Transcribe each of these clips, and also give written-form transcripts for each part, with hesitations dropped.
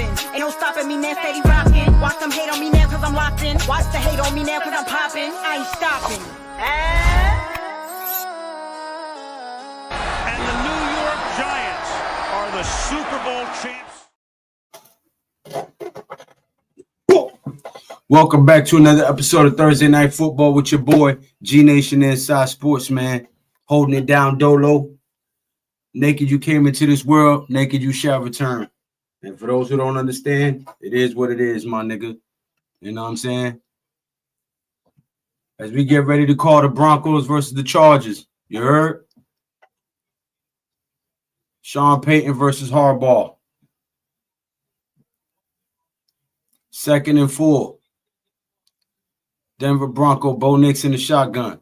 popping. Ain't no stopping me now, steady rocking. Watch them hate on me now cause I'm locked in. Watch the hate on me now cause I'm popping. I ain't stopping. And the New York Giants are the Super Bowl champs. Welcome back to another episode of Thursday Night Football with your boy, G-Nation Inside Sports, man. Holding it down, Dolo. Naked you came into this world, naked you shall return. And for those who don't understand, it is what it is, my nigga. You know what I'm saying? As we get ready to call the Broncos versus the Chargers, you heard? Sean Payton versus Harbaugh. 2nd and 4. Denver Bronco, Bo Nix in the shotgun.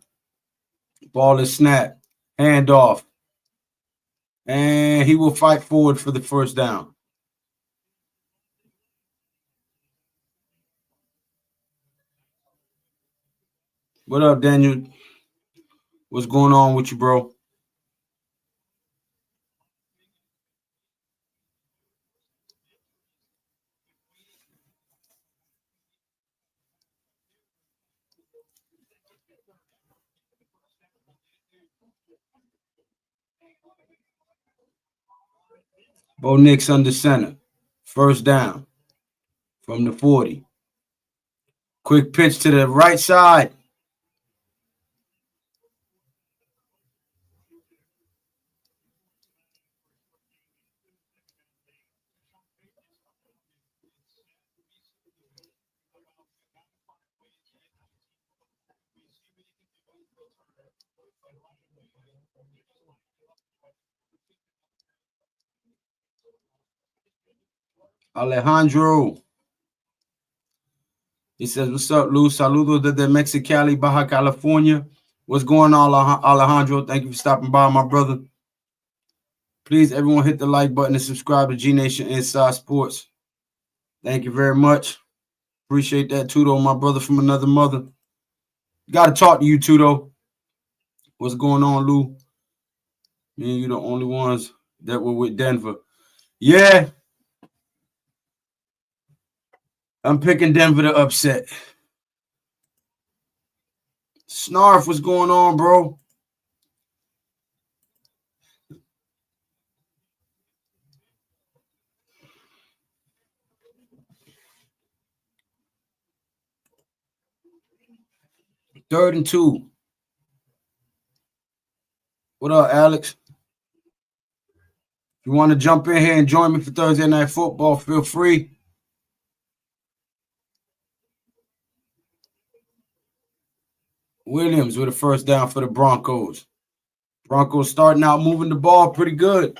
Ball is snapped. Handoff. And he will fight forward for the first down. What up, Daniel? What's going on with you, bro? Bo Nix under center. First down from the 40. Quick pitch to the right side. Alejandro. He says, what's up, Lou? Saludos desde Mexicali, Baja California. What's going on, Alejandro? Thank you for stopping by, my brother. Please, everyone, hit the like button and subscribe to G-Nation Inside Sports. Thank you very much. Appreciate that, Tudo, my brother from another mother. Got to talk to you, Tudo. What's going on, Lou? Me and you the only ones that were with Denver. Yeah. I'm picking Denver to upset. Snarf, what's going on, bro? Third and 2. What up, Alex? If you want to jump in here and join me for Thursday Night Football, feel free. Williams with a first down for the Broncos. Broncos starting out moving the ball pretty good.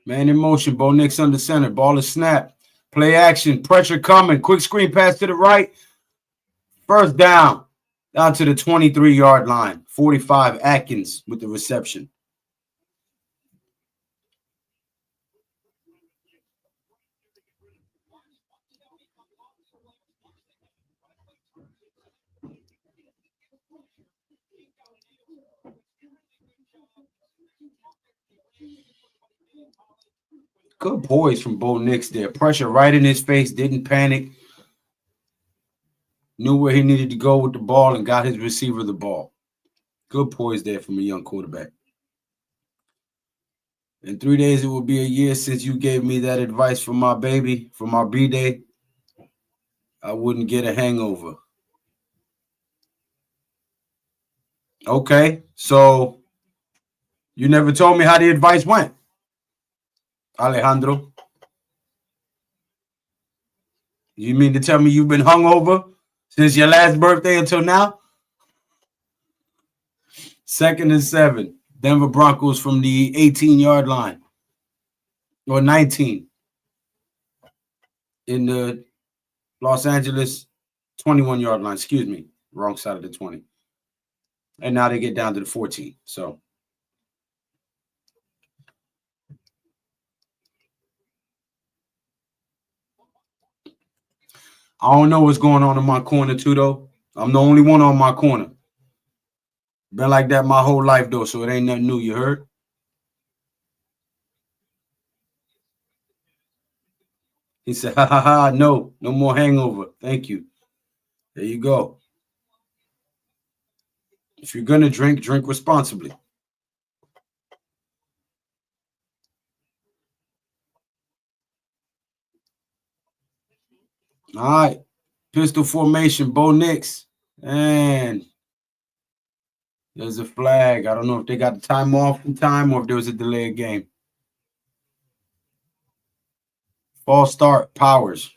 Man in motion, Bo Nix under center. Ball is snapped. Play action, pressure coming. Quick screen pass to the right. First down. Down to the 23-yard line. 45, Atkins with the reception. Good poise from Bo Nix there. Pressure right in his face. Didn't panic. Knew where he needed to go with the ball and got his receiver the ball. Good poise there from a young quarterback. In 3 days, it will be a year since you gave me that advice for my baby, for my B-Day. I wouldn't get a hangover. Okay, so you never told me how the advice went, Alejandro. You mean to tell me you've been hungover since your last birthday until now? 2nd and 7. Denver Broncos from the 18-yard line. Or 19. In the Los Angeles 21-yard line. Excuse me. Wrong side of the 20. And now they get down to the 14. So I don't know what's going on in my corner too, though. I'm the only one on my corner. Been like that my whole life, though, so it ain't nothing new. You heard? He said, ha, ha, ha, no more hangover. Thank you. There you go. If you're going to drink, drink responsibly. All right. Pistol formation, Bo Nix. And there's a flag. I don't know if they got the time off in time or if there was a delayed game. False start, Powers.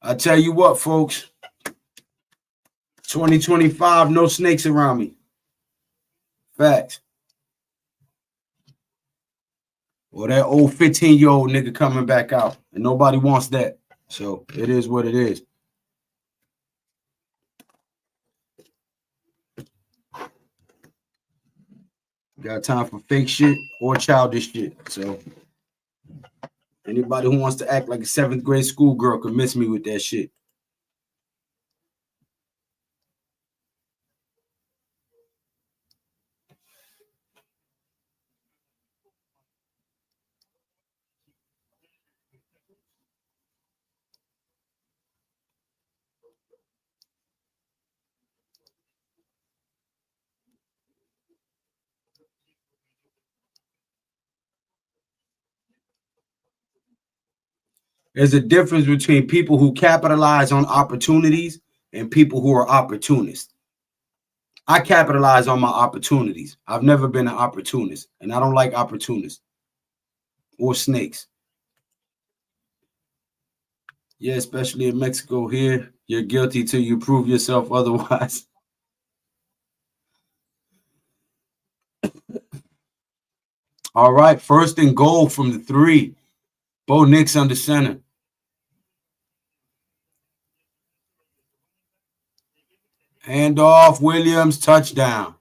I tell you what, folks. 2025, no snakes around me. Facts. Or that old 15-year-old nigga coming back out. And nobody wants that. So it is what it is. Got time for fake shit or childish shit. So anybody who wants to act like a 7th grade schoolgirl can miss me with that shit. There's a difference between people who capitalize on opportunities and people who are opportunists. I capitalize on my opportunities. I've never been an opportunist, and I don't like opportunists or snakes. Yeah, especially in Mexico here. You're guilty till you prove yourself otherwise. All right, 1st and goal from the 3. Bo Nix under center. Handoff, Williams, touchdown.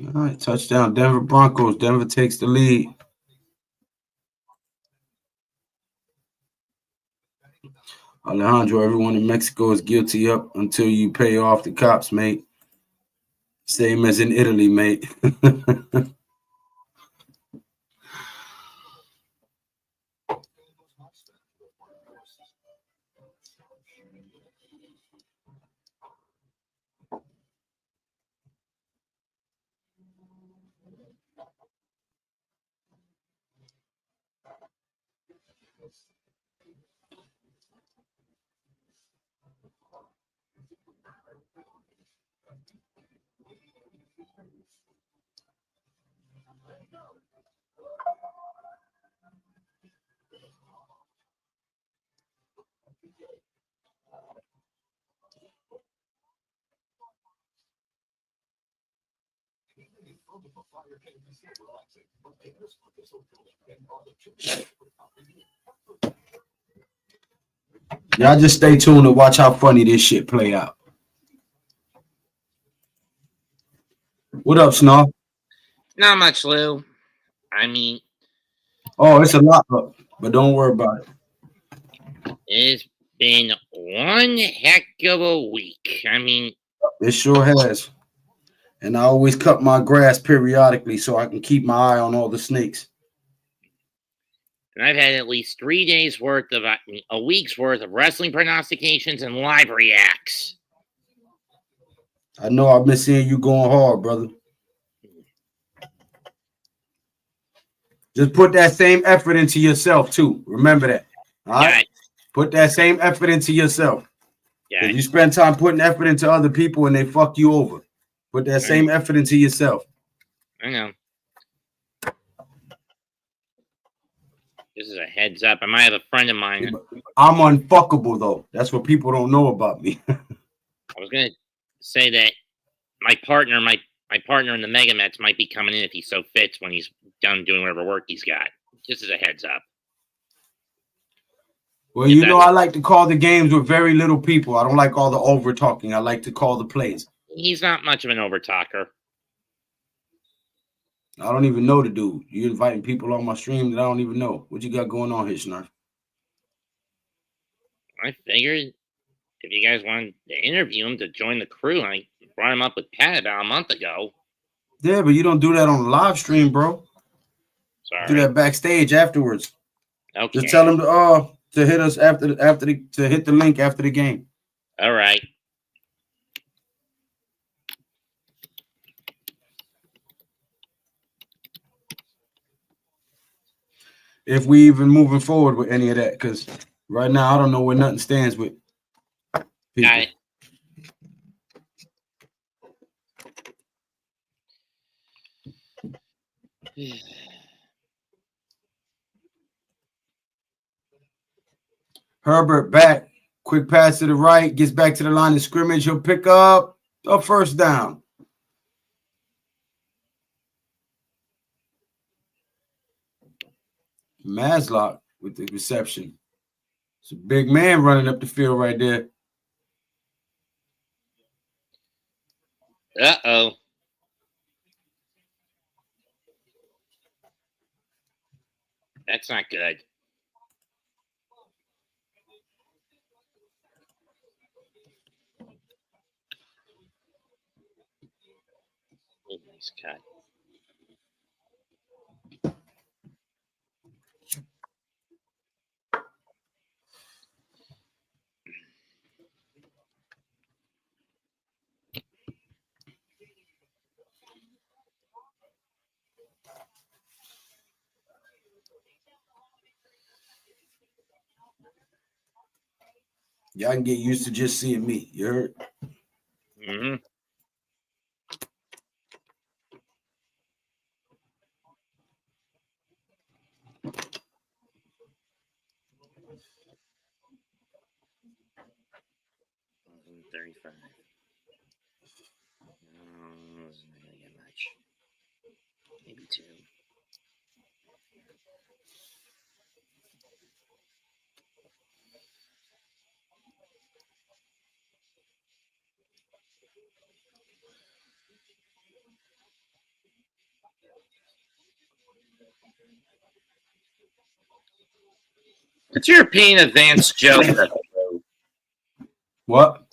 All right, touchdown, Denver Broncos. Denver takes the lead. Alejandro, everyone in Mexico is guilty up until you pay off the cops, mate. Same as in Italy, mate. Y'all just stay tuned to watch how funny this shit play out. What up, Snarl? Not much, Lou. I mean, Oh, it's a lot, but don't worry about it. It's been one heck of a week. I mean, It sure has. And I always cut my grass periodically so I can keep my eye on all the snakes. and I've had at least 3 days worth of a week's worth of wrestling prognostications and live reacts. I know I've been seeing you going hard, brother. Just put that same effort into yourself too. Remember that. All right. Yeah. Put that same effort into yourself. Yeah. If you spend time putting effort into other people and they fuck you over, put that same effort into yourself. I know. This is a heads up. I might have a friend of mine. I'm unfuckable though. That's what people don't know about me. I was gonna say that my partner in the Mega Mets might be coming in if he so fits when he's done doing whatever work he's got. Just as a heads up. Well, you know, I like to call the games with very little people. I don't like all the over talking. I like to call the plays. He's not much of an over talker. I don't even know the dude. You inviting people on my stream that I don't even know. What you got going on here, Snarf? I figured if you guys wanted to interview him to join the crew, I brought him up with Pat about a month ago. Yeah, but you don't do that on the live stream, bro. Sorry. Do that backstage afterwards. Okay. Just tell him to hit us to hit the link after the game. All right. If we even moving forward with any of that, because right now I don't know where nothing stands with people. Got it. Herbert back. Quick pass to the right. Gets back to the line of scrimmage. He'll pick up a first down. Maslock with the reception. It's a big man running up the field right there. Uh-oh. That's not good. Oh, nice cut. Y'all can get used to just seeing me. You heard? Mm-hmm. $35. No, this isn't gonna get much. Maybe 2. What's your opinion of Vance Joseph? What?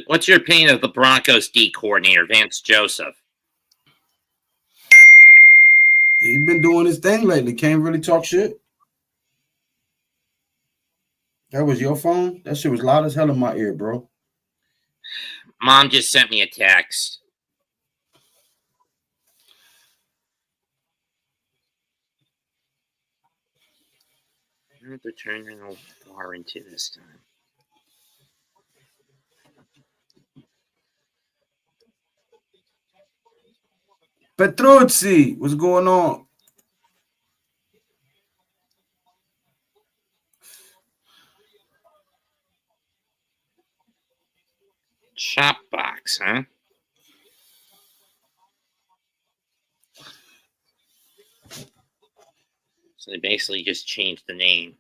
What's your opinion of the Broncos D coordinator, Vance Joseph? He's been doing his thing lately. Can't really talk shit. That was your phone? That shit was loud as hell in my ear, bro. Mom just sent me a text. I have to turn the bar into this time. Petruzzi, what's going on? Chop box, huh? So they basically just changed the name.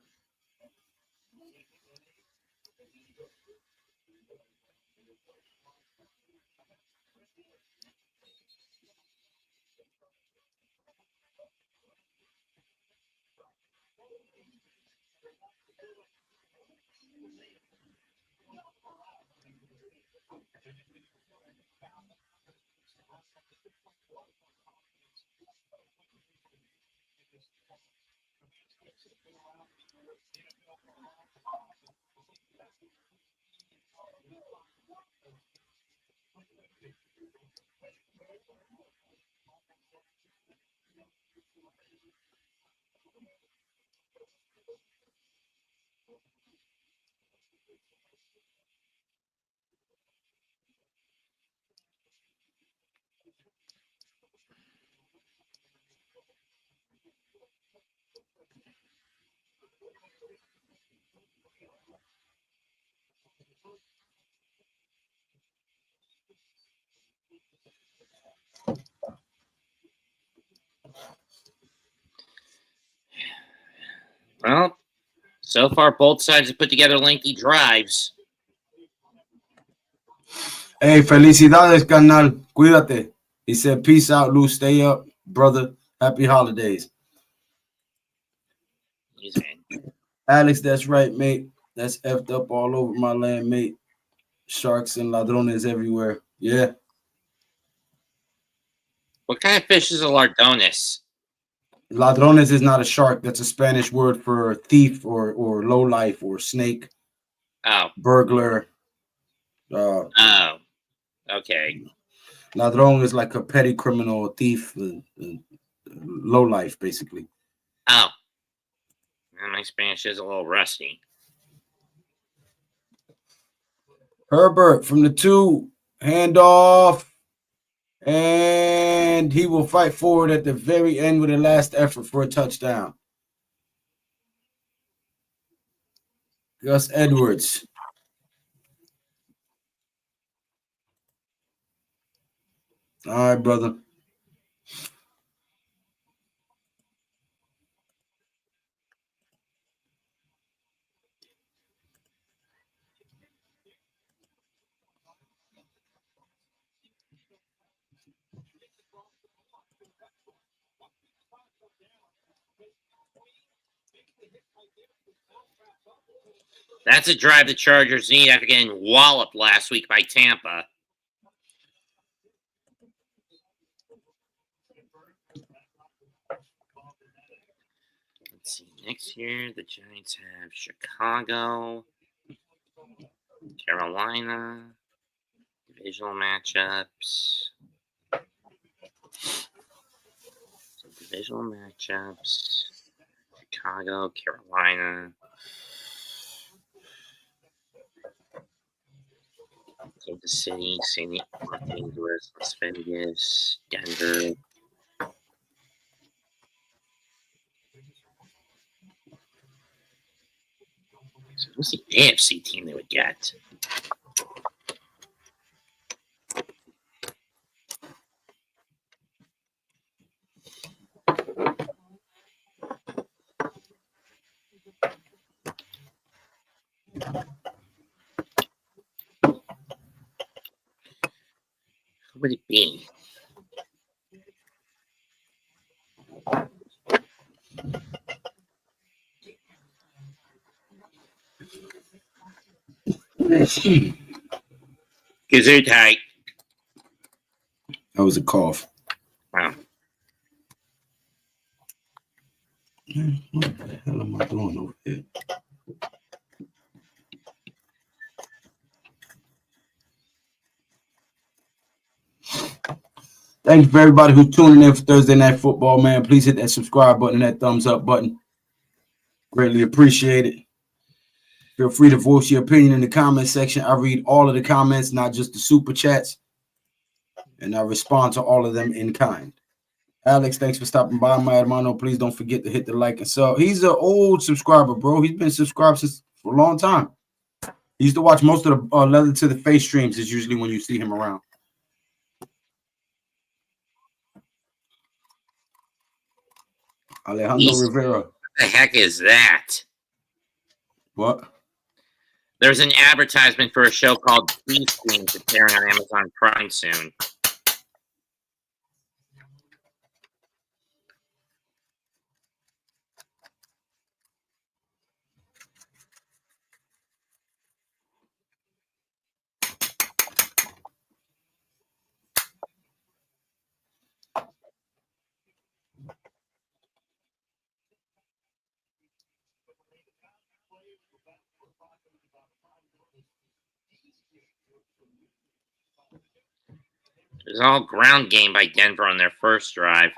Well, so far both sides have put together lengthy drives. Hey, felicidades, carnal. Cuídate. He said, peace out, Lou. Stay up, brother. Happy holidays. He's in. Alex, that's right, mate. That's effed up all over my land, mate. Sharks and ladrones everywhere. Yeah. What kind of fish is a lardones? Ladrones is not a shark. That's a Spanish word for thief or low life or snake. Oh. Burglar. Oh. Okay. Ladrón is like a petty criminal, a thief, low life, basically. Oh. My Spanish is a little rusty. Herbert from the 2, handoff, and he will fight forward at the very end with a last effort for a touchdown. Gus Edwards. All right, brother. That's a drive the Chargers need after getting walloped last week by Tampa. Let's see. Next year, the Giants have Chicago, Carolina, divisional matchups. Divisional matchups. Chicago, Carolina. Kansas City, Los Angeles, Las Vegas, Denver. So what's the AFC team they would get? Who would it be? Gesundheit. That was a cough. Wow. What the hell am I doing over here? Thanks for everybody who's tuning in for Thursday Night Football, man. Please hit that subscribe button and that thumbs up button. Greatly appreciate it. Feel free to voice your opinion in the comment section. I read all of the comments, not just the super chats, and I respond to all of them in kind. Alex, thanks for stopping by, my hermano. Please don't forget to hit the like and sub. He's an old subscriber, bro. He's been subscribed since for a long time. He used to watch most of the Leather to the Face streams. Is usually when you see him around. Alejandro Rivera. What the heck is that? What? There's an advertisement for a show called Free Streams appearing on Amazon Prime soon. It was all ground game by Denver on their first drive.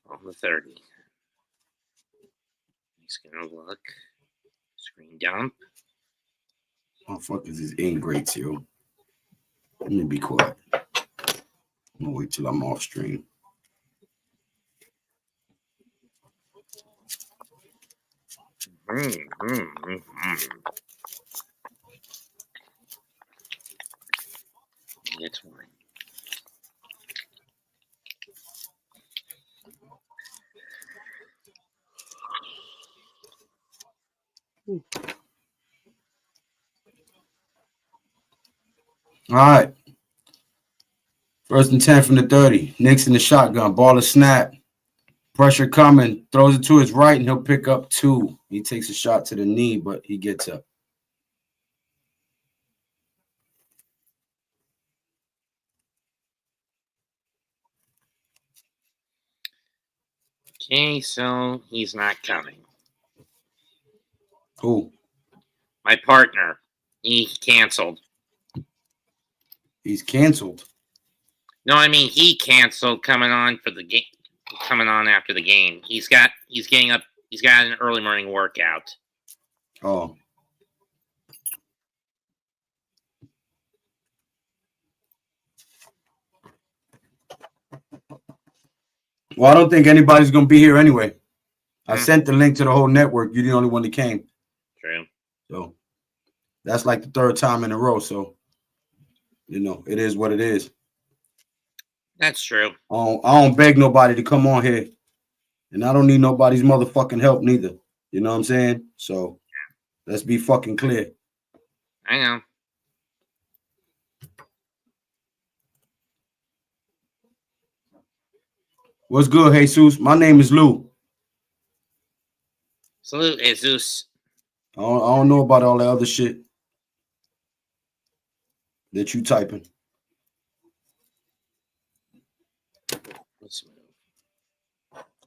On the 30. He's gonna look. Screen dump. Motherfuckers is ingrates, yo. Let me be quiet. I'm gonna wait till I'm off stream. It's one. All right. 1st and 10 from the 30. Knicks in the shotgun. Ball is snap. Pressure coming. Throws it to his right, and he'll pick up 2. He takes a shot to the knee, but he gets up. Okay, so he's not coming. Who? My partner. He canceled. He's canceled. No, I mean he canceled coming on for the game. Coming on after the game. He's getting up. He's got an early morning workout. Oh. Well, I don't think anybody's gonna be here anyway. I sent the link to the whole network. You're the only one that came. True. So that's like the 3rd time in a row. So, you know, it is what it is. That's true. I don't beg nobody to come on here. And I don't need nobody's motherfucking help neither. You know what I'm saying? So let's be fucking clear. I know. What's good, Jesus? My name is Lou. Salute, Jesus. I don't know about all that other shit that you typing.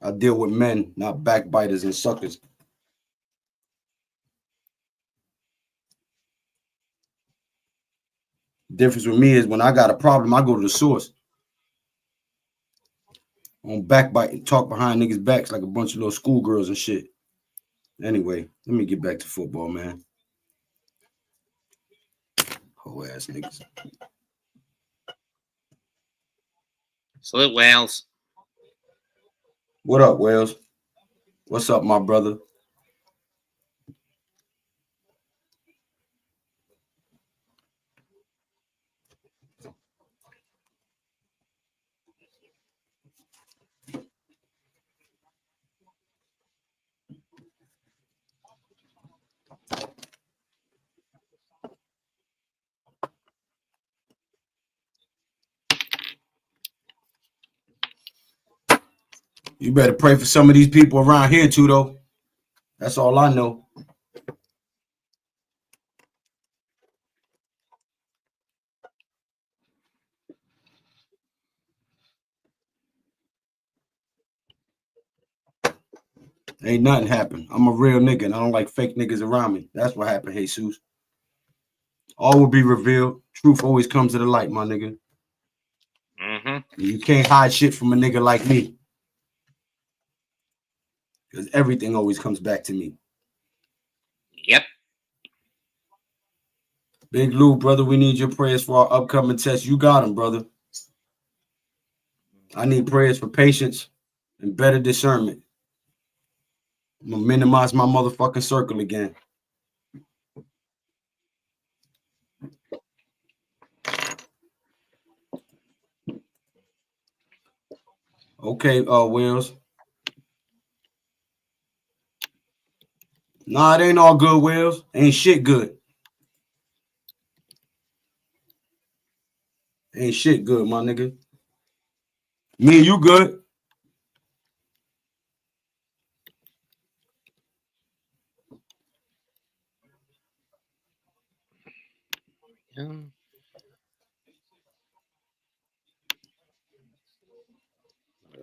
I deal with men, not backbiters and suckers. Difference with me is when I got a problem, I go to the source. I don't backbite and talk behind niggas' backs like a bunch of little schoolgirls and shit. Anyway, let me get back to football, man. Whole ass niggas. Salute, Wales. What up, Wales? What's up, my brother? You better pray for some of these people around here too, though. That's all I know. Ain't nothing happened. I'm a real nigga, and I don't like fake niggas around me. That's what happened, Jesus. All will be revealed. Truth always comes to the light, my nigga. You can't hide shit from a nigga like me. Because everything always comes back to me. Yep. Big Lou, brother, we need your prayers for our upcoming test. You got them, brother. I need prayers for patience and better discernment. I'm going to minimize my motherfucking circle again. Okay, Wills. Nah, it ain't all good, Wills. Ain't shit good. Ain't shit good, my nigga. Me and you good.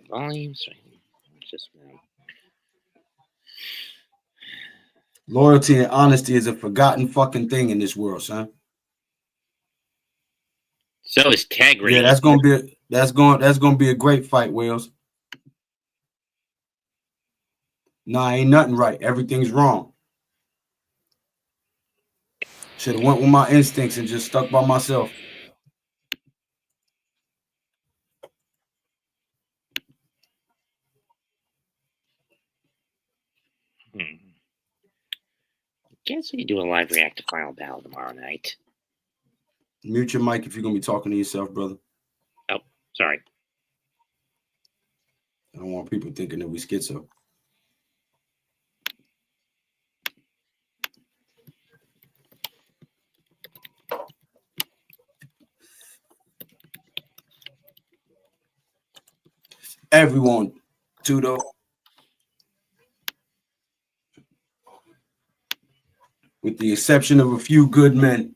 Volumes. Just Loyalty and honesty is a forgotten fucking thing in this world, son. So is integrity. Yeah, that's gonna be a great fight, Wales. Nah, ain't nothing right. Everything's wrong. Should have went with my instincts and just stuck by myself. Guess we can do a live react to Final Battle tomorrow night. Mute your mic if you're gonna be talking to yourself, brother. Oh, sorry. I don't want people thinking that we schizo. Everyone, Tudo. With the exception of a few good men.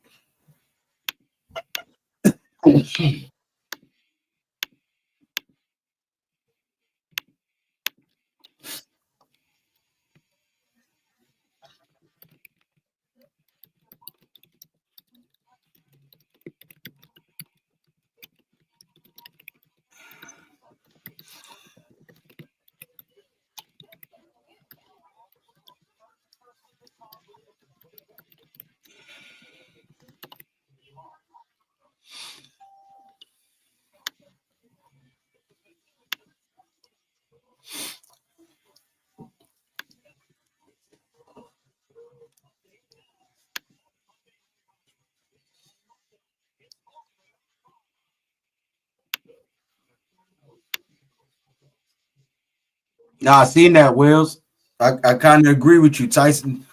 Nah, I seen that, Wills. I kind of agree with you. Tyson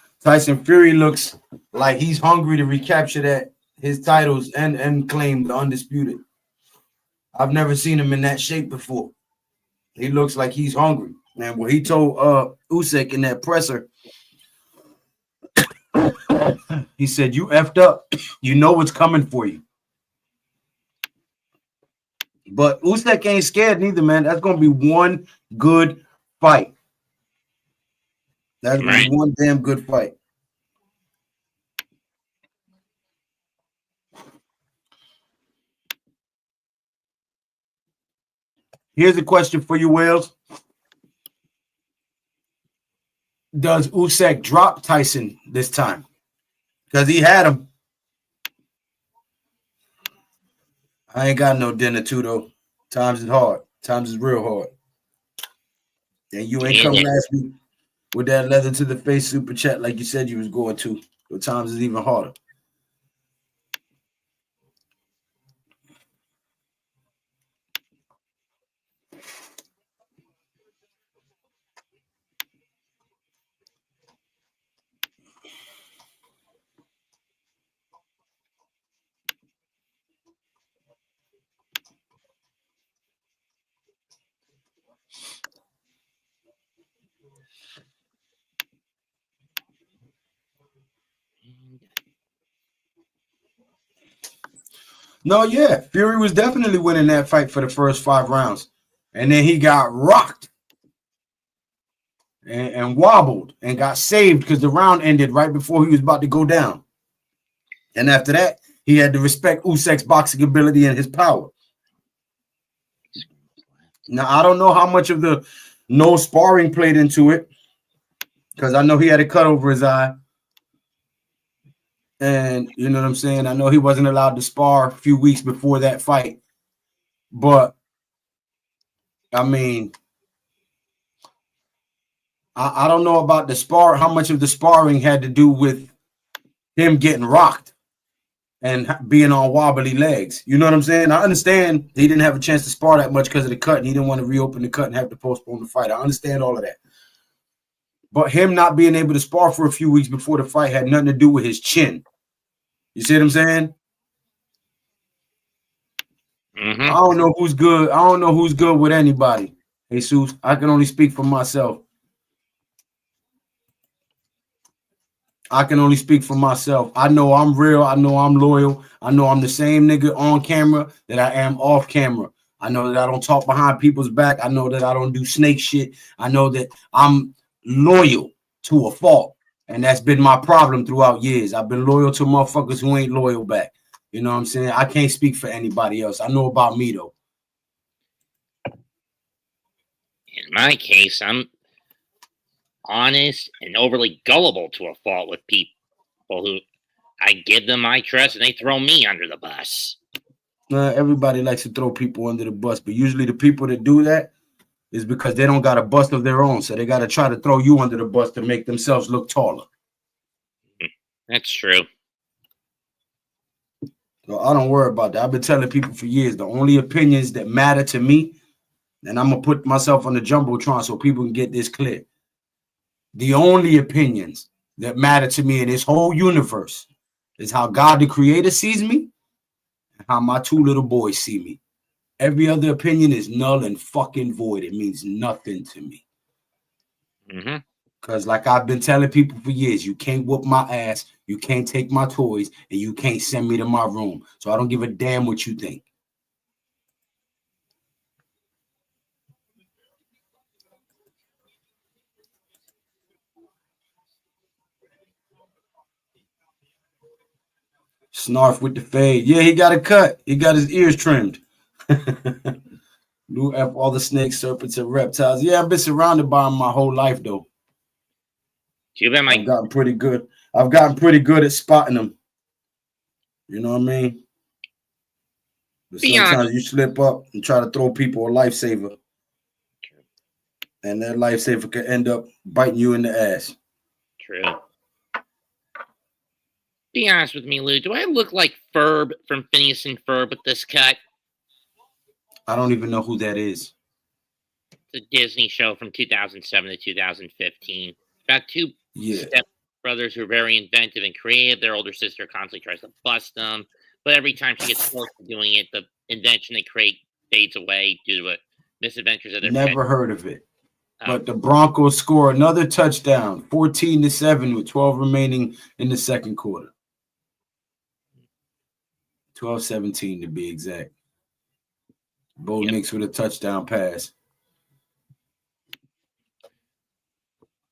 Fury looks like he's hungry to recapture his titles and claim the undisputed. I've never seen him in that shape before. He looks like he's hungry. Man, what he told Usyk in that presser, he said, "You effed up. You know what's coming for you." But Usyk ain't scared neither, man. That's gonna be one good fight. That's gonna be one damn good fight. Here's a question for you, Wales. Does Usyk drop Tyson this time? Because he had him. I ain't got no dinner too, though. Times is hard. Times is real hard. And you ain't come last week with that leather to the face super chat like you said you was going to. But times is even harder. No, yeah. Fury was definitely winning that fight for the first 5 rounds. And then he got rocked and wobbled and got saved because the round ended right before he was about to go down. And after that, he had to respect Usyk's boxing ability and his power. Now, I don't know how much of the no sparring played into it because I know he had a cut over his eye. And you know what I'm saying? I know he wasn't allowed to spar a few weeks before that fight. But, I mean, I don't know about the spar, how much of the sparring had to do with him getting rocked and being on wobbly legs. You know what I'm saying? I understand he didn't have a chance to spar that much because of the cut, and he didn't want to reopen the cut and have to postpone the fight. I understand all of that. But him not being able to spar for a few weeks before the fight had nothing to do with his chin. You see what I'm saying? Mm-hmm. I don't know who's good. I don't know who's good with anybody. Jesus, I can only speak for myself. I can only speak for myself. I know I'm real. I know I'm loyal. I know I'm the same nigga on camera that I am off camera. I know that I don't talk behind people's back. I know that I don't do snake shit. I know that I'm loyal to a fault. And that's been my problem throughout years. I've been loyal to motherfuckers who ain't loyal back. You know what I'm saying? I can't speak for anybody else. I know about me, though. In my case, I'm honest and overly gullible to a fault with people who I give them my trust and they throw me under the bus. Everybody likes to throw people under the bus, but usually the people that do that is because they don't got a bust of their own. So they got to try to throw you under the bus to make themselves look taller. That's true. So I don't worry about that. I've been telling people for years, the only opinions that matter to me, and I'm going to put myself on the Jumbotron so people can get this clear. The only opinions that matter to me in this whole universe is how God the Creator sees me and how my two little boys see me. Every other opinion is null and fucking void. It means nothing to me. Because like I've been telling people for years, you can't whoop my ass, you can't take my toys, and you can't send me to my room. So I don't give a damn what you think. Snarf with the fade. Yeah, he got a cut. He got his ears trimmed. Blue F, all the snakes, serpents, and reptiles. Yeah, I've been surrounded by them my whole life, though. I've gotten pretty good. I've gotten pretty good at spotting them. You know what I mean? But sometimes you slip up and try to throw people a lifesaver. And that lifesaver could end up biting you in the ass. True. Be honest with me, Lou. Do I look like Ferb from Phineas and Ferb with this cut? I don't even know who that is. It's a Disney show from 2007 to 2015. About two step brothers who are very inventive and creative. Their older sister constantly tries to bust them. But every time she gets close to doing it, the invention they create fades away due to misadventures of their Never heard of it. But the Broncos score another touchdown, 14-7 with 12 remaining in the second quarter. 12-17 to be exact. Bo Nix with a touchdown pass.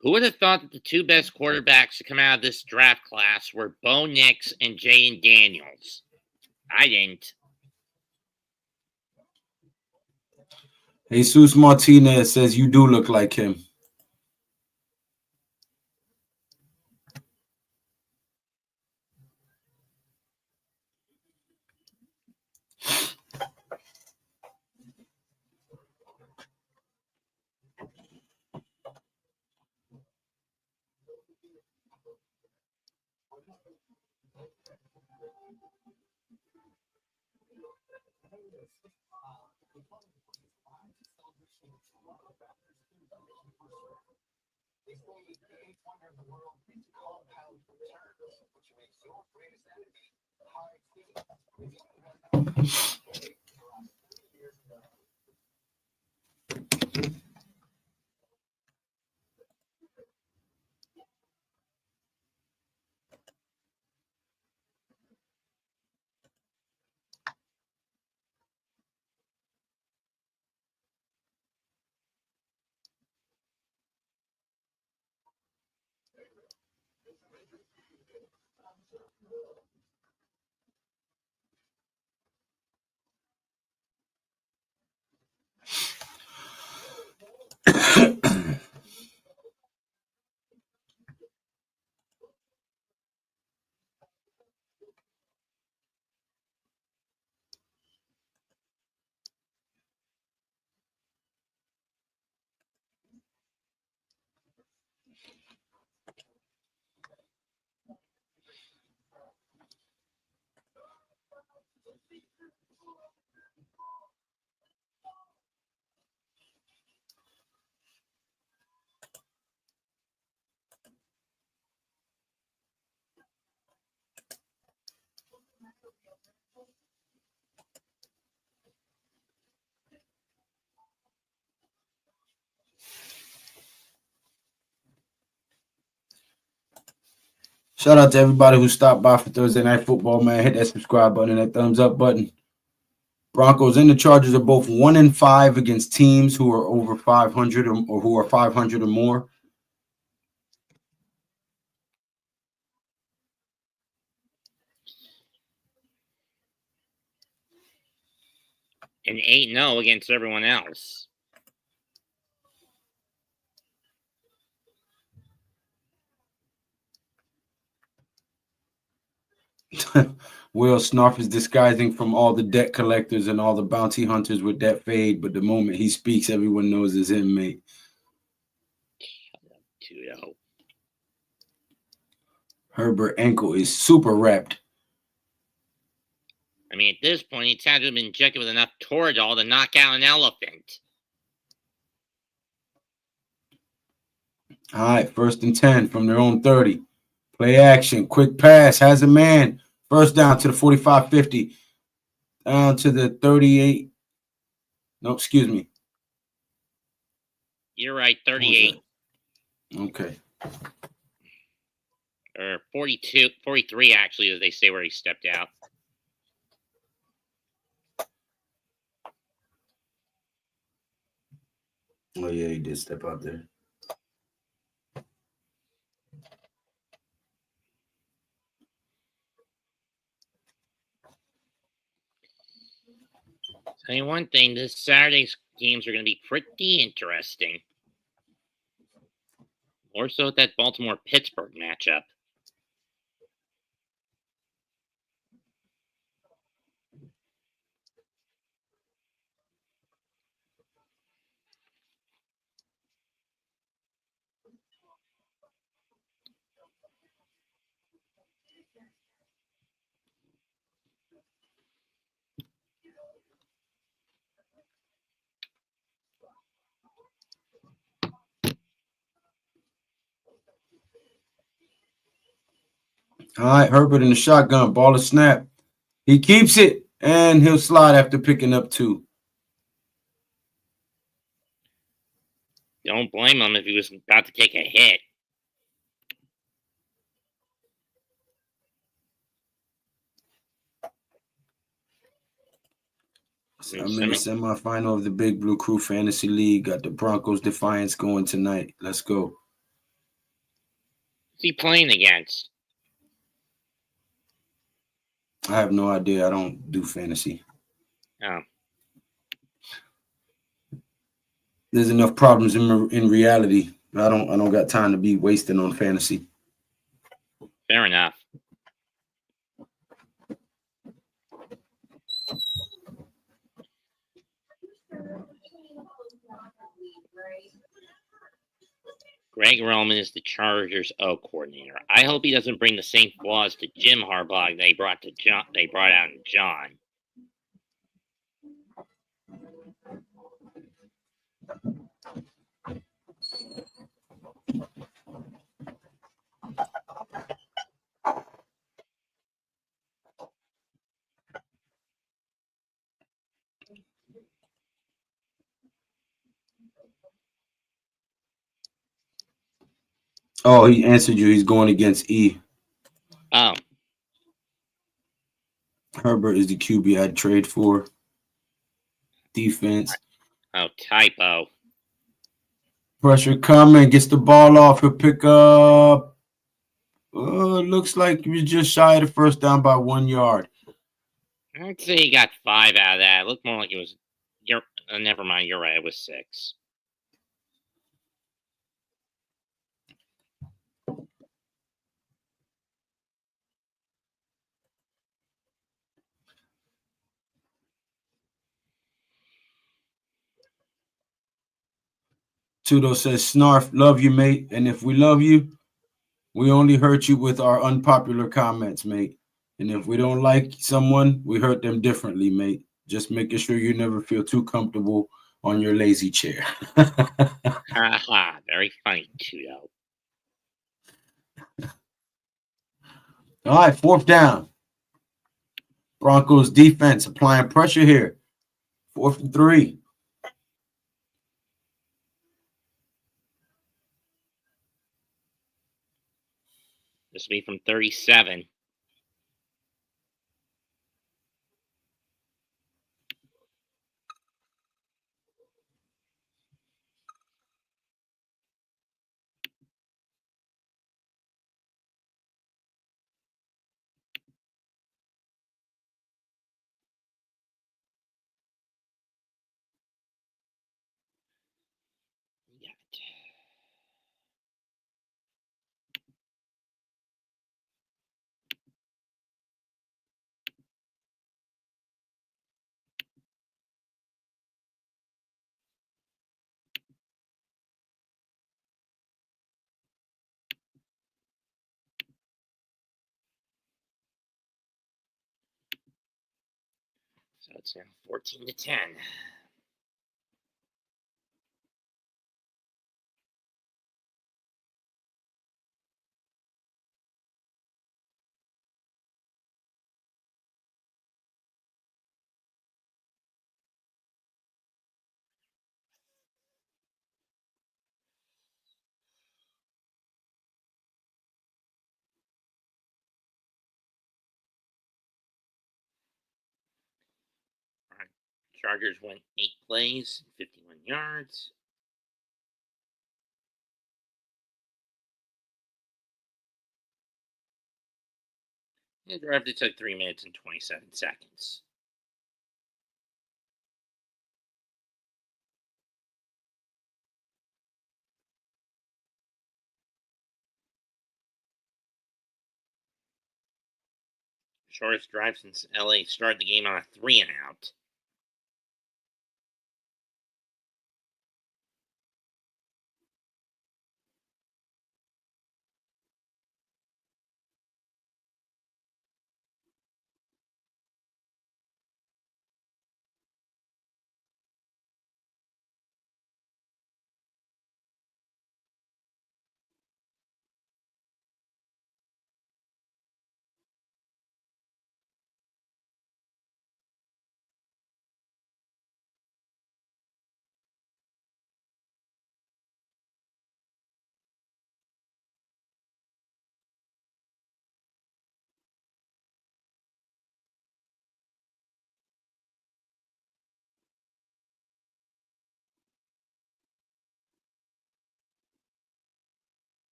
Who would have thought that the two best quarterbacks to come out of this draft class were Bo Nix and Jaden Daniels? I didn't. Jesus Martinez says you do look like him. Shout out to everybody who stopped by for Thursday Night Football, man. Hit that subscribe button and that thumbs up button. Broncos and the Chargers are both 1-5 against teams who are over 500 or who are 500 or more. And 8-0 against everyone else. Will Snarf is disguising from all the debt collectors and all the bounty hunters with that fade, but the moment he speaks, everyone knows it's him, mate. 2-0. Herbert ankle is super wrapped. I mean, at this point, it's had to have been injected with enough Toradol to knock out an elephant. All right, 1st and 10 from their own 30. Play action, quick pass, has a man. First down to the 45-50. Down to the 38. No, excuse me. You're right, 38. Okay. Or 42, 43, actually, as they say, where he stepped out. Oh, yeah, he did step out there. Tell you one thing, this Saturday's games are going to be pretty interesting. More so with that Baltimore-Pittsburgh matchup. All right, Herbert in the shotgun. Ball is snap. He keeps it, and he'll slide after picking up 2. Don't blame him if he was about to take a hit. I'm in the semifinal of the Big Blue Crew Fantasy League. Got the Broncos Defiance going tonight. Let's go. Who's he playing against? I have no idea. I don't do fantasy. Oh. There's enough problems in reality. I don't got time to be wasting on fantasy. Fair enough. Greg Roman is the Chargers O coordinator. I hope he doesn't bring the same flaws to Jim Harbaugh they brought out in John. Oh, he answered you. He's going against E. Oh. Herbert is the QB I'd trade for. Defense. Oh, typo. Pressure coming. Gets the ball off. He'll pick up. Looks like he was just shy of the first down by 1 yard. I'd say he got 5 out of that. It looked more like it was. Never mind. You're right. It was 6. Tudo says, Snarf, love you, mate. And if we love you, we only hurt you with our unpopular comments, mate. And if we don't like someone, we hurt them differently, mate. Just making sure you never feel too comfortable on your lazy chair. Haha, very funny, Tudo. All right, 4th down. Broncos defense applying pressure here. 4th and 3. This will be from 37. Yeah. So it's now 14-10. All right. Chargers went 8 plays, 51 yards. The drive that took 3 minutes and 27 seconds. Shortest drive since LA started the game on a 3-and-out.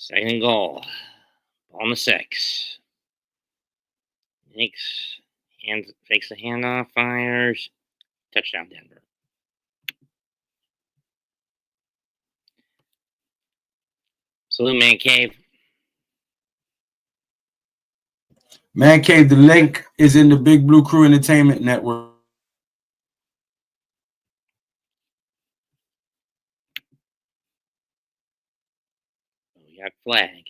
Second and goal. Ball on the 6. Fakes the handoff, fires. Touchdown, Denver. Salute, Man Cave. Man Cave, the link is in the Big Blue Crew Entertainment Network. We got flag.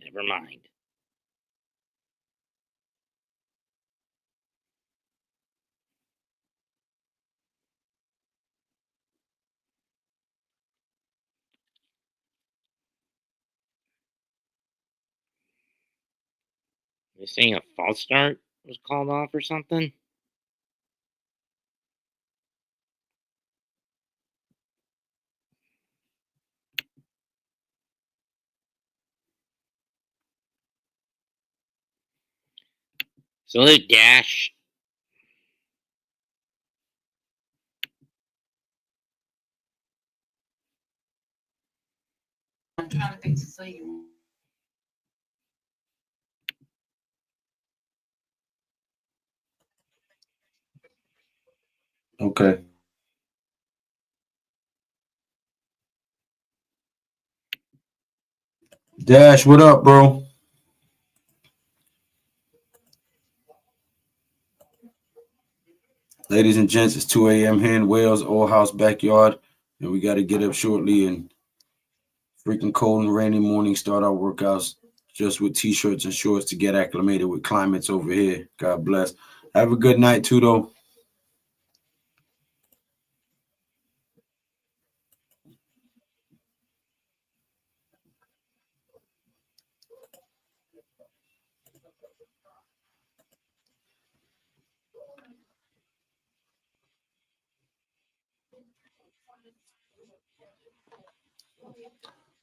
Never mind. Are you saying a false start was called off or something? Salute, Dash. I'm trying to think to say. Okay. Dash, what up, bro? Ladies and gents, it's 2 a.m. here in Wales, Old House backyard, and we got to get up shortly and freaking cold and rainy morning start our workouts just with t-shirts and shorts to get acclimated with climates over here. God bless. Have a good night, too, though.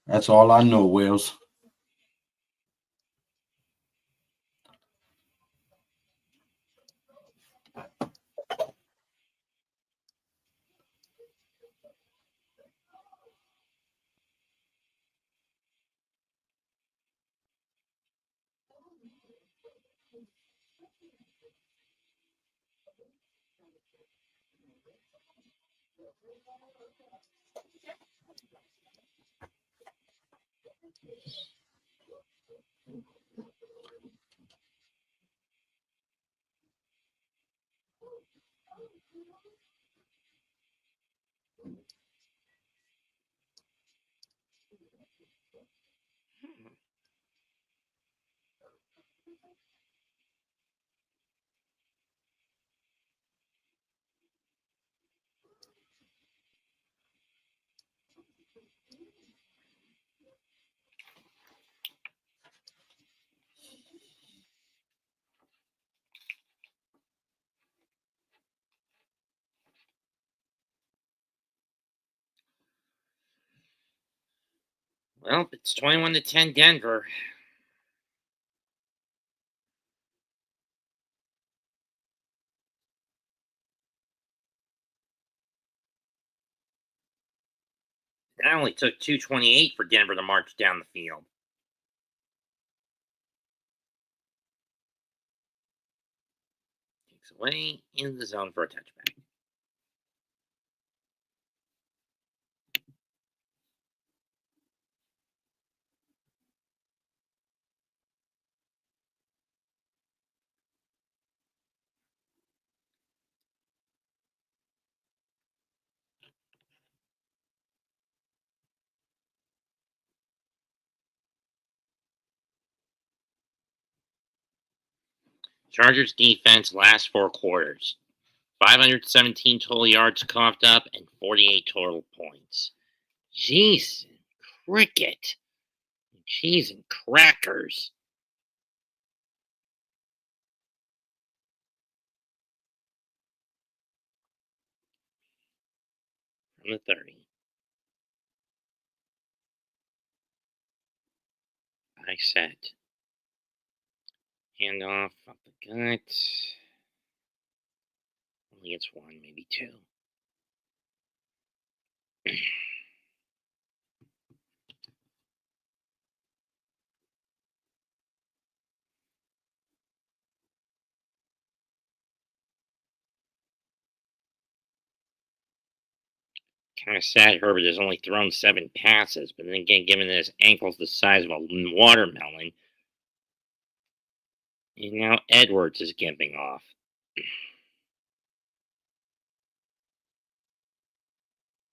That's all I know, Wales. Well, it's 21-10 Denver. That only took 2:28 for Denver to march down the field. Takes away in the zone for a touchback. Chargers defense last 4 quarters. 517 total yards coughed up and 48 total points. Jeez, cricket. Cheese and crackers. From the 30. I set. Handoff up the gut. Only gets 1, maybe 2. Kind of sad Herbert has only thrown 7 passes, but then again, given that his ankle's the size of a watermelon, and now Edwards is gimping off.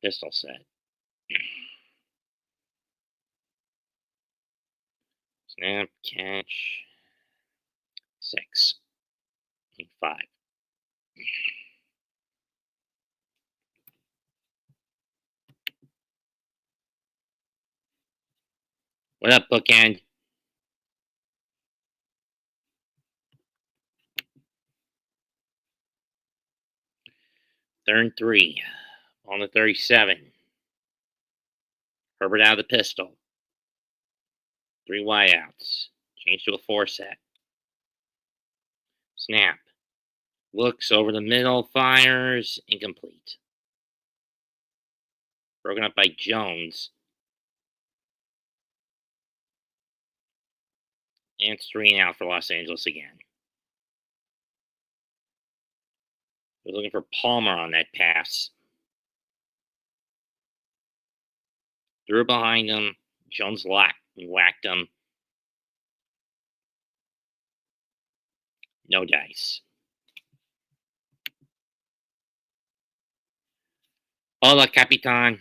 Pistol set. Snap, catch. 6. And 5. What up, bookend? Third and 3. On the 37. Herbert out of the pistol. 3 wideouts. Change to a 4 set. Snap. Looks over the middle, fires, incomplete. Broken up by Jones. And it's 3 and out for Los Angeles again. We're looking for Palmer on that pass. Threw behind him. Jones whacked him. No dice. Hola, Capitan.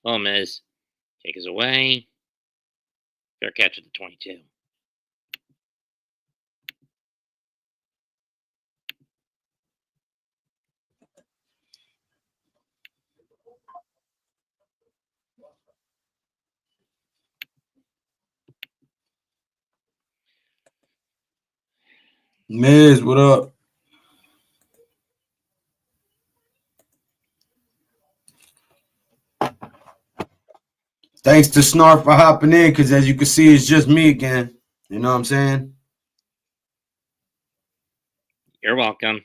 Gomez. Take us away. Fair catch at the 22. Miz, what up? Thanks to Snarf for hopping in, because as you can see, it's just me again. You know what I'm saying? You're welcome.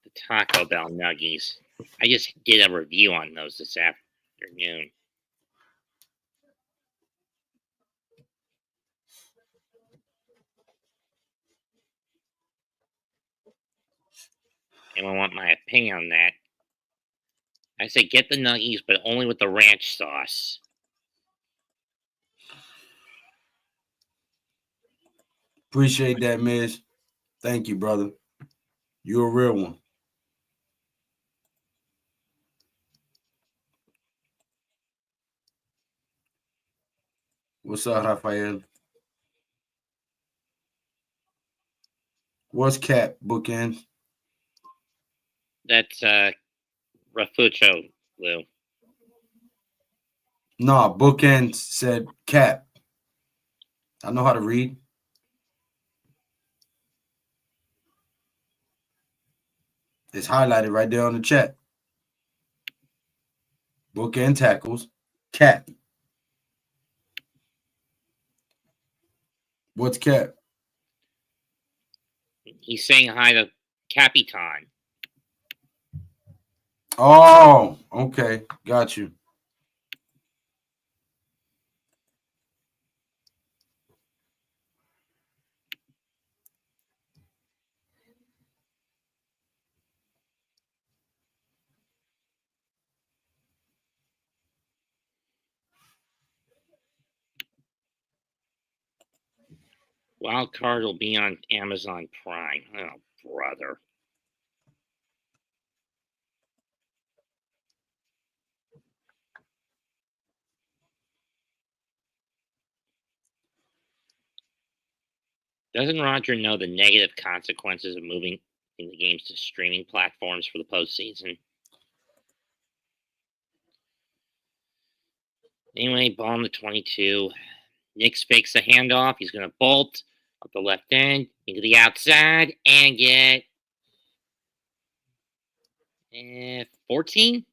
The Taco Bell Nuggies. I just did a review on those this afternoon. Anyone want my opinion on that? I say get the Nuggies, but only with the ranch sauce. Appreciate that, Miz. Thank you, brother. You're a real one. What's up, Rafael? What's Cap, bookend? That's Rafucho, Lou. Nah, bookend said Cap. I know how to read. It's highlighted right there on the chat. Bookend tackles. Cap. What's Cap? He's saying hi to Capitan. Oh, okay. Got you. Wild Card will be on Amazon Prime. Oh, brother. Doesn't Roger know the negative consequences of moving the games to streaming platforms for the postseason? Anyway, ball on the 22. Knicks fakes the handoff. He's going to bolt up the left end into the outside and get 14?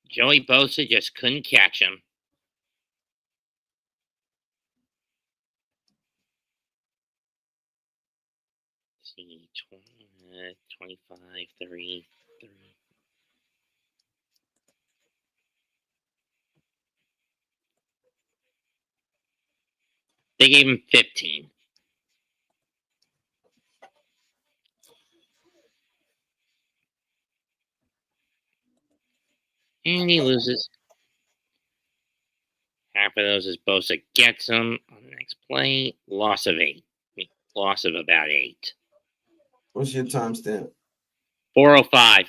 Joey Bosa just couldn't catch him. Let's see, 25, 30. They gave him 15. And he loses. Half of those is Bosa gets him on the next play. Loss of 8. Loss of about 8. What's your timestamp? 4:05.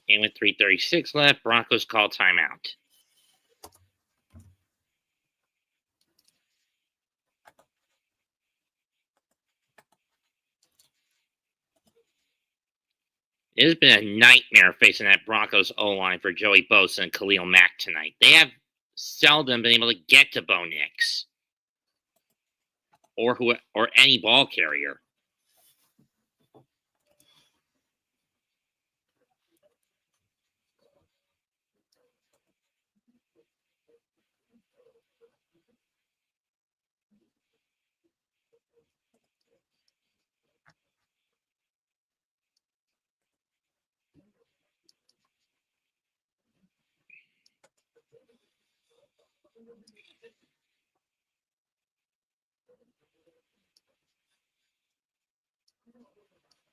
And with 3:36 left, Broncos call timeout. It has been a nightmare facing that Broncos O-line for Joey Bosa and Khalil Mack tonight. They have seldom been able to get to Bo Nix or any ball carrier.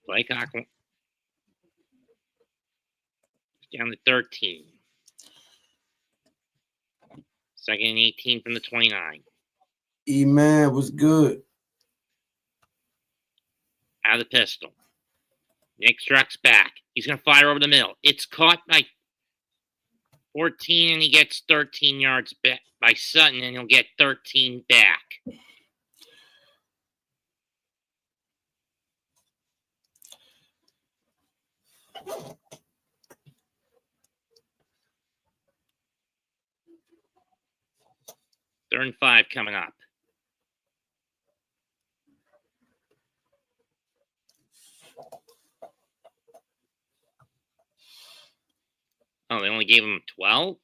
Blake Aqua down to 13. Second and 18 from the 29. E-Man was good. Out of the pistol. Nick Struck's back. He's going to fire over the middle. It's caught by 14, and he gets 13 yards back by Sutton, and he'll get 13 back. Third and 5 coming up. Oh, they only gave him 12?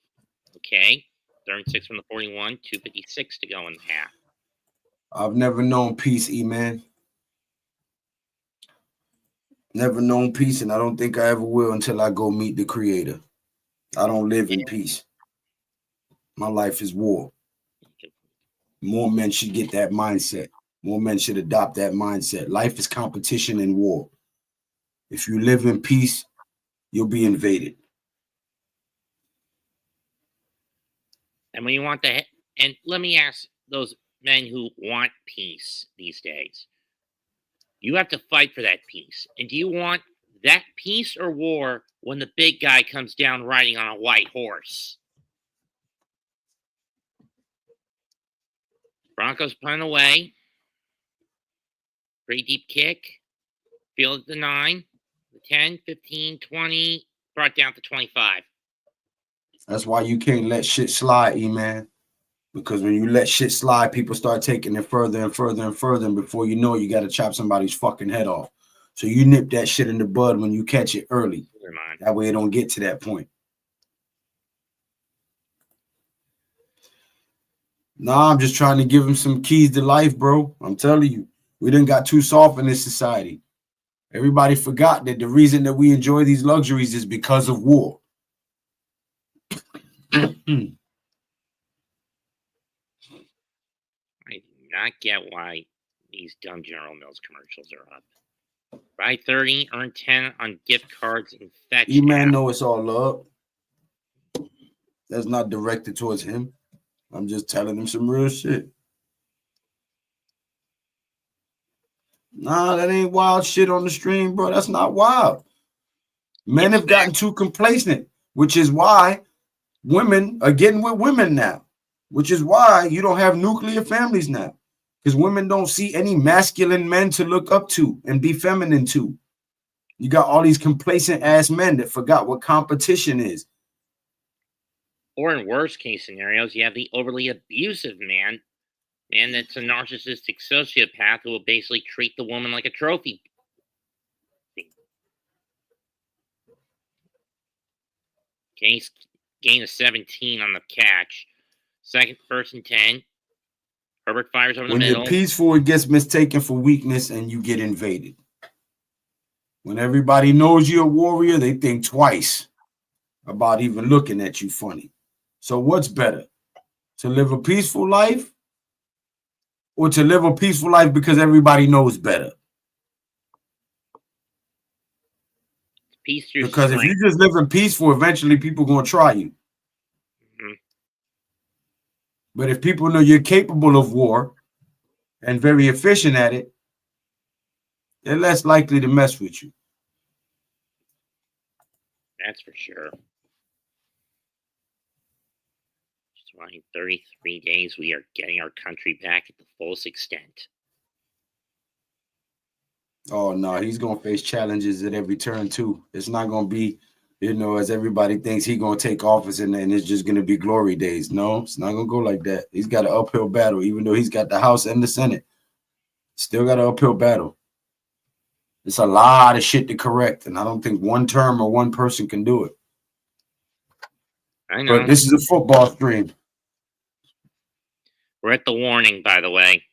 Okay. Third and 6 from the 41, 2:56 to go in the half. I've never known peace, E-Man. Never known peace, and I don't think I ever will until I go meet the Creator. I don't live in peace. My life is war. More men should get that mindset. More men should adopt that mindset. Life is competition and war. If you live in peace, you'll be invaded. And when you want and let me ask those men who want peace these days, you have to fight for that peace. And do you want that peace or war when the big guy comes down riding on a white horse? Broncos punt away. Pretty deep kick. Field at the 9, the 10, 15, 20, brought down to 25. That's why you can't let shit slide, E-Man. Because when you let shit slide, people start taking it further and further and further. And before you know it, you got to chop somebody's fucking head off. So you nip that shit in the bud when you catch it early. That way it don't get to that point. Nah, I'm just trying to give him some keys to life, bro. I'm telling you, we done got too soft in this society. Everybody forgot that the reason that we enjoy these luxuries is because of war. I do not get why these dumb General Mills commercials are up. Buy 30, earn 10 on gift cards and fetch. You man know it's all love. That's not directed towards him. I'm just telling them some real shit. Nah, that ain't wild shit on the stream, bro. That's not wild. Men have gotten too complacent, which is why women are getting with women now, which is why you don't have nuclear families now, because women don't see any masculine men to look up to and be feminine to. You got all these complacent ass men that forgot what competition is. Or in worst case scenarios, you have the overly abusive man that's a narcissistic sociopath who will basically treat the woman like a trophy. Gain of 17 on the catch. Second, first and 10. Herbert fires over the middle. When you're peaceful, it gets mistaken for weakness and you get invaded. When everybody knows you're a warrior, they think twice about even looking at you funny. So what's better? To live a peaceful life or to live a peaceful life because everybody knows better? Peace through because strength. if you just living peaceful, eventually people are going to try you. Mm-hmm. But if people know you're capable of war and very efficient at it, they're less likely to mess with you. That's for sure. Just why in 33 days we are getting our country back at the fullest extent. Oh, no, he's going to face challenges at every turn, too. It's not going to be, as everybody thinks he's going to take office and it's just going to be glory days. No, it's not going to go like that. He's got an uphill battle, even though he's got the House and the Senate. Still got an uphill battle. It's a lot of shit to correct, and I don't think one term or one person can do it. I know. But this is a football stream. We're at the warning, by the way.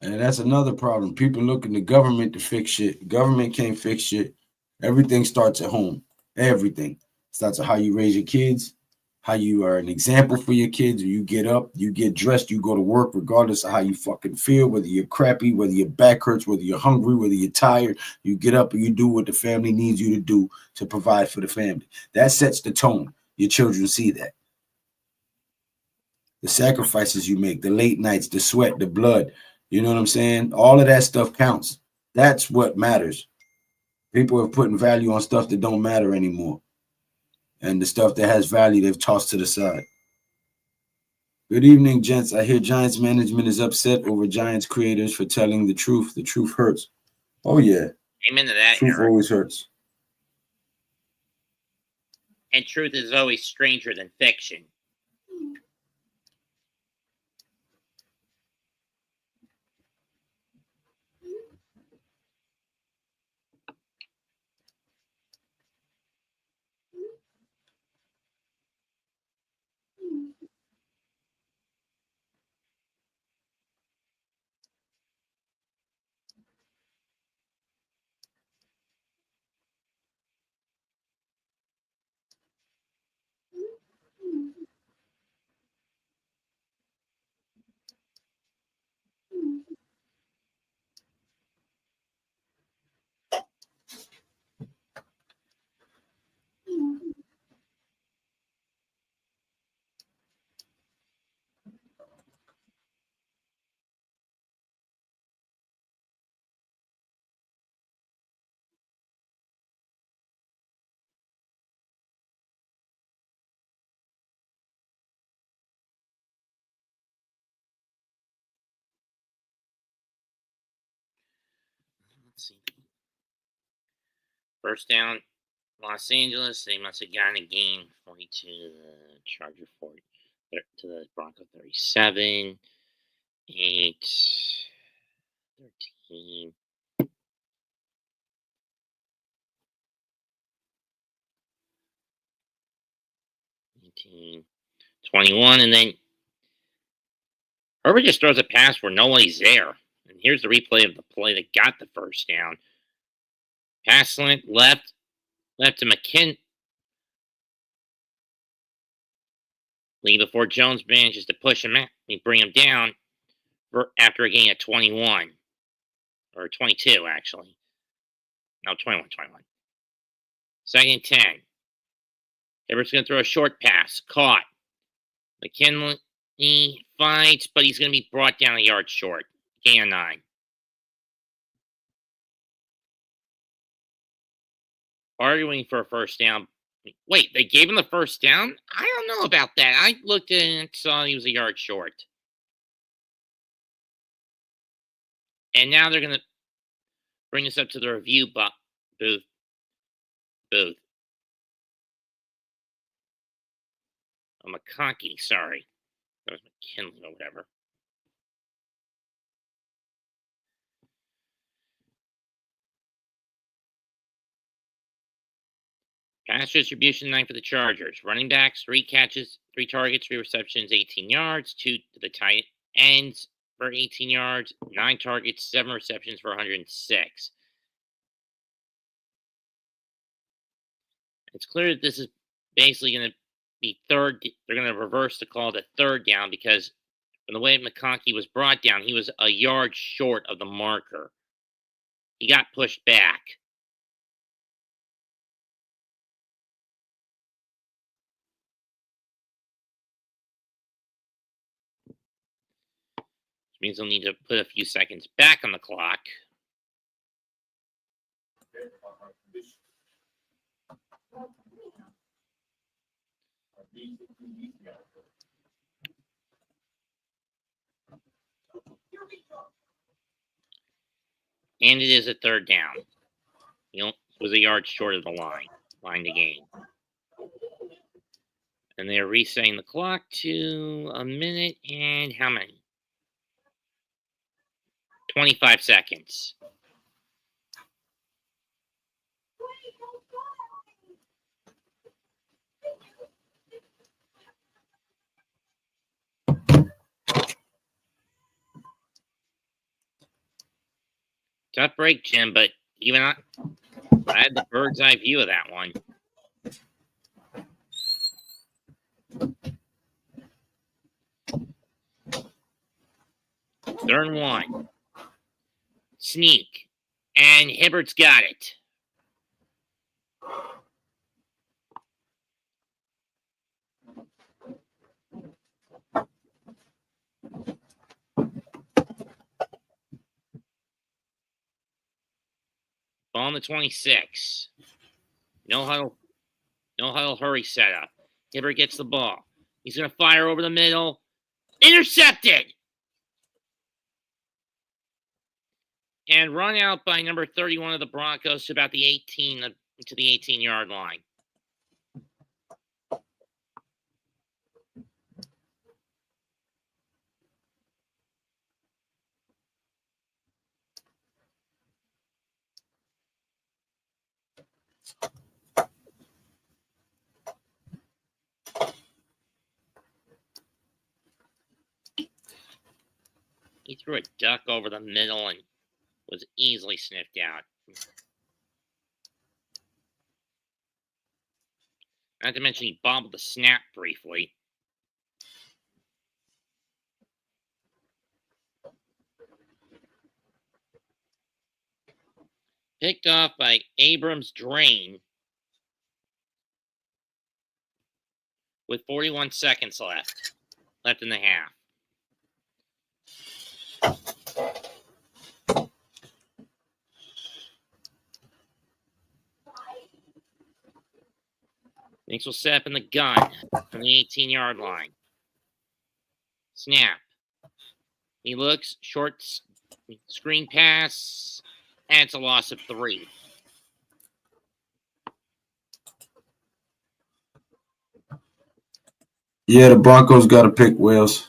And that's another problem. People look at the government to fix shit. Government can't fix shit. Everything starts at home. Everything starts at how you raise your kids, how you are an example for your kids. You get up, you get dressed, you go to work, regardless of how you fucking feel, whether you're crappy, whether your back hurts, whether you're hungry, whether you're tired. You get up and you do what the family needs you to do to provide for the family. That sets the tone. Your children see that. The sacrifices you make, the late nights, the sweat, the blood. You know what I'm saying? All of that stuff counts. That's what matters. People are putting value on stuff that don't matter anymore. And the stuff that has value, they've tossed to the side. Good evening, gents. I hear Giants management is upset over Giants creators for telling the truth. The truth hurts. Oh, yeah. Amen to that. Truth always hurts. And truth is always stranger than fiction. Let's see. First down, Los Angeles. They must have gotten a gain 42 to the Charger 40 to the Bronco 37. 8, 13. 18, 21, and then Herbert just throws a pass where nobody's there. And here's the replay of the play that got the first down. Pass slant left to McKinley before Jones manages to push him out. Bring him down. after a gain of 21. Or 22, actually. No, 21. Second and 10. Herbert's going to throw a short pass. Caught. McKinley fights, but he's going to be brought down a yard short. Gain of 9. Arguing for a first down. Wait, they gave him the first down? I don't know about that. I looked at it and saw he was a yard short. And now they're going to bring us up to the review booth. Oh, McConkey, sorry. That was McKinley or whatever. Pass distribution 9 for the Chargers. Running backs, 3 catches, 3 targets, 3 receptions, 18 yards. 2 to the tight ends for 18 yards. 9 targets, 7 receptions for 106. It's clear that this is basically going to be third. They're going to reverse the call to third down because from the way McConkey was brought down, he was a yard short of the marker. He got pushed back. Which means they'll need to put a few seconds back on the clock. And it is a third down. He was a yard short of the line to gain. And they're resetting the clock to a minute and how many? 25 seconds. Tough break, Jim, but even I had the bird's eye view of that one. Third and 1. Sneak. And Hibbert's got it. Ball on the 26. No huddle hurry setup. Hibbert gets the ball. He's going to fire over the middle. Intercepted! And run out by number 31 of the Broncos to about the 18-yard line. He threw a duck over the middle and was easily sniffed out. Not to mention he bobbled the snap briefly. Picked off by Abrams Drain with 41 seconds left in the half. Thanks will set up in the gun from the 18-yard line. Snap. He looks, short screen pass, and it's a loss of 3. Yeah, the Broncos got to pick Wells.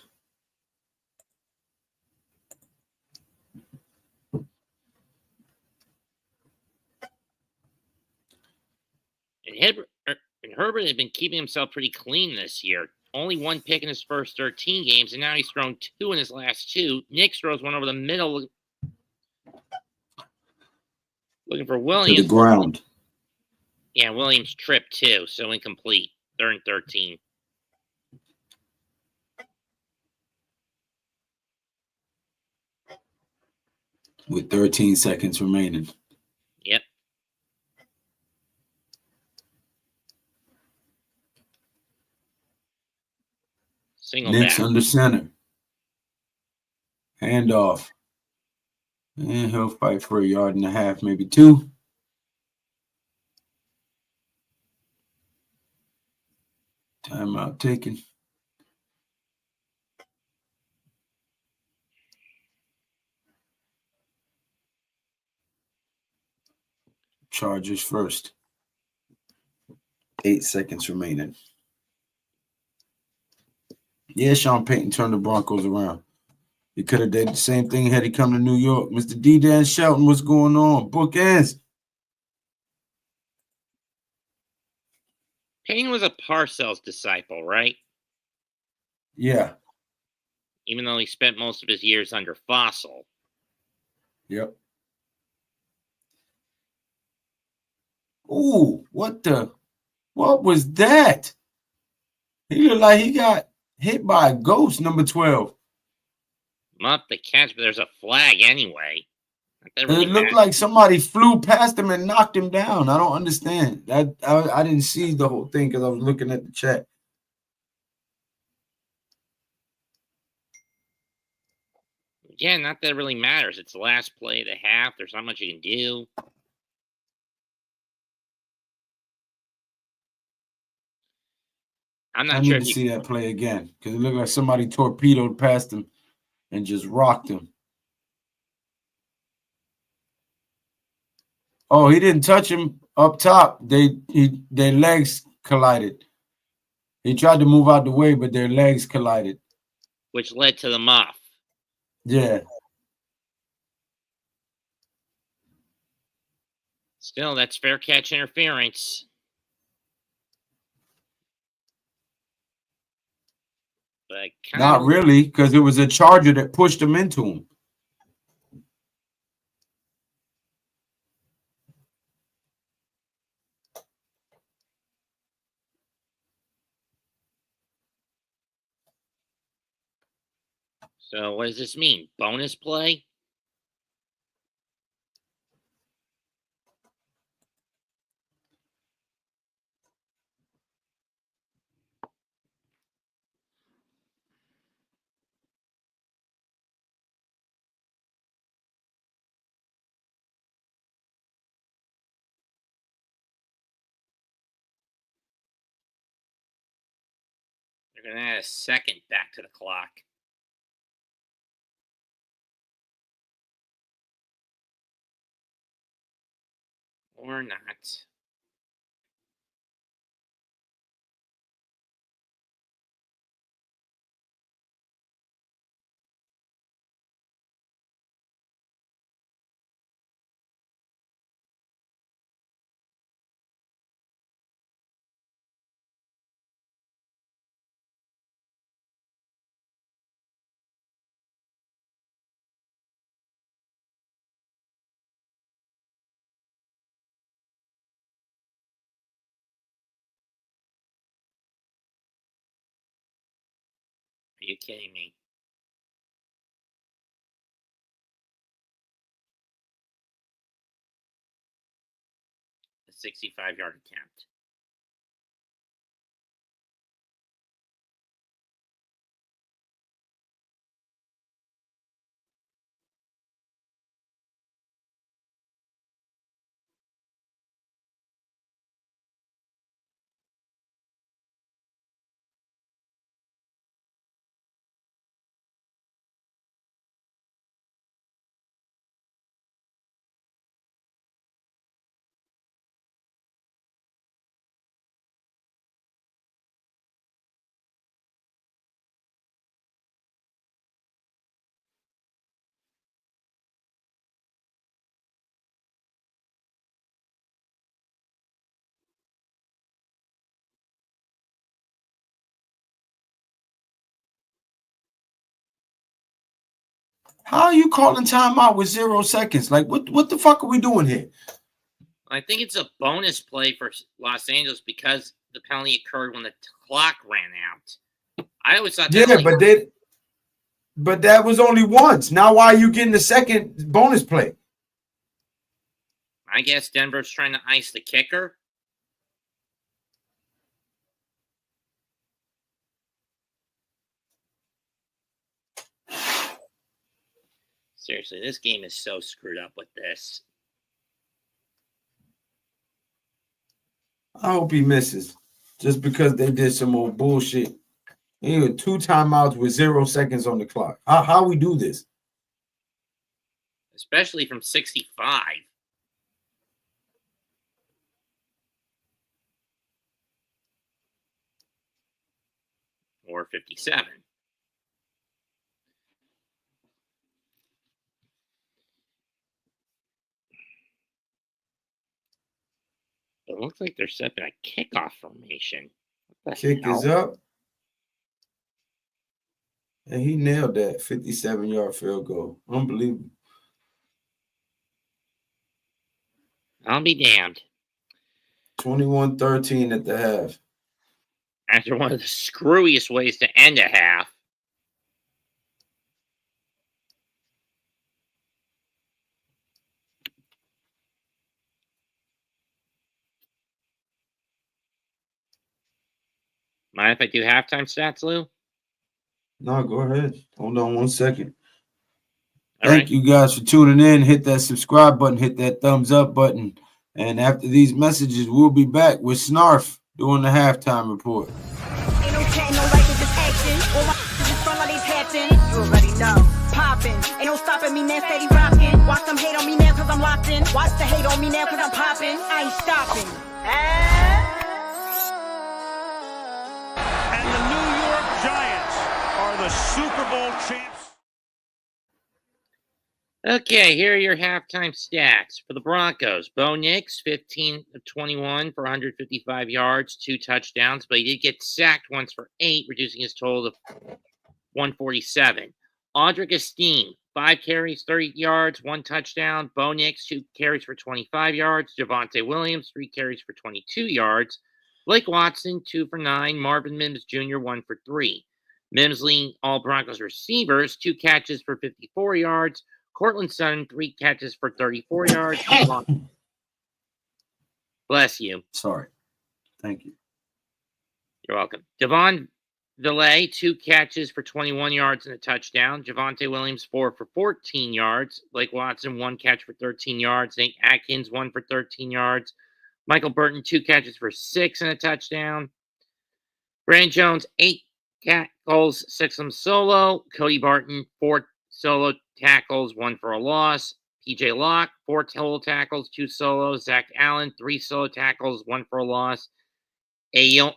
And Herbert had been keeping himself pretty clean this year. Only 1 pick in his first 13 games, and now he's thrown 2 in his last 2. Nick throws one over the middle. Looking for Williams. To the ground. Yeah, Williams tripped too, so incomplete. 3rd and 13. with 13 seconds remaining. Yep. Single Knicks back. under center. Handoff. And he'll fight for 1.5 yards, maybe 2. Timeout taken. Chargers first. 8 seconds remaining. Yeah, Sean Payton turned the Broncos around. He could have did the same thing had he come to New York. Mr. D. Dan Shelton, what's going on? Bookends. Payne was a Parcells disciple, right? Yeah. Even though he spent most of his years under Fossil. Yep. Ooh, what was that? He looked like he got hit by a ghost, number 12. Not the catch, but there's a flag anyway. Really it looked like somebody flew past him and knocked him down. I don't understand. I didn't see the whole thing because I was looking at the chat. Yeah, not that it really matters. It's the last play of the half. There's not much you can do. I'm not sure. I need to see that play again because it looked like somebody torpedoed past him and just rocked him. Oh, he didn't touch him up top. Their legs collided. He tried to move out the way, but their legs collided. Which led to the muff. Yeah. Still, that's fair catch interference. But not really, because it was a Charger that pushed him into him. So what does this mean? Bonus play? They're going to add a second back to the clock. Or not. Are you kidding me? A 65-yard attempt. How are you calling timeout with 0 seconds? Like, what the fuck are we doing here? I think it's a bonus play for Los Angeles because the penalty occurred when the clock ran out. I always thought that. Yeah, but But that was only once. Now why are you getting the second bonus play? I guess Denver's trying to ice the kicker. Seriously, this game is so screwed up with this. I hope he misses. Just because they did some more bullshit. He had 2 timeouts with 0 seconds on the clock. How we do this? Especially from 65. Or 57. It looks like they're set in a kickoff formation. Kick is up. And he nailed that 57-yard field goal. Unbelievable. I'll be damned. 21-13 at the half. After one of the screwiest ways to end a half. Mind if I do halftime stats, Lou? No, go ahead. Hold on 1 second. All Thank right. you guys for tuning in. Hit that subscribe button. Hit that thumbs up button. And after these messages, we'll be back with Snarf doing the halftime report. Ain't no chat, no like, it's just action. All my just front like they tapping. You already know. Popping. Ain't no stopping me now, steady rocking. Watch them hate on me now, cause I'm locked in. Watch the hate on me now, cause I'm popping. I ain't stopping. And the New York Giants are the Super Bowl champs. Okay, here are your halftime stats for the Broncos. Bo Nix, 15 of 21 for 155 yards, 2 touchdowns, but he did get sacked once for 8, reducing his total to 147. Audric Esteen, 5 carries, 30 yards, 1 touchdown. Bo Nix, 2 carries for 25 yards. Javonte Williams, 3 carries for 22 yards. Blake Watson, 2 for 9. Marvin Mims Jr., 1 for 3. Mims leading all Broncos receivers, 2 catches for 54 yards. Cortland Sutton, 3 catches for 34 yards. Bless you. Sorry. Thank you. You're welcome. Devon Villay, 2 catches for 21 yards and a touchdown. Javonte Williams, 4 for 14 yards. Blake Watson, 1 catch for 13 yards. Nate Atkins, 1 for 13 yards. Michael Burton, 2 catches for 6 and a touchdown. Brandon Jones, 8 tackles, 6 of them solo. Cody Barton, 4 solo tackles, 1 for a loss. PJ Locke, 4 total tackles, 2 solos. Zach Allen, 3 solo tackles, 1 for a loss. Ioma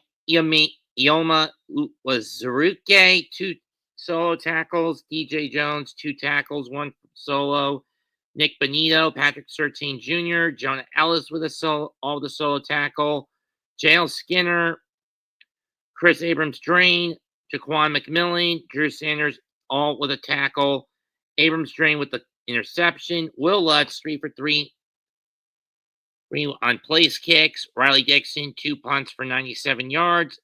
Wazuruke, 2 solo tackles. DJ Jones, 2 tackles, 1 solo. Nick Benito, Patrick Surtain Jr., Jonah Ellis with a solo, all the solo tackle. Jalen Skinner, Chris Abrams-Drain, Jaquan McMillan, Drew Sanders, all with a tackle. Abrams-Drain with the interception. Will Lutz, 3 for 3 on place kicks. Riley Dixon, 2 punts for 97 yards.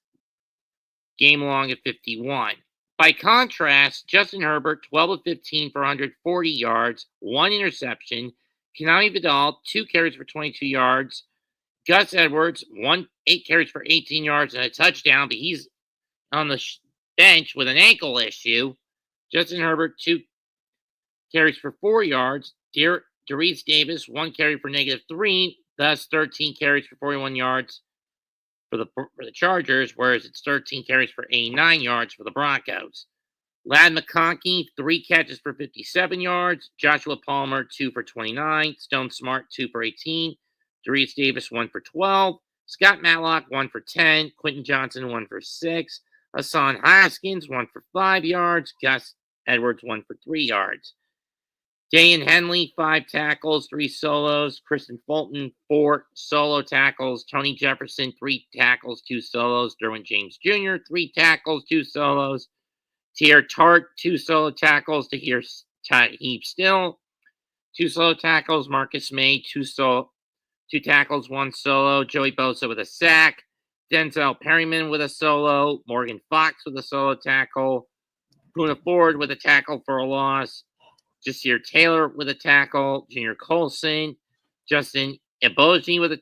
Game long at 51. By contrast, Justin Herbert, 12 of 15 for 140 yards, 1 interception. Kenami Vidal, 2 carries for 22 yards. Gus Edwards, 8 carries for 18 yards and a touchdown, but he's on the bench with an ankle issue. Justin Herbert, 2 carries for 4 yards. Darius Davis, 1 carry for -3, thus 13 carries for 41 yards for the Chargers, whereas it's 13 carries for 89 yards for the Broncos. Ladd McConkey, 3 catches for 57 yards. Joshua Palmer, 2 for 29. Stone Smart, 2 for 18. Darius Davis, 1 for 12. Scott Matlock, 1 for 10. Quentin Johnson, 1 for 6. Hassan Haskins, 1 for 5 yards. Gus Edwards, 1 for 3 yards. Dayan Henley, 5 tackles, 3 solos. Kristen Fulton, 4 solo tackles. Tony Jefferson, 3 tackles, 2 solos. Derwin James Jr., 3 tackles, 2 solos. Tier Tart, 2 solo tackles. Tahir Heap Still, 2 solo tackles. Marcus May, 2 tackles, 1 solo. Joey Bosa with a sack. Denzel Perryman with a solo. Morgan Fox with a solo tackle. Puna Ford with a tackle for a loss. Jasir Taylor with a tackle. Junior Colson. Justin Eboji with a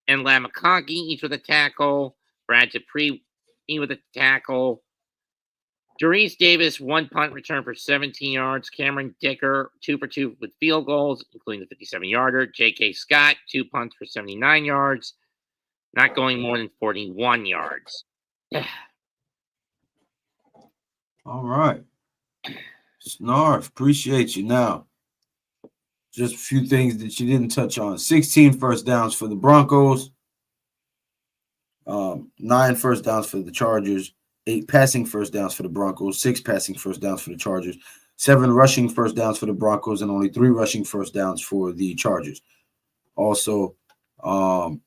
and Lamakaki each with a tackle. Brad Dupree with a tackle. Doris Davis, 1 punt return for 17 yards. Cameron Dicker, 2 for 2 with field goals, including the 57-yarder. J.K. Scott, 2 punts for 79 yards, not going more than 41 yards. All right. Snarf, appreciate you. Now, just a few things that you didn't touch on. 16 first downs for the Broncos. 9 first downs for the Chargers. 8 passing first downs for the Broncos. 6 passing first downs for the Chargers. 7 rushing first downs for the Broncos, and only 3 rushing first downs for the Chargers. Also, total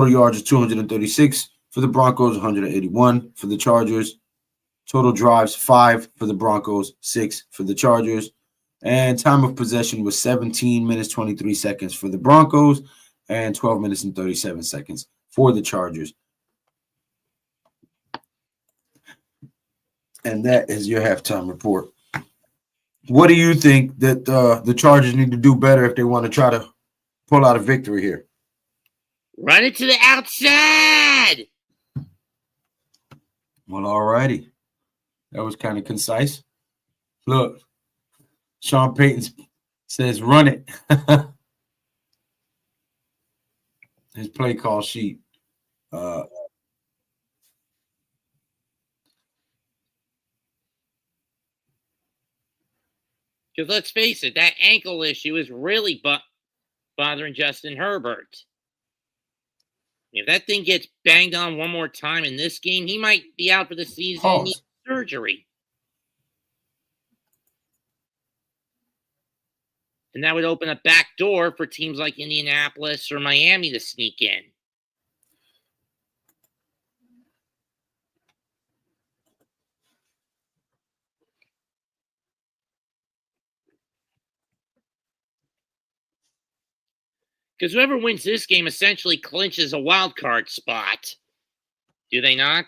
yards of 236 for the Broncos, 181 for the Chargers. Total drives, 5 for the Broncos, 6 for the Chargers. And time of possession was 17 minutes, 23 seconds for the Broncos and 12 minutes and 37 seconds for the Chargers. And that is your halftime report. What do you think that the Chargers need to do better if they want to try to pull out a victory here? Run it to the outside. Well, all righty. That was kind of concise. Look, Sean Payton says run it. His play call sheet. Because let's face it, that ankle issue is really bothering Justin Herbert. If that thing gets banged on one more time in this game, he might be out for the season and need surgery. And that would open a back door for teams like Indianapolis or Miami to sneak in. Because whoever wins this game essentially clinches a wild card spot. Do they not?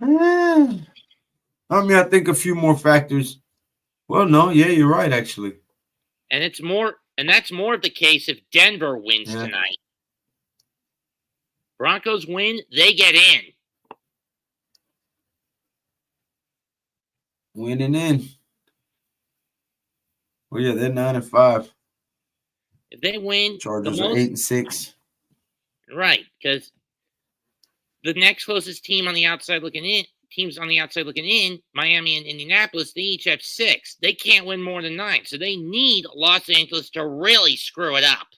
I mean, I think a few more factors. Well, no, yeah, you're right, actually. And that's more of the case if Denver wins tonight. Broncos win, they get in. Winning in. Well, yeah, they're 9-5. If they win, Chargers are 8-6. Right, because the next closest teams on the outside looking in, Miami and Indianapolis, they each have 6. They can't win more than 9, so they need Los Angeles to really screw it up.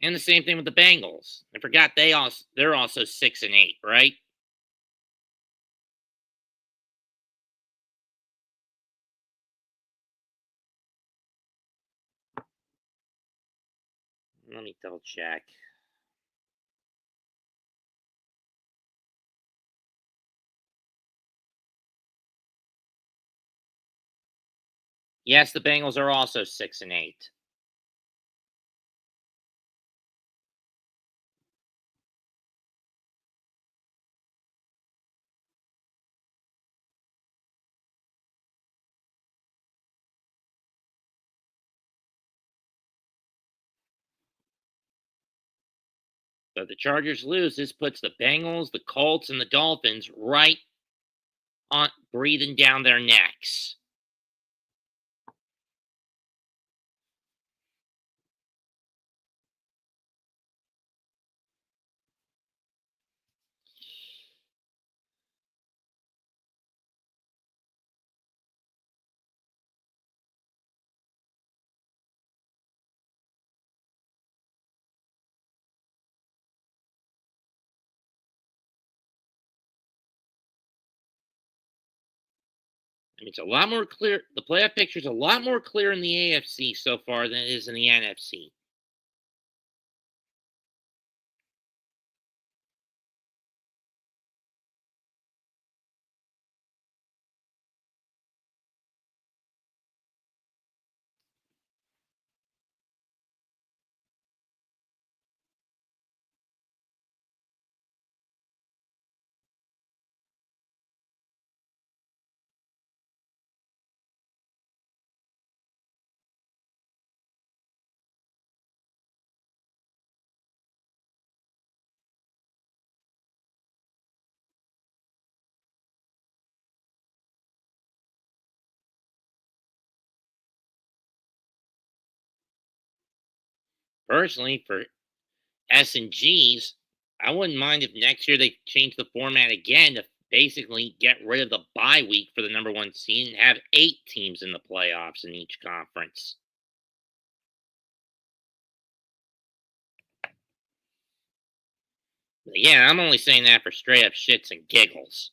And the same thing with the Bengals. I forgot they're also 6-8, right? Let me double check. Yes, the Bengals are also 6-8. So if the Chargers lose, this puts the Bengals, the Colts, and the Dolphins right on breathing down their necks. It's a lot more clear. The playoff picture is a lot more clear in the AFC so far than it is in the NFC. personally, for S and Gs, I wouldn't mind if next year they change the format again to basically get rid of the bye week for the number 1 seed and have 8 teams in the playoffs in each conference. But yeah, I'm only saying that for straight up shits and giggles.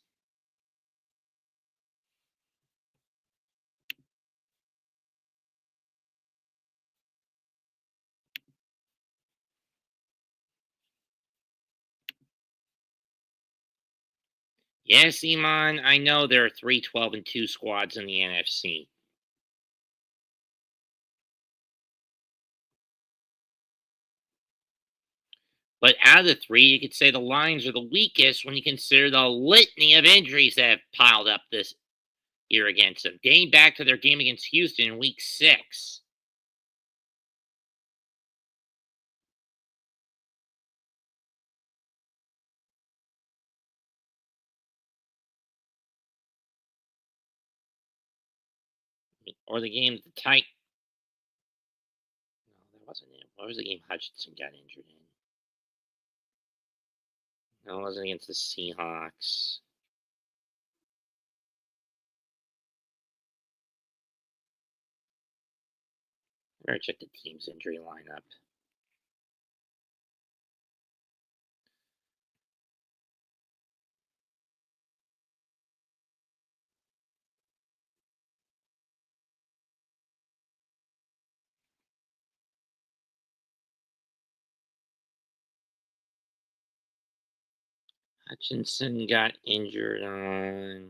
Yes, Iman, I know there are 3 12-2 squads in the NFC. But out of the 3, you could say the Lions are the weakest when you consider the litany of injuries that have piled up this year against them, dating back to their game against Houston in Week 6. Or the game the Titans. No, that wasn't it. What was the game Hutchinson got injured in? No, it wasn't against the Seahawks. Better check the team's injury lineup. Hutchinson got injured on.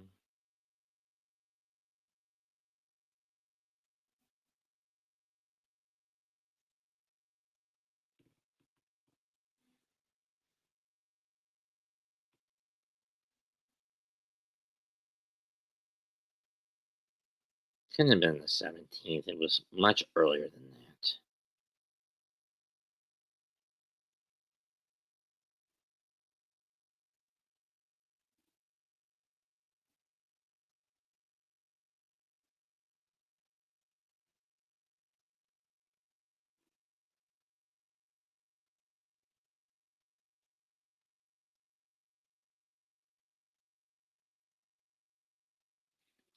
Couldn't have been the 17th. It was much earlier than that.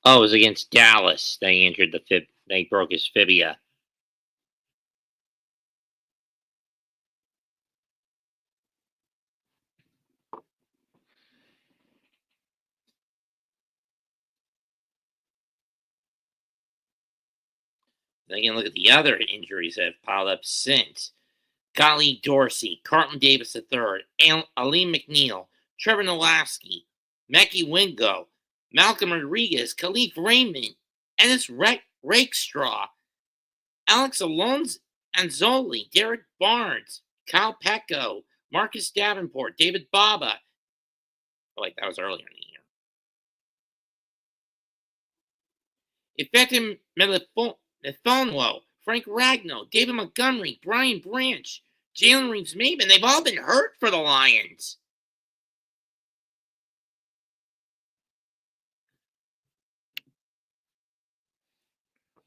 Oh, it was against Dallas. They injured the fib. They broke his fibia. Then you can look at the other injuries that have piled up since. Golly Dorsey, Carlton Davis III, Ali McNeil, Trevor Nowalski, Mackie Wingo, Malcolm Rodriguez, Khalif Raymond, Ennis Rakestraw, Alex Anzoli, Derek Barnes, Kyle Pecco, Marcus Davenport, David Baba. Oh, wait, that was earlier in the year. Effective Melifonwo, Frank Ragnow, David Montgomery, Brian Branch, Jalen Reeves-Maben. They've all been hurt for the Lions.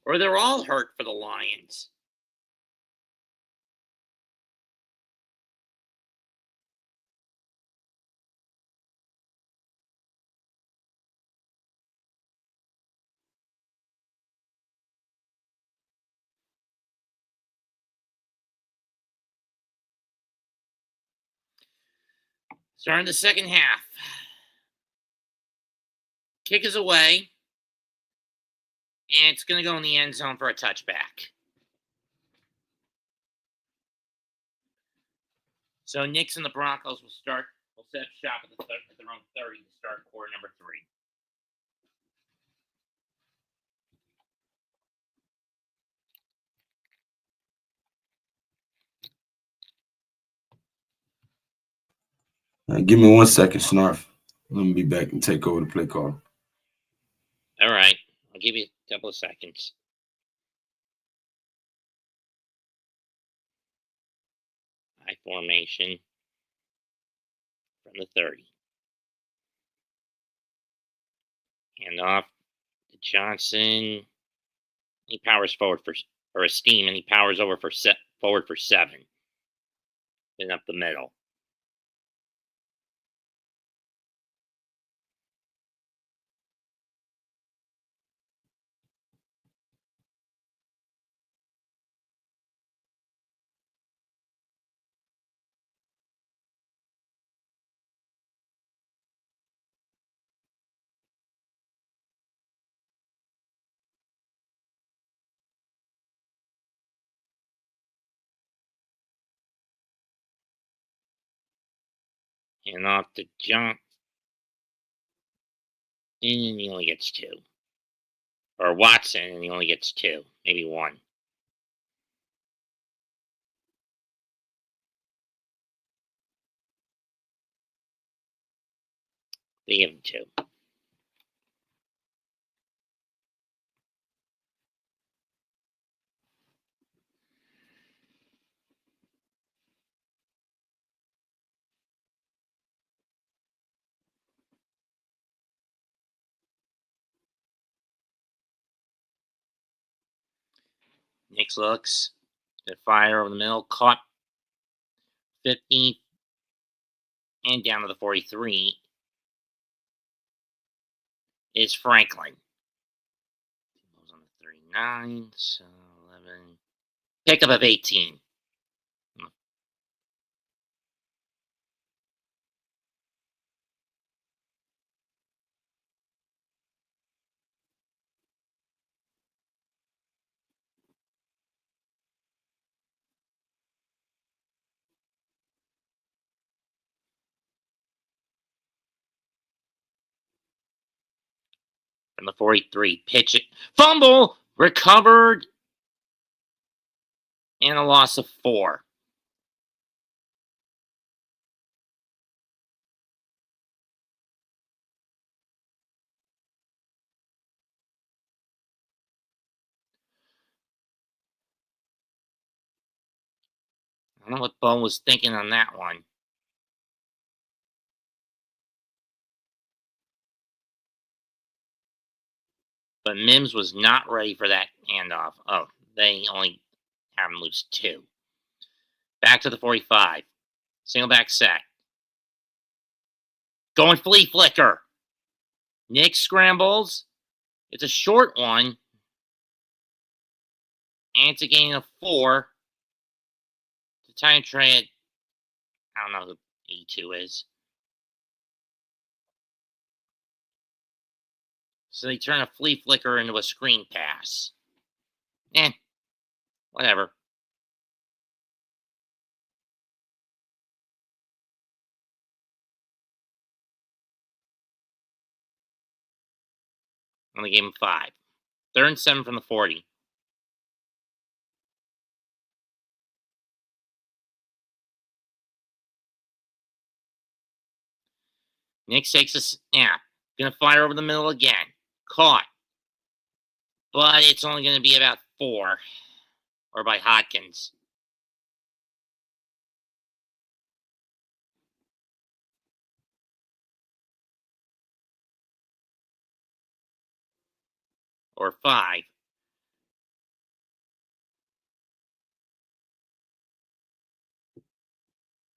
Or they're all hurt for the Lions. Starting the second half. Kick is away. And it's going to go in the end zone for a touchback. So Knicks and the Broncos will set up shop at their own 30 to start quarter number 3. Give me 1 second, Snarf. Let me be back and take over the play call. All right. I'll give you a couple of seconds. High formation from the 30. Hand off to Johnson. He powers forward for Esteem, and he powers over for forward for 7. And up the middle. And off the jump. And he only gets 2. Or Watson, and he only gets 2. Maybe 1. They give him 2. Nix looks. The fire over the middle. Caught 50. And down to the 43 is Franklin. Goes on the 39. So 11. Pickup of 18. From the 43. Pitch it. Fumble! Recovered. And a loss of 4. I don't know what Bo was thinking on that one. But Mims was not ready for that handoff. Oh, they only have him lose 2. Back to the 45. Single back set. Going flea flicker. Nick scrambles. It's a short one. And it's a gain of 4. The time trade. I don't know who E2 is. So they turn a flea flicker into a screen pass. Whatever. Only gave him 5. 3rd and 7 from the 40. Nick takes a snap. Gonna fire over the middle again. Caught. But it's only gonna be about 4. Or by Hodkins. Or 5.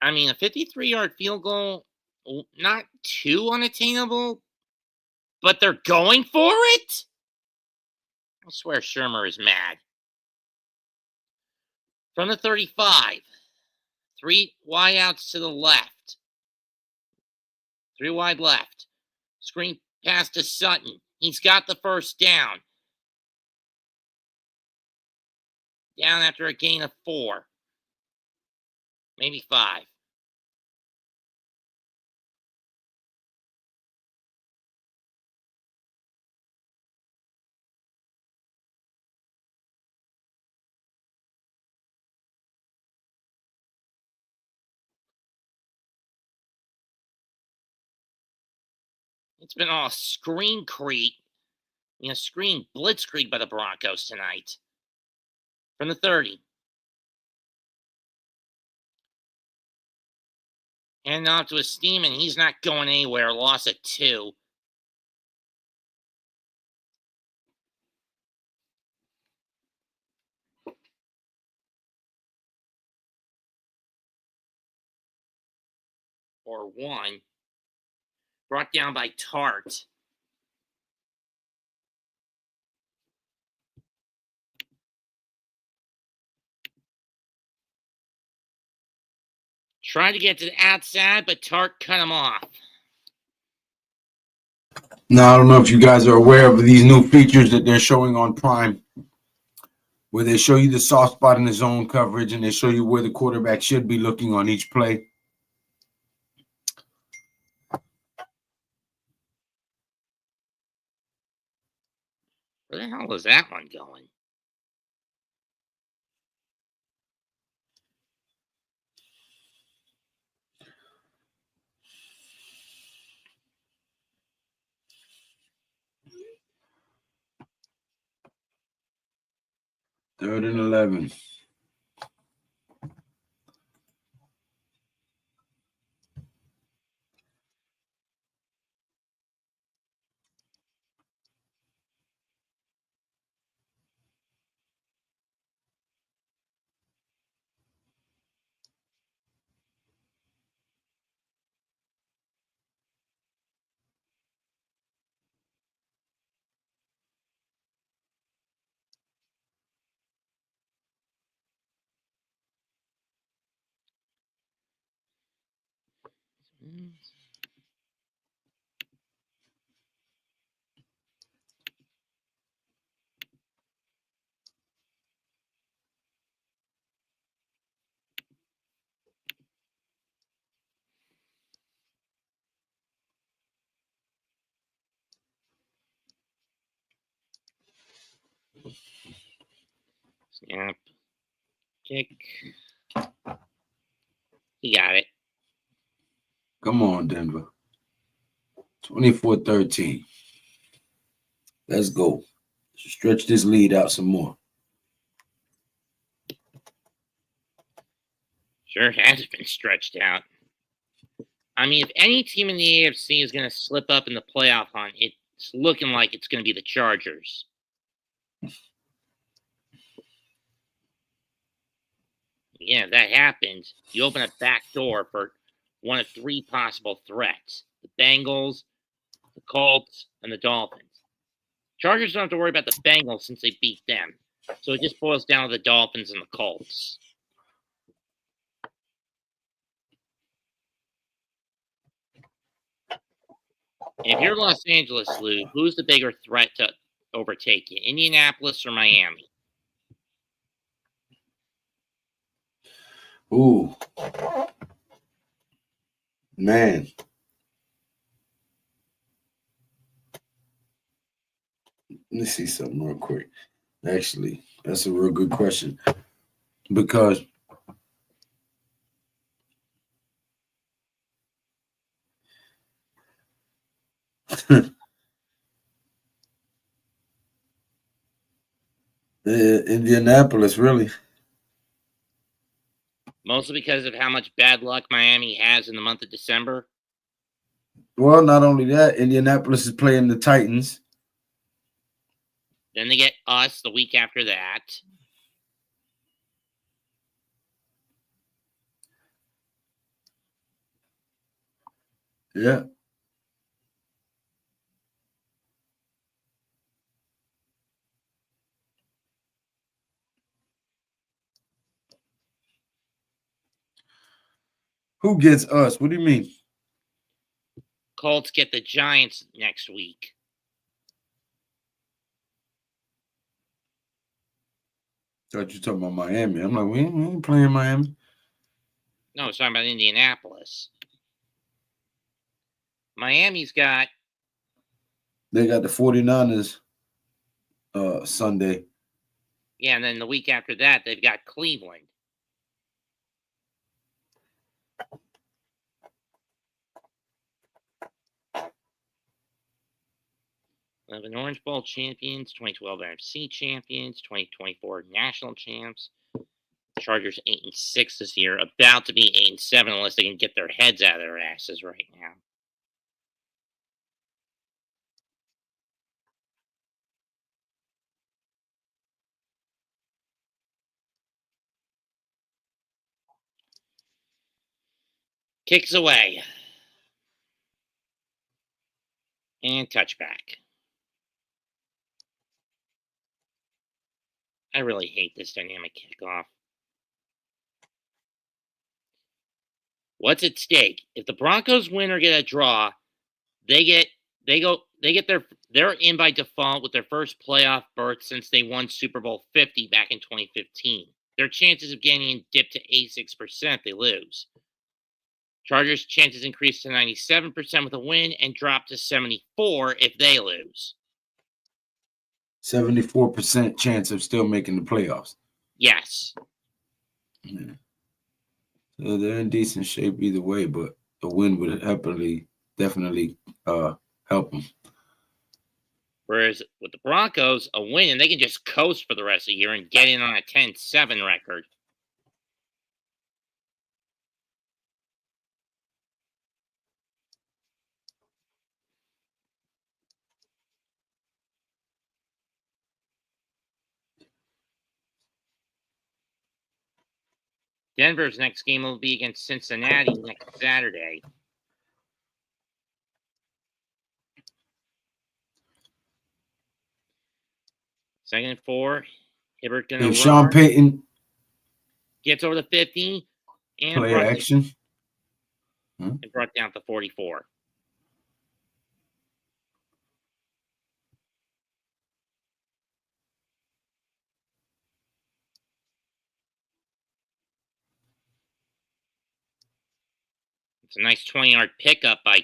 I mean, a 53-yard field goal, not too unattainable, but they're going for it? I swear Shermer is mad. From the 35, 3 wide outs to the left. 3 wide left. Screen pass to Sutton. He's got the first down. Down after a gain of 4. Maybe 5. It's been all screen blitzkrieg by the Broncos tonight. From the 30. And off to a steam, and he's not going anywhere. Loss of 2. or 1. Brought down by Tart. Tried to get to the outside, but Tart cut him off. Now, I don't know if you guys are aware of these new features that they're showing on Prime, where they show you the soft spot in the zone coverage and they show you where the quarterback should be looking on each play. Where the hell is that one going? Third and 11. Snap. Kick. He got it. Come on, Denver. 24-13. Let's go. Stretch this lead out some more. Sure has been stretched out. I mean, if any team in the AFC is going to slip up in the playoff hunt, it's looking like it's going to be the Chargers. Yeah, if that happens, you open a back door for one of 3 possible threats: the Bengals, the Colts, and the Dolphins. Chargers don't have to worry about the Bengals since they beat them. So it just boils down to the Dolphins and the Colts. And if you're Los Angeles, Lou, who's the bigger threat to overtake you, Indianapolis or Miami? Ooh. Man. Let me see something real quick. Actually, that's a real good question. Because Indianapolis, really. Mostly because of how much bad luck Miami has in the month of December. Well, not only that, Indianapolis is playing the Titans. Then they get us the week after that. Yeah. Who gets us? What do you mean? Colts get the Giants next week. Thought you were talking about Miami. I'm like, we ain't playing Miami. No, it's talking about Indianapolis. Miami's got... They got the 49ers Sunday. Yeah, and then the week after that, they've got Cleveland. We have an Orange Bowl champions, 2012 NFC champions, 2024 national champs. Chargers 8-6 this year, about to be 8-7 unless they can get their heads out of their asses right now. Kicks away. And touchback. I really hate this dynamic kickoff. What's at stake? If the Broncos win or get a draw, they're in by default with their first playoff berth since they won Super Bowl 50 back in 2015. Their chances of getting dip to 86%, they lose. Chargers' chances increase to 97% with a win and drop to 74 if they lose. 74% chance of still making the playoffs. Yes. Yeah. So they're in decent shape either way, but a win would definitely help them. Whereas with the Broncos, a win and they can just coast for the rest of the year and get in on a 10-7 record. Denver's next game will be against Cincinnati next Saturday. Second and 4. Hibbert gonna if Sean Payton gets over the 50 and play action. And brought down to 44. It's a nice 20-yard pickup by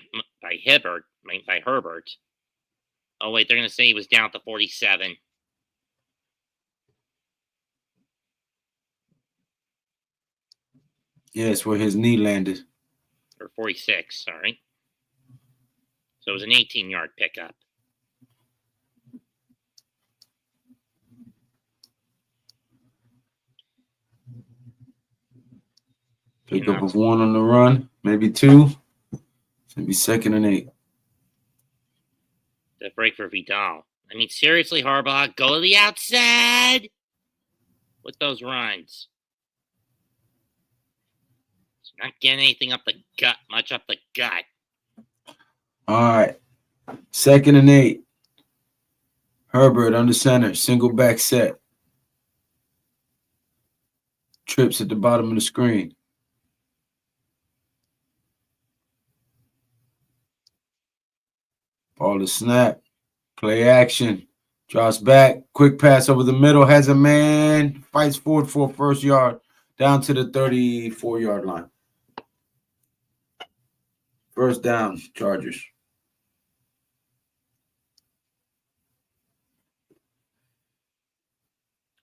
Herbert. Oh, wait, they're going to say he was down to 47. Yeah, it's where his knee landed. Or 46, sorry. So it was an 18-yard pickup. Pickup of 1 on the run, maybe 2. Maybe 2nd and 8. The break for Vidal. I mean, seriously, Harbaugh, go to the outside with those runs. It's not getting anything up the gut, much up the gut. All right. 2nd and 8. Herbert under center, single back set. Trips at the bottom of the screen. Ball to snap. Play action. Drops back. Quick pass over the middle. Has a man. Fights forward for a first yard. Down to the 34-yard line. First down, Chargers.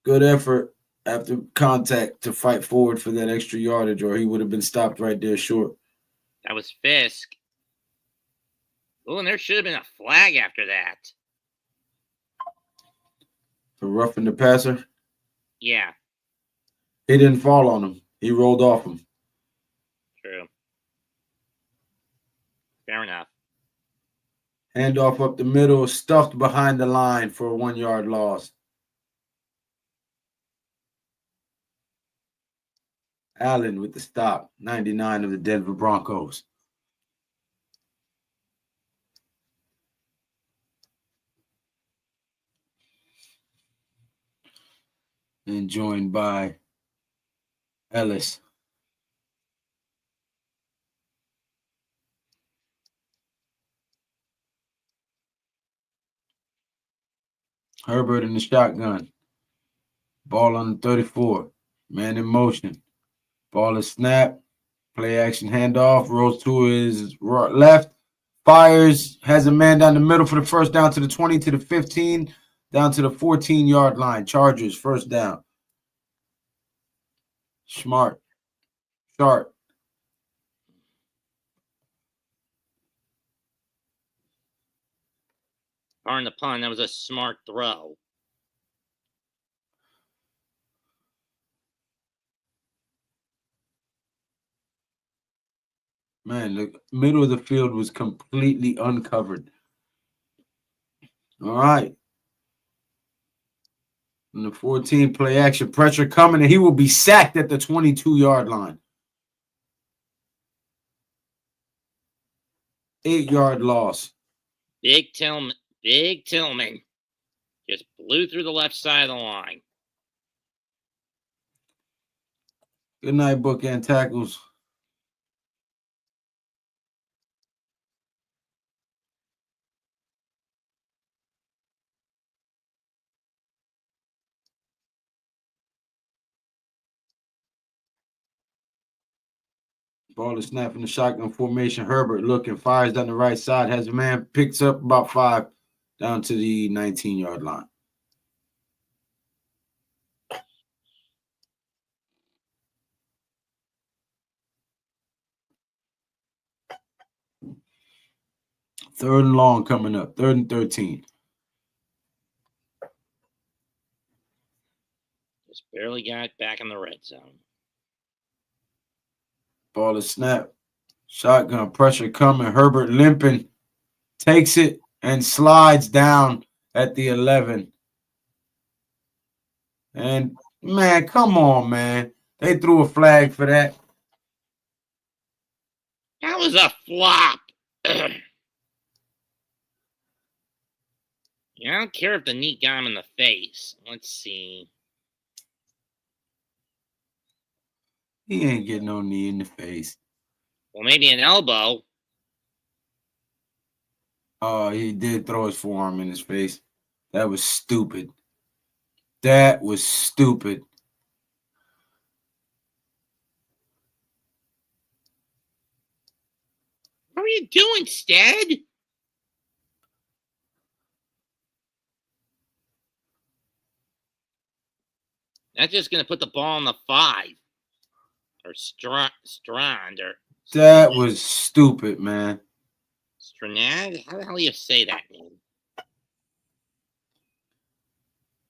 Good effort after contact to fight forward for that extra yardage, or he would have been stopped right there short. That was Fisk. Oh, and there should have been a flag after that. For roughing the passer? Yeah. He didn't fall on him. He rolled off him. True. Fair enough. Handoff up the middle, stuffed behind the line for a 1-yard loss. Allen with the stop, 99 of the Denver Broncos. And joined by Ellis. Herbert in the shotgun. Ball on the 34. Man in motion. Ball is snapped. Play action handoff. Rolls to his left. Fires. Has a man down the middle for the first down to the 20, to the 15, down to the 14-yard line. Chargers, first down. Smart. Sharp. Pardon the pun, that was a smart throw. Man, the middle of the field was completely uncovered. All right. And the 14 play action pressure coming, and he will be sacked at the 22-yard line. 8-yard loss. Big Tillman just blew through the left side of the line. Good night, bookend tackles. Ball is snapping the shotgun formation. Herbert looking, fires down the right side, has a man, picks up about 5 down to the 19-yard line. Third and long coming up. 3rd and 13. Just barely got back in the red zone. Ball is snapped. Shotgun pressure coming. Herbert limping. Takes it and slides down at the 11. And, man, come on, man. They threw a flag for that. That was a flop. Yeah, I don't care if the knee got him in the face. Let's see. He ain't getting no knee in the face. Well, maybe an elbow. Oh, he did throw his forearm in his face. That was stupid. That was stupid. What are you doing, Stead? That's just going to put the ball on the 5. Or Strand. Or That was stupid, man. Stranad? How the hell do you say that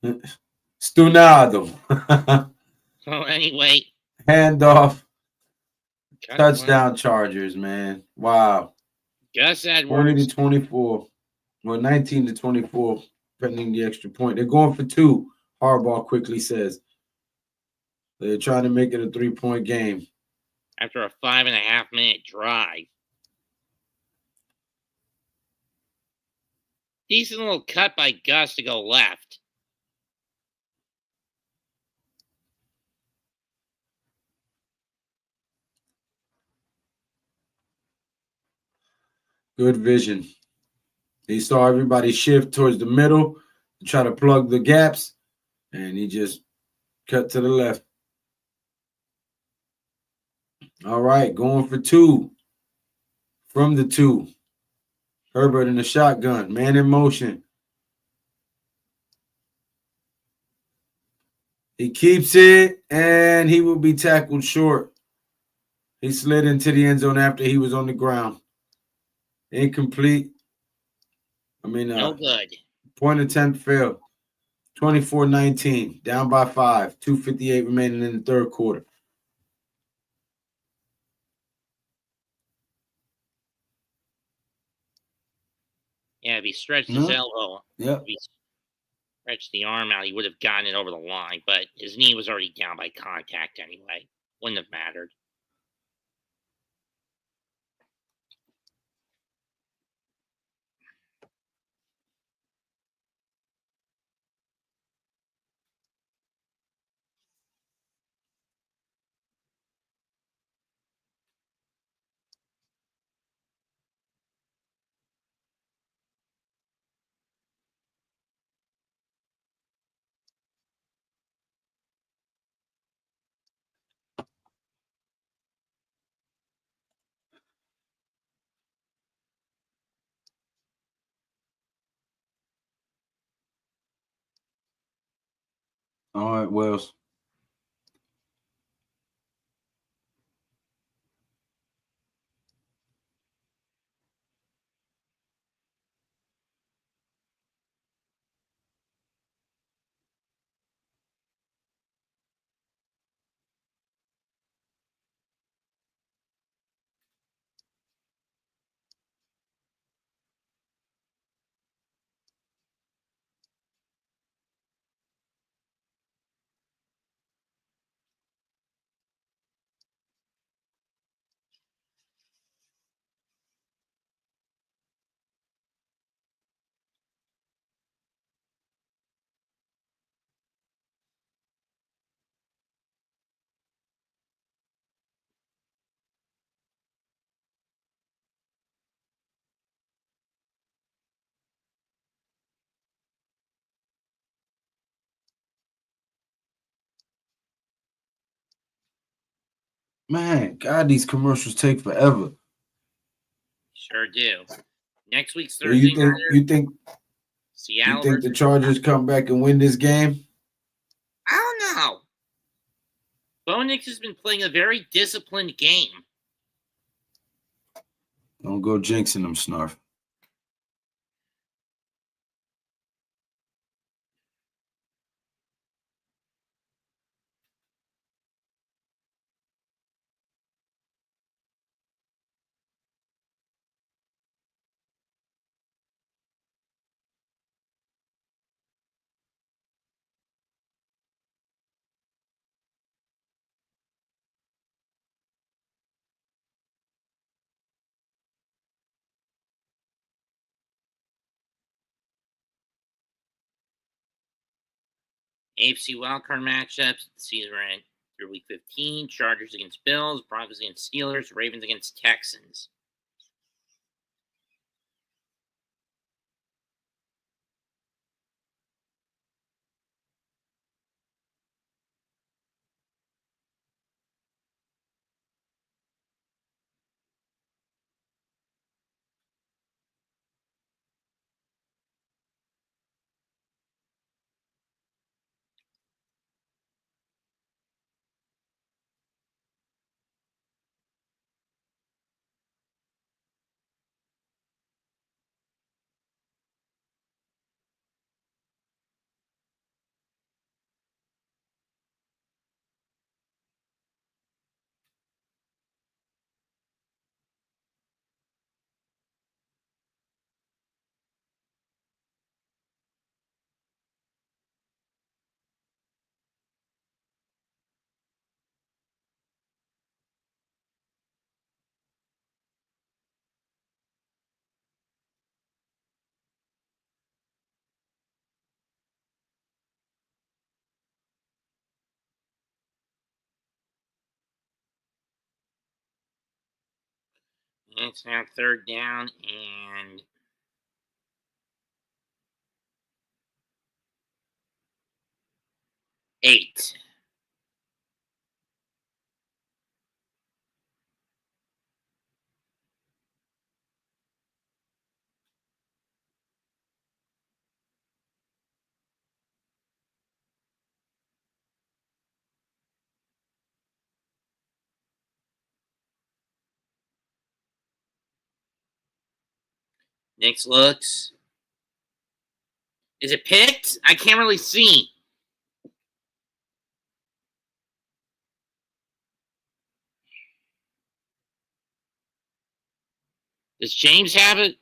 name? Stunado. So anyway. Handoff. Touchdown Chargers, man. Wow. Gus Edwards. 20-24. Well, 19-24, pending the extra point. They're going for 2, Harbaugh quickly says. They're trying to make it a 3-point game. After a 5.5-minute drive. Decent little cut by Gus to go left. Good vision. He saw everybody shift towards the middle to try to plug the gaps, and he just cut to the left. All right, going for 2. From the 2. Herbert in the shotgun, man in motion. He keeps it, and he will be tackled short. He slid into the end zone after he was on the ground. Incomplete. No good. Point attempt failed. 24-19, down by 5. 2:58 remaining in the third quarter. Yeah, if he stretched his elbow, if he stretched the arm out, he would have gotten it over the line. But his knee was already down by contact anyway. Wouldn't have mattered. All right, Wells. Man, God, these commercials take forever. Sure do. Next week's So Thursday you think Seattle the Chargers come back and win this game? I don't know. Bo Nix has been playing a very disciplined game. Don't go jinxing them, Snarf. AFC wildcard matchups. The season ran through week 15. Chargers against Bills. Broncos against Steelers. Ravens against Texans. It's now 3rd down and 8. Nix looks. Is it picked? I can't really see. Does James have it?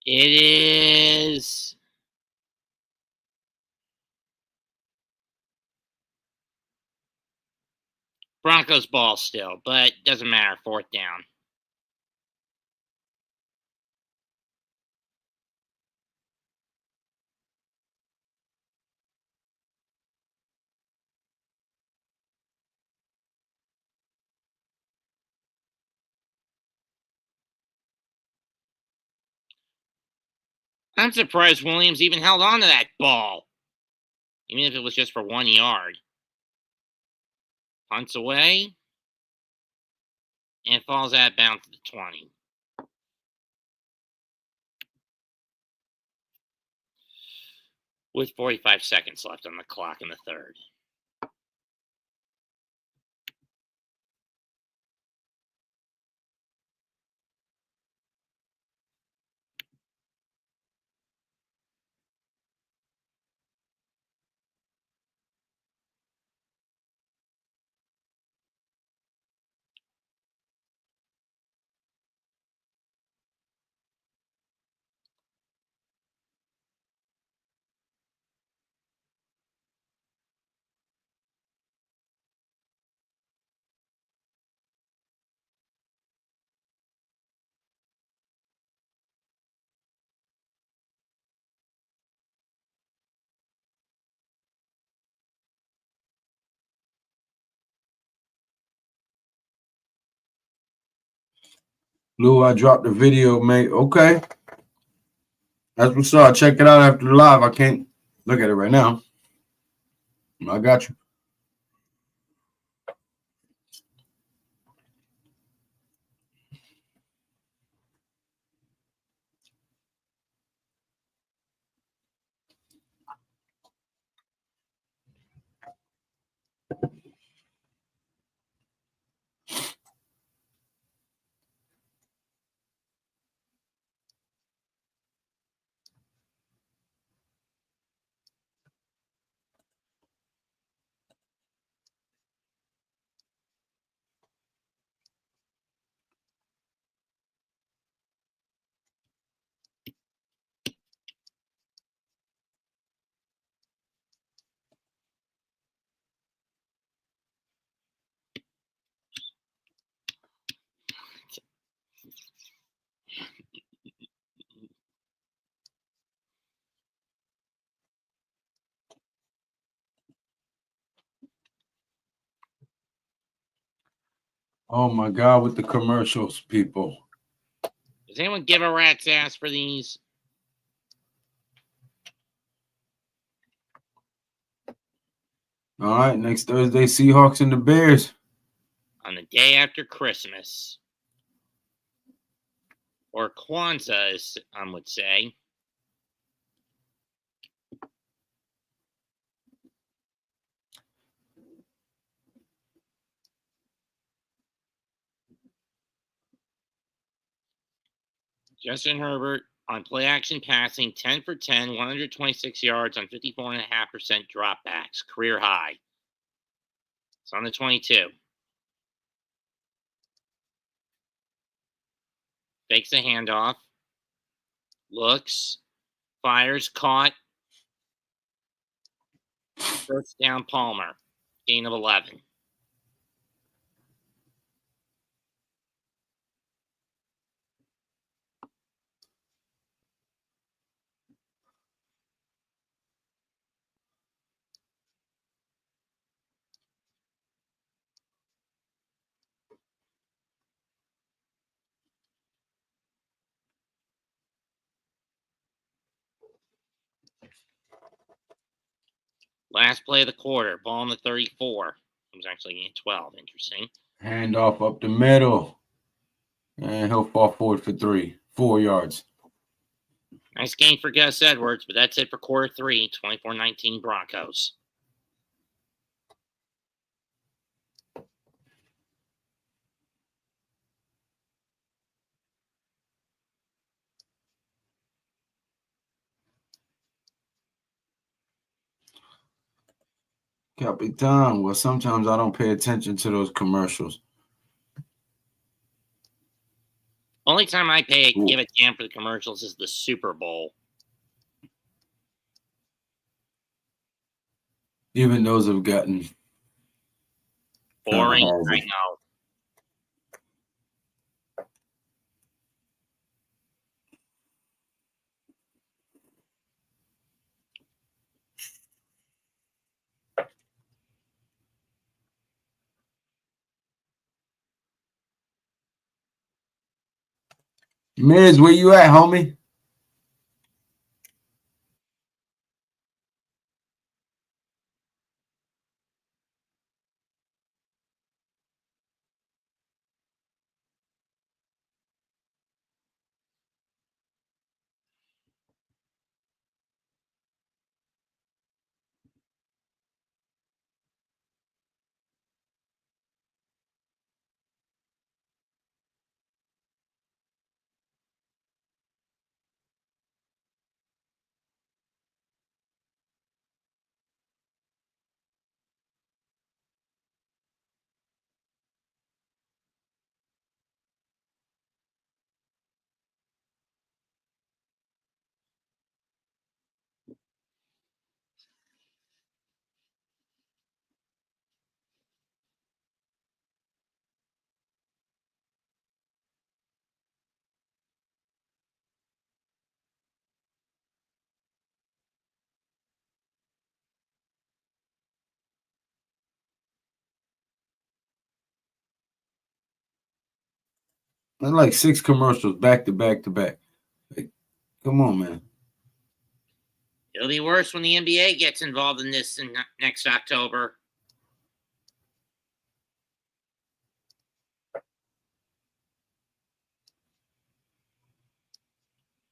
It is Broncos ball still, but doesn't matter. 4th down. I'm surprised Williams even held on to that ball, even if it was just for 1 yard. Punts away, and it falls out of bounds to the 20. With 45 seconds left on the clock in the 3rd. Lou, I dropped the video, mate. Okay. That's what's up. Check it out after the live. I can't look at it right now. I got you. Oh my God, with the commercials, people. Does anyone give a rat's ass for these? All right, next Thursday, Seahawks and the Bears. On the day after Christmas. Or Kwanzaa, as some would say. Justin Herbert on play action passing, 10 for 10, 126 yards on 54.5% dropbacks, career high. It's on the 22. Fakes the handoff. Looks. Fires. Caught. First down, Palmer. Gain of 11. Last play of the quarter. Ball on the 34. It was actually in 12. Interesting. Handoff up the middle. And he'll fall forward for 4 yards. Nice game for Gus Edwards, but that's it for quarter 3, 24-19 Broncos. Capitan. Well, sometimes I don't pay attention to those commercials. Only time I give a damn for the commercials is the Super Bowl. Even those have gotten boring. horrible. I know. Miz, where you at, homie? That's like 6 commercials back to back to back. Like, come on, man. It'll be worse when the NBA gets involved in this next October.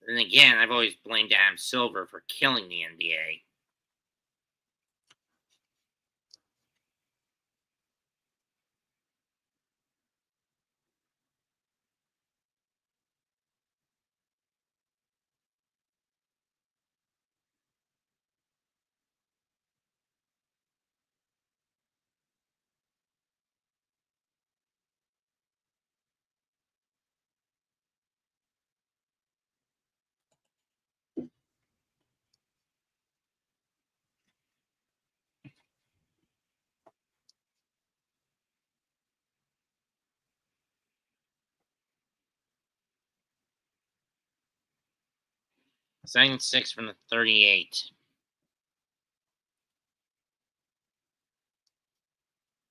And again, I've always blamed Adam Silver for killing the NBA. Second 6 from the 38.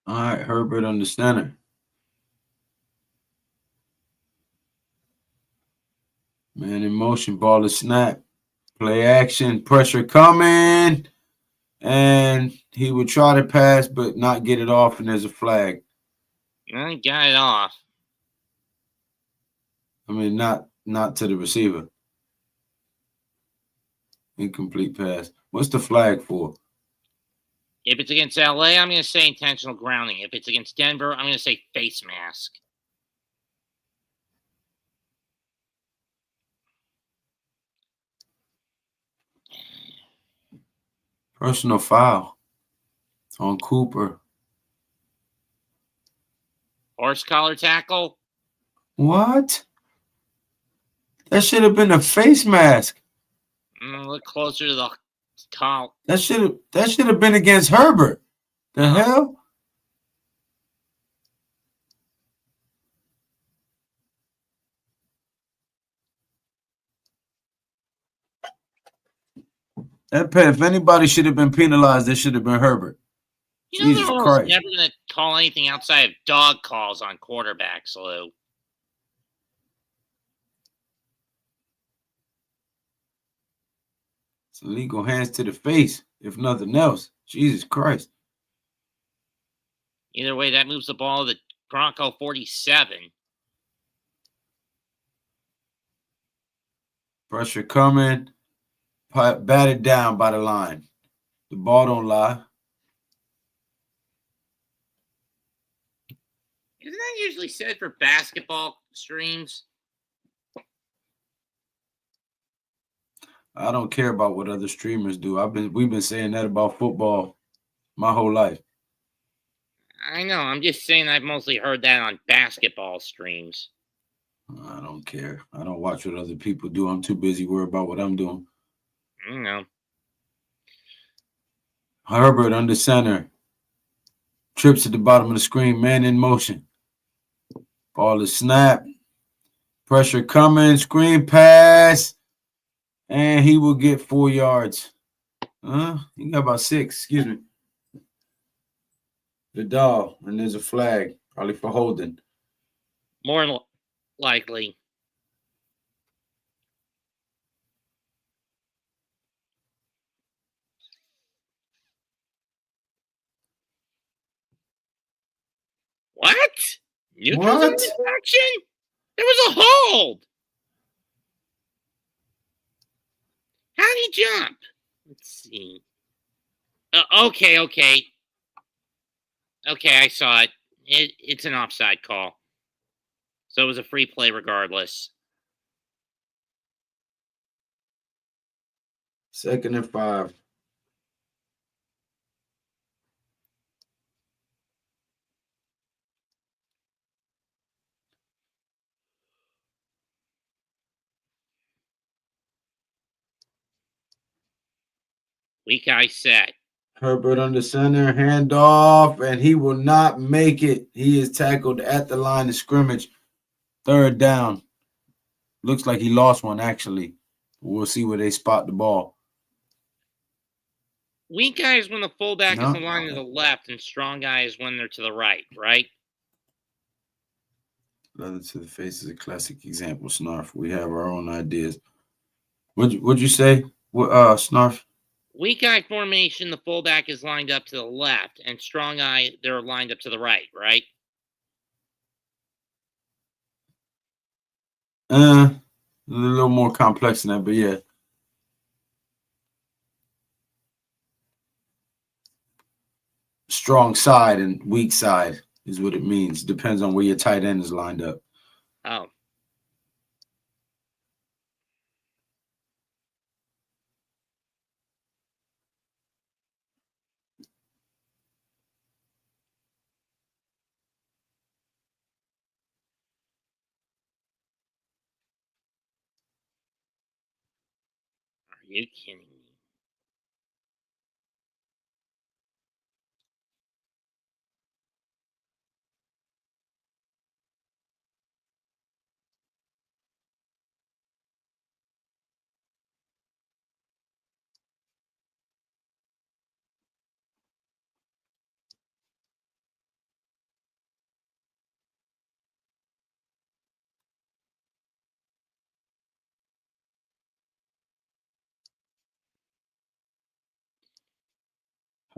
All right, Herbert on the center. Man in motion, ball is snap. Play action, pressure coming. And he would try to pass, but not get it off, and there's a flag. I got it off. I mean, not to the receiver. Incomplete pass. What's the flag for? If it's against LA, I'm going to say intentional grounding. If it's against Denver, I'm going to say face mask. Personal foul on Cooper. Horse collar tackle. What? That should have been a face mask. Look closer to the call. That should have been against Herbert. The hell? If anybody should have been penalized, it should have been Herbert. You know, Jesus they're Christ. never going to call anything outside of dog calls on quarterbacks, Lou. It's illegal hands to the face, if nothing else. Jesus Christ. Either way, that moves the ball to the Bronco 47. Pressure coming. Batted down by the line. The ball don't lie. Isn't that usually said for basketball streams? I don't care about what other streamers do. We've been saying that about football my whole life. I know. I'm just saying I've mostly heard that on basketball streams. I don't care. I don't watch what other people do. I'm too busy worried about what I'm doing. I know. Herbert under center. Trips at the bottom of the screen. Man in motion. Ball is snapped. Pressure coming. Screen pass. And he will get 4 yards. He got about 6. Excuse me. The dog. And there's a flag. Probably for holding. More likely. What? Neutral's in this action? There was a hold. How did he jump? Let's see. Okay. Okay, I saw it. It's an offside call. So it was a free play regardless. 2nd and 5. Weak eye set. Herbert under center, handoff, and he will not make it. He is tackled at the line of scrimmage. 3rd down. Looks like he lost one, actually. We'll see where they spot the ball. Weak guy is when the fullback is aligned to the left, and strong guy is when they're to the right, right? Leather to the face is a classic example, Snarf. We have our own ideas. What'd you say, Snarf? Weak eye formation, the fullback is lined up to the left, and strong eye, they're lined up to the right, right? A little more complex than that, but yeah. Strong side and weak side is what it means. Depends on where your tight end is lined up. Oh. Are you kidding me?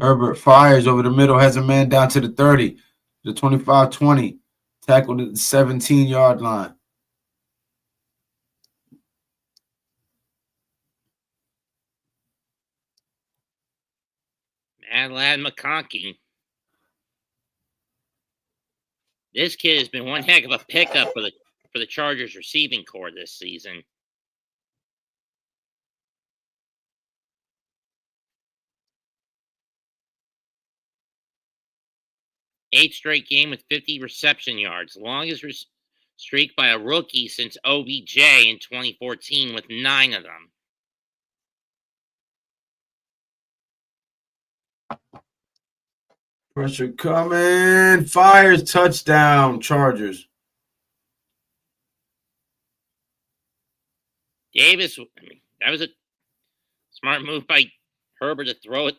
Herbert fires over the middle, has a man down to the 30, the 25-20, tackled at the 17-yard line. Lad McConkey. This kid has been one heck of a pickup for the Chargers receiving corps this season. Eighth straight game with 50 reception yards. Longest streak by a rookie since OBJ in 2014 with 9 of them. Pressure coming. Fires, touchdown, Chargers. Davis, that was a smart move by Herbert to throw it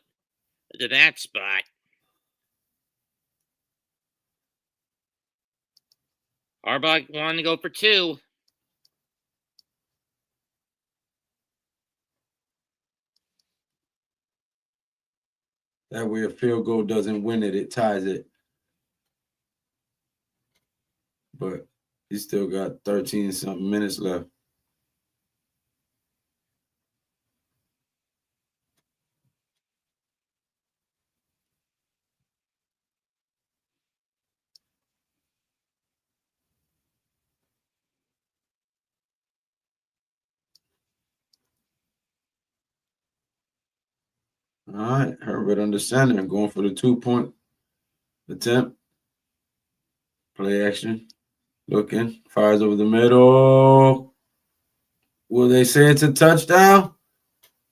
to that spot. Harbaugh wanted to go for 2. That way a field goal doesn't win it, it ties it. But he still got 13-something minutes left. All right, Herbert under center, going for the 2-point attempt. Play action. Looking. Fires over the middle. Will they say it's a touchdown?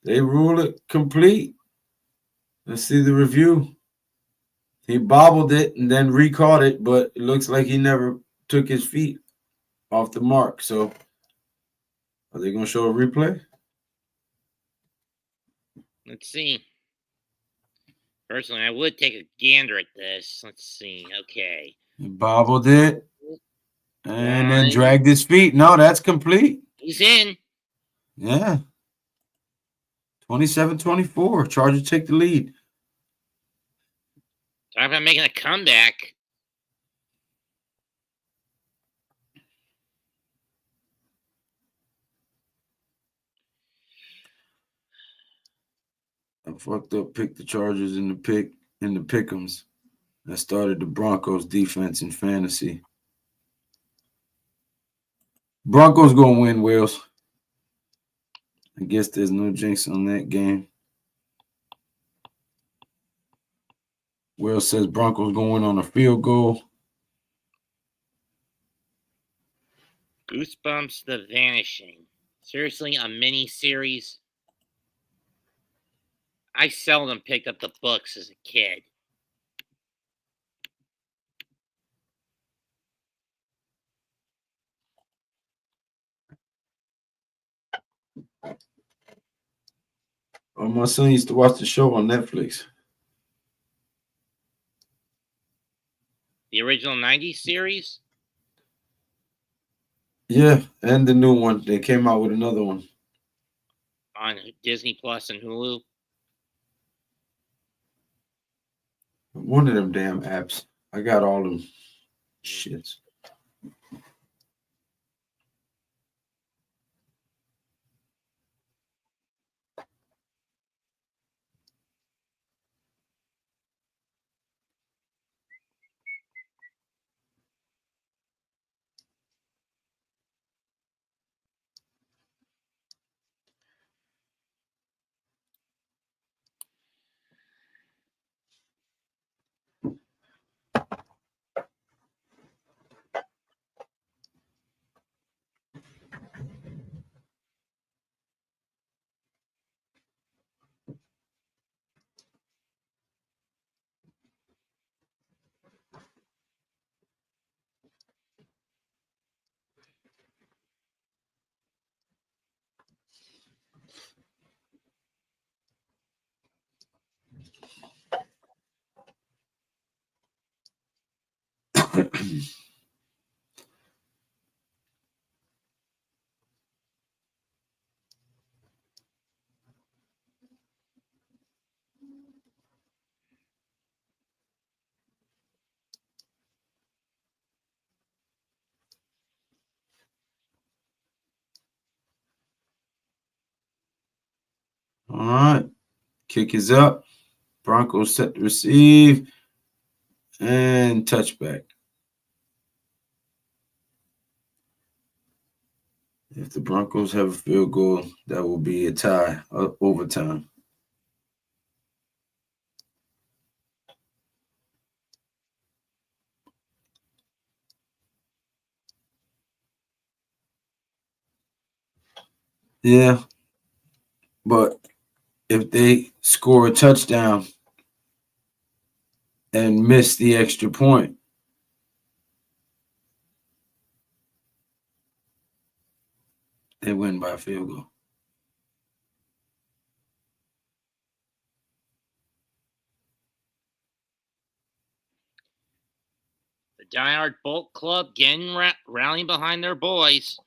They rule it complete. Let's see the review. He bobbled it and then recaught it, but it looks like he never took his feet off the mark. So are they going to show a replay? Let's see. Personally, I would take a gander at this. Let's see. Okay. He bobbled it and then dragged his feet. No, that's complete. He's in. Yeah. 27-24. Chargers take the lead. Talk about making a comeback. I fucked up, picked the Chargers in the pick'ems. I started the Broncos defense in fantasy. Broncos gonna win, Wales. I guess there's no jinx on that game. Wales says Broncos gonna win on a field goal. Goosebumps The Vanishing. Seriously, a mini series. I seldom picked up the books as a kid. Oh, my son used to watch the show on Netflix. The original 90s series? Yeah, and the new one. They came out with another one. On Disney Plus and Hulu? One of them damn apps. I got all them shits. All right. Kick is up. Broncos set to receive. And touchback. If the Broncos have a field goal, that will be a tie, overtime. Yeah, but if they score a touchdown and miss the extra point, they win by a field goal. The diehard Bolt Club getting rallying behind their boys.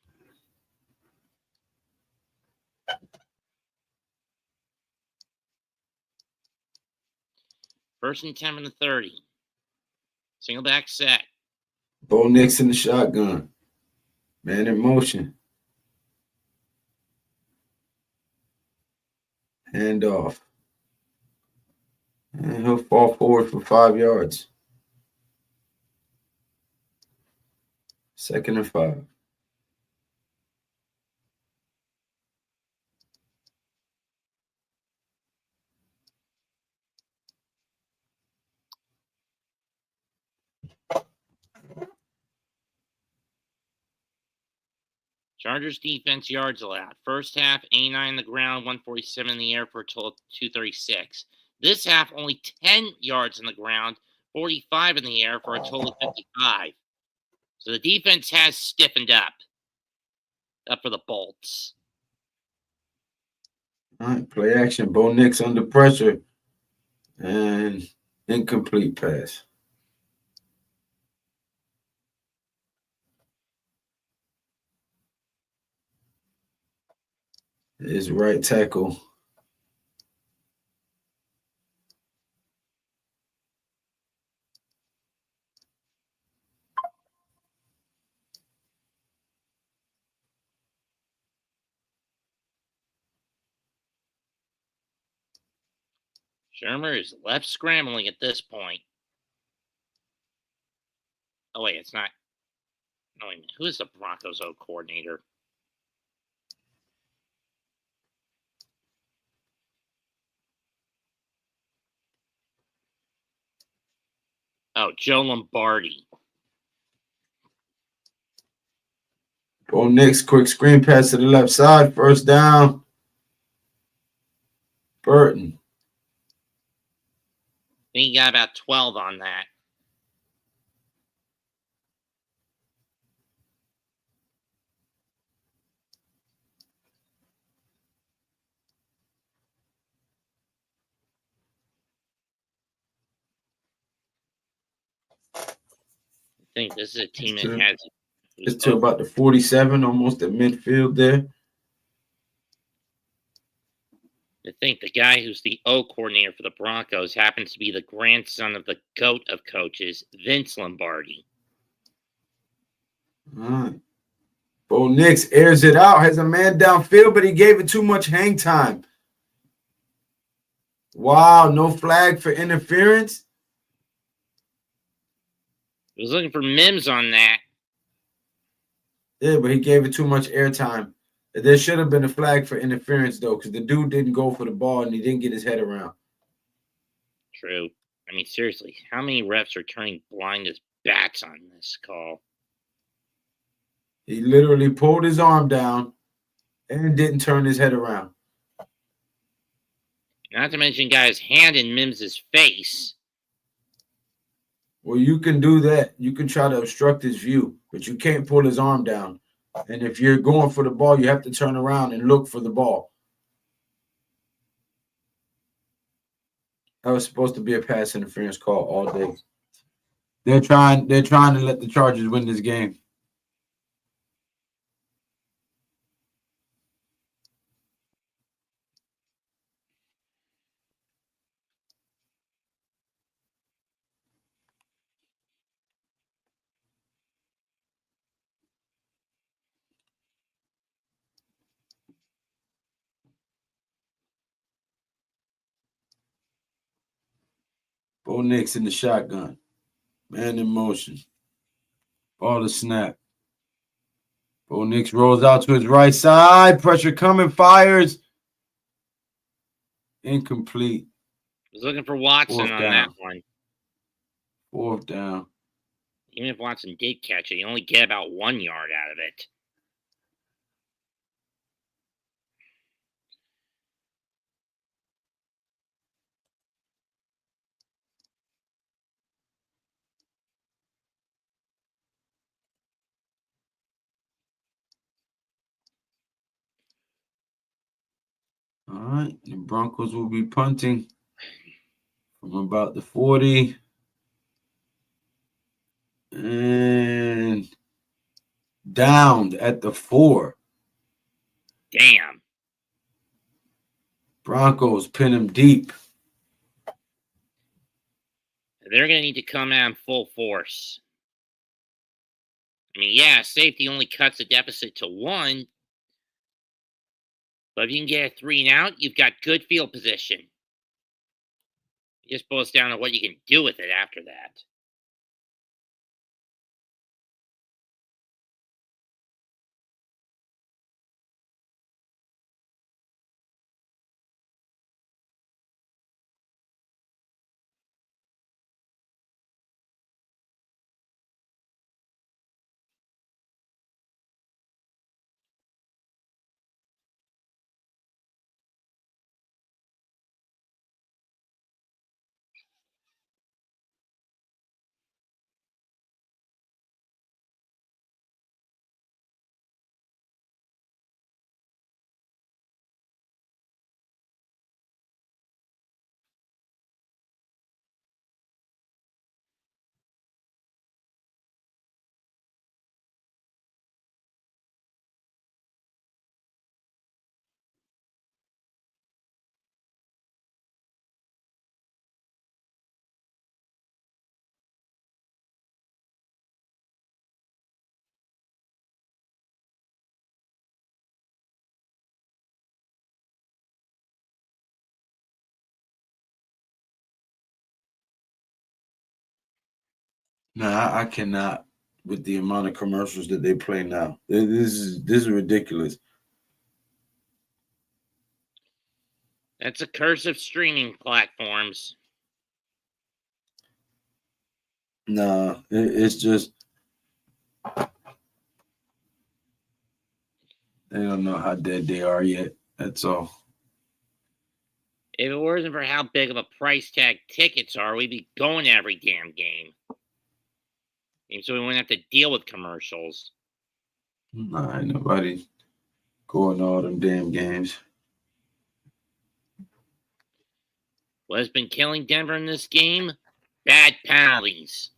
First and 10 from the 30. Single back set. Bo Nix in the shotgun. Man in motion. Hand off. And he'll fall forward for 5 yards. 2nd and 5. Chargers defense yards allowed. First half, 89 on the ground, 147 in the air for a total of 236. This half, only 10 yards on the ground, 45 in the air for a total of 55. So the defense has stiffened up for the Bolts. All right, play action. Bo Nix under pressure. And incomplete pass. His right tackle. Shermer is left scrambling at this point. Oh, wait, it's not. No, wait a minute. Who is the Broncos O coordinator? Oh, Joe Lombardi. Bo Nix, quick screen pass to the left side. First down. Burton. I think he got about 12 on that. I think this is a team that has. It's to about the 47, almost at midfield there. I think the guy who's the O coordinator for the Broncos happens to be the grandson of the GOAT of coaches, Vince Lombardi. All right. Bo Nix airs it out, has a man downfield, but he gave it too much hang time. Wow, no flag for interference. I was looking for Mims on that. Yeah, but he gave it too much airtime. There should have been a flag for interference, though, because the dude didn't go for the ball and he didn't get his head around. True. I mean, seriously, how many refs are turning blind as bats on this call? He literally pulled his arm down and didn't turn his head around. Not to mention, got his hand in Mims's face. Well, you can do that. You can try to obstruct his view, but you can't pull his arm down. And if you're going for the ball, you have to turn around and look for the ball. That was supposed to be a pass interference call all day. They're trying to let the Chargers win this game. Bo Nix in the shotgun. Man in motion. Ball to snap. Bo Nix rolls out to his right side. Pressure coming. Fires. Incomplete. Was looking for Watson on that one. 4th down. Even if Watson did catch it, you only get about 1 yard out of it. All right. The Broncos will be punting from about the 40. And downed at the 4. Damn. Broncos pin him deep. They're going to need to come out in full force. I mean, yeah, safety only cuts the deficit to 1. But if you can get a 3 and out, you've got good field position. It just boils down to what you can do with it after that. Nah, I cannot with the amount of commercials that they play now. This is ridiculous. That's a curse of streaming platforms. Nah, it's just they don't know how dead they are yet. That's all. If it wasn't for how big of a price tag tickets are, we'd be going to every damn game. And so we wouldn't have to deal with commercials. Nah, ain't nobody going to all them damn games. What has been killing Denver in this game? Bad penalties.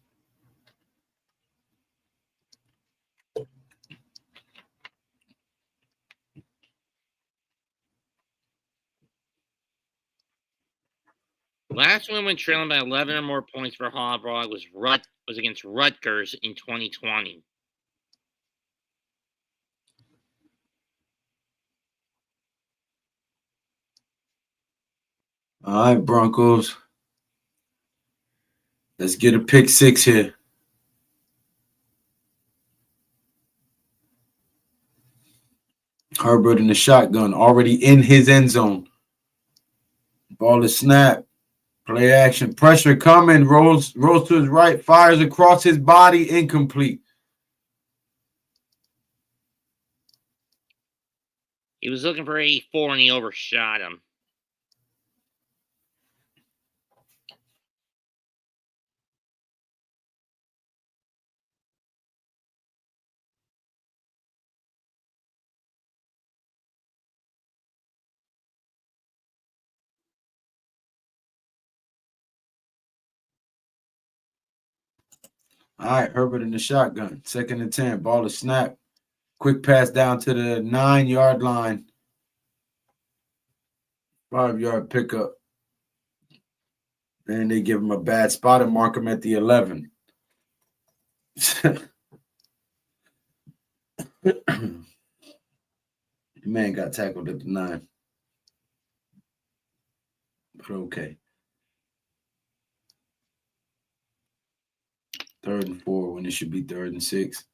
Last one when trailing by 11 or more points for Harbaugh was against Rutgers in 2020. All right, Broncos. Let's get a pick 6 here. Herbert in the shotgun, already in his end zone. Ball is snap. Play action. Pressure coming. Rolls to his right. Fires across his body. Incomplete. He was looking for 84 and he overshot him. All right, Herbert in the shotgun. 2nd and 10. Ball is snap. Quick pass down to the 9-yard line. 5-yard pickup. And they give him a bad spot and mark him at the 11. Man got tackled at the 9. But okay. 3rd and 4 when it should be 3rd and 6.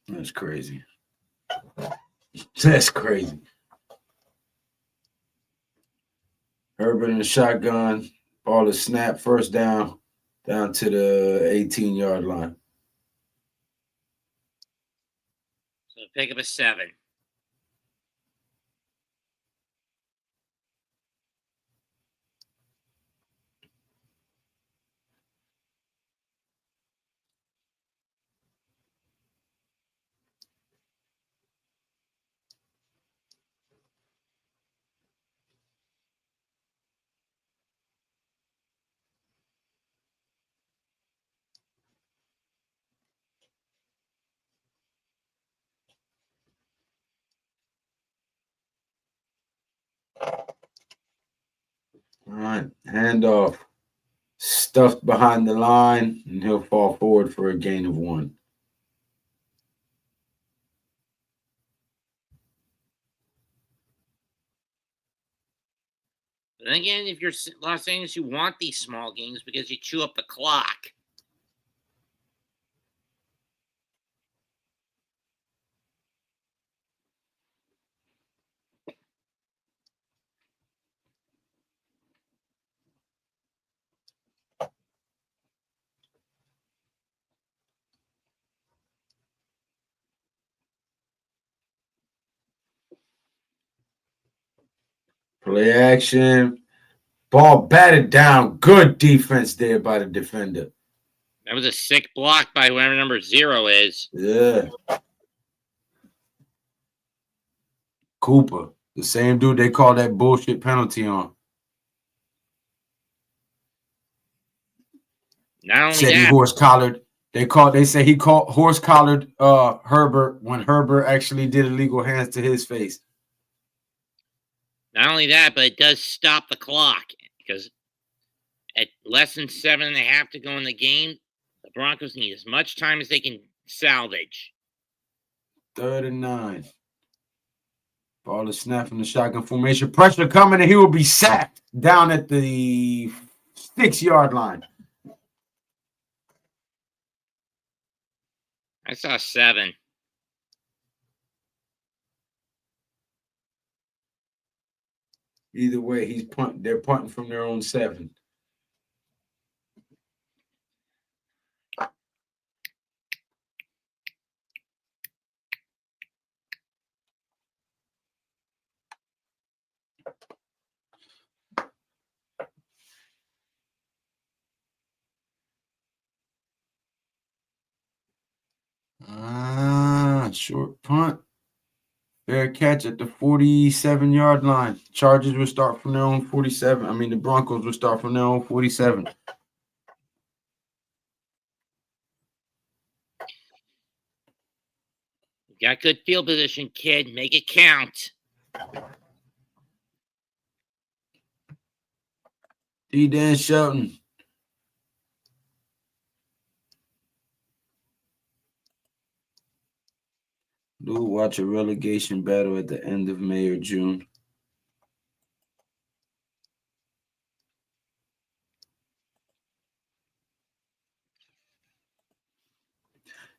That's crazy. That's crazy. Herbert in the shotgun. Ball is snapped. First down to the 18-yard line. So pick up a 7. All right, handoff. Stuffed behind the line, and he'll fall forward for a gain of 1. But then again, if you're Los Angeles, you want these small games because you chew up the clock. Play action. Ball batted down. Good defense there by the defender. That was a sick block by whoever number 0 is. Yeah. Cooper, the same dude they call that bullshit penalty on. Not only Said he that, horse collared. They say he called horse collared Herbert when Herbert actually did illegal hands to his face. not only that, but it does stop the clock because at less than 7.5 to go in the game, the Broncos need as much time as they can salvage. 3rd and 9. Ball is snapped from the shotgun formation. Pressure coming, and he will be sacked down at the 6-yard line. I saw 7. Either way, they're punting from their own 7. Short punt. Fair catch at the 47-yard line. Chargers will start from their own 47. I mean, the Broncos will start from their own 47. You got good field position, kid. Make it count. D. Dan Shelton. Dude, watch a relegation battle at the end of May or June.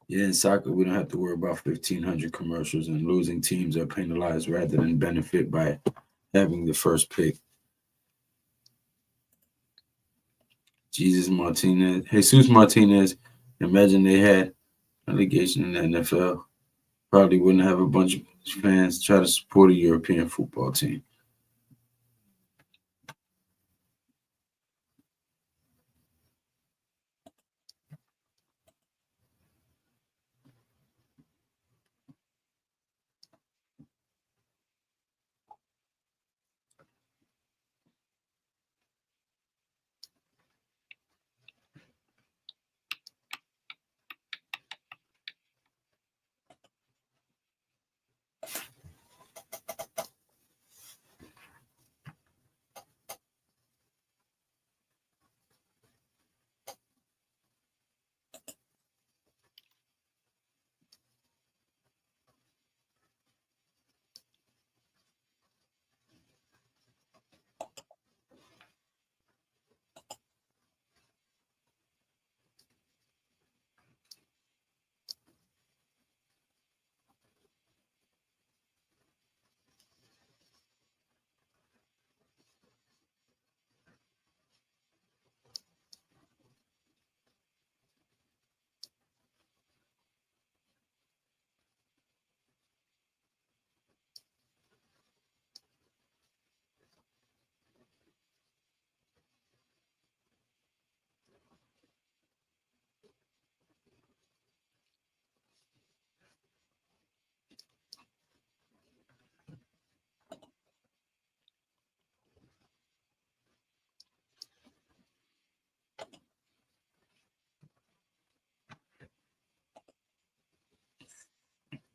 Yeah, in soccer, we don't have to worry about 1,500 commercials, and losing teams are penalized rather than benefit by having the first pick. Jesus Martinez, imagine they had relegation in the NFL. Probably wouldn't have a bunch of fans try to support a European football team.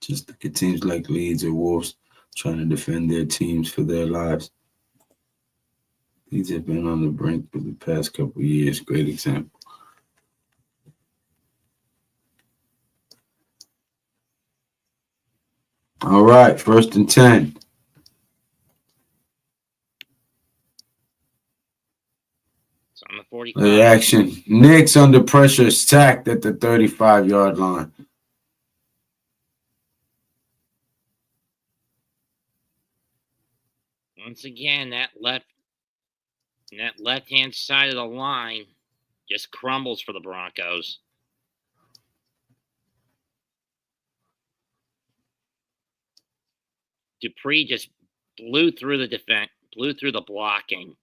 Just look at teams like Leeds or Wolves trying to defend their teams for their lives. These have been on the brink for the past couple of years. Great example. All right, 1st and 10. It's on the 45. The action. Knicks under pressure, sacked at the 35-yard line. Once again, that left-hand side of the line just crumbles for the Broncos. Dupree just blew through the defense, blew through the blocking.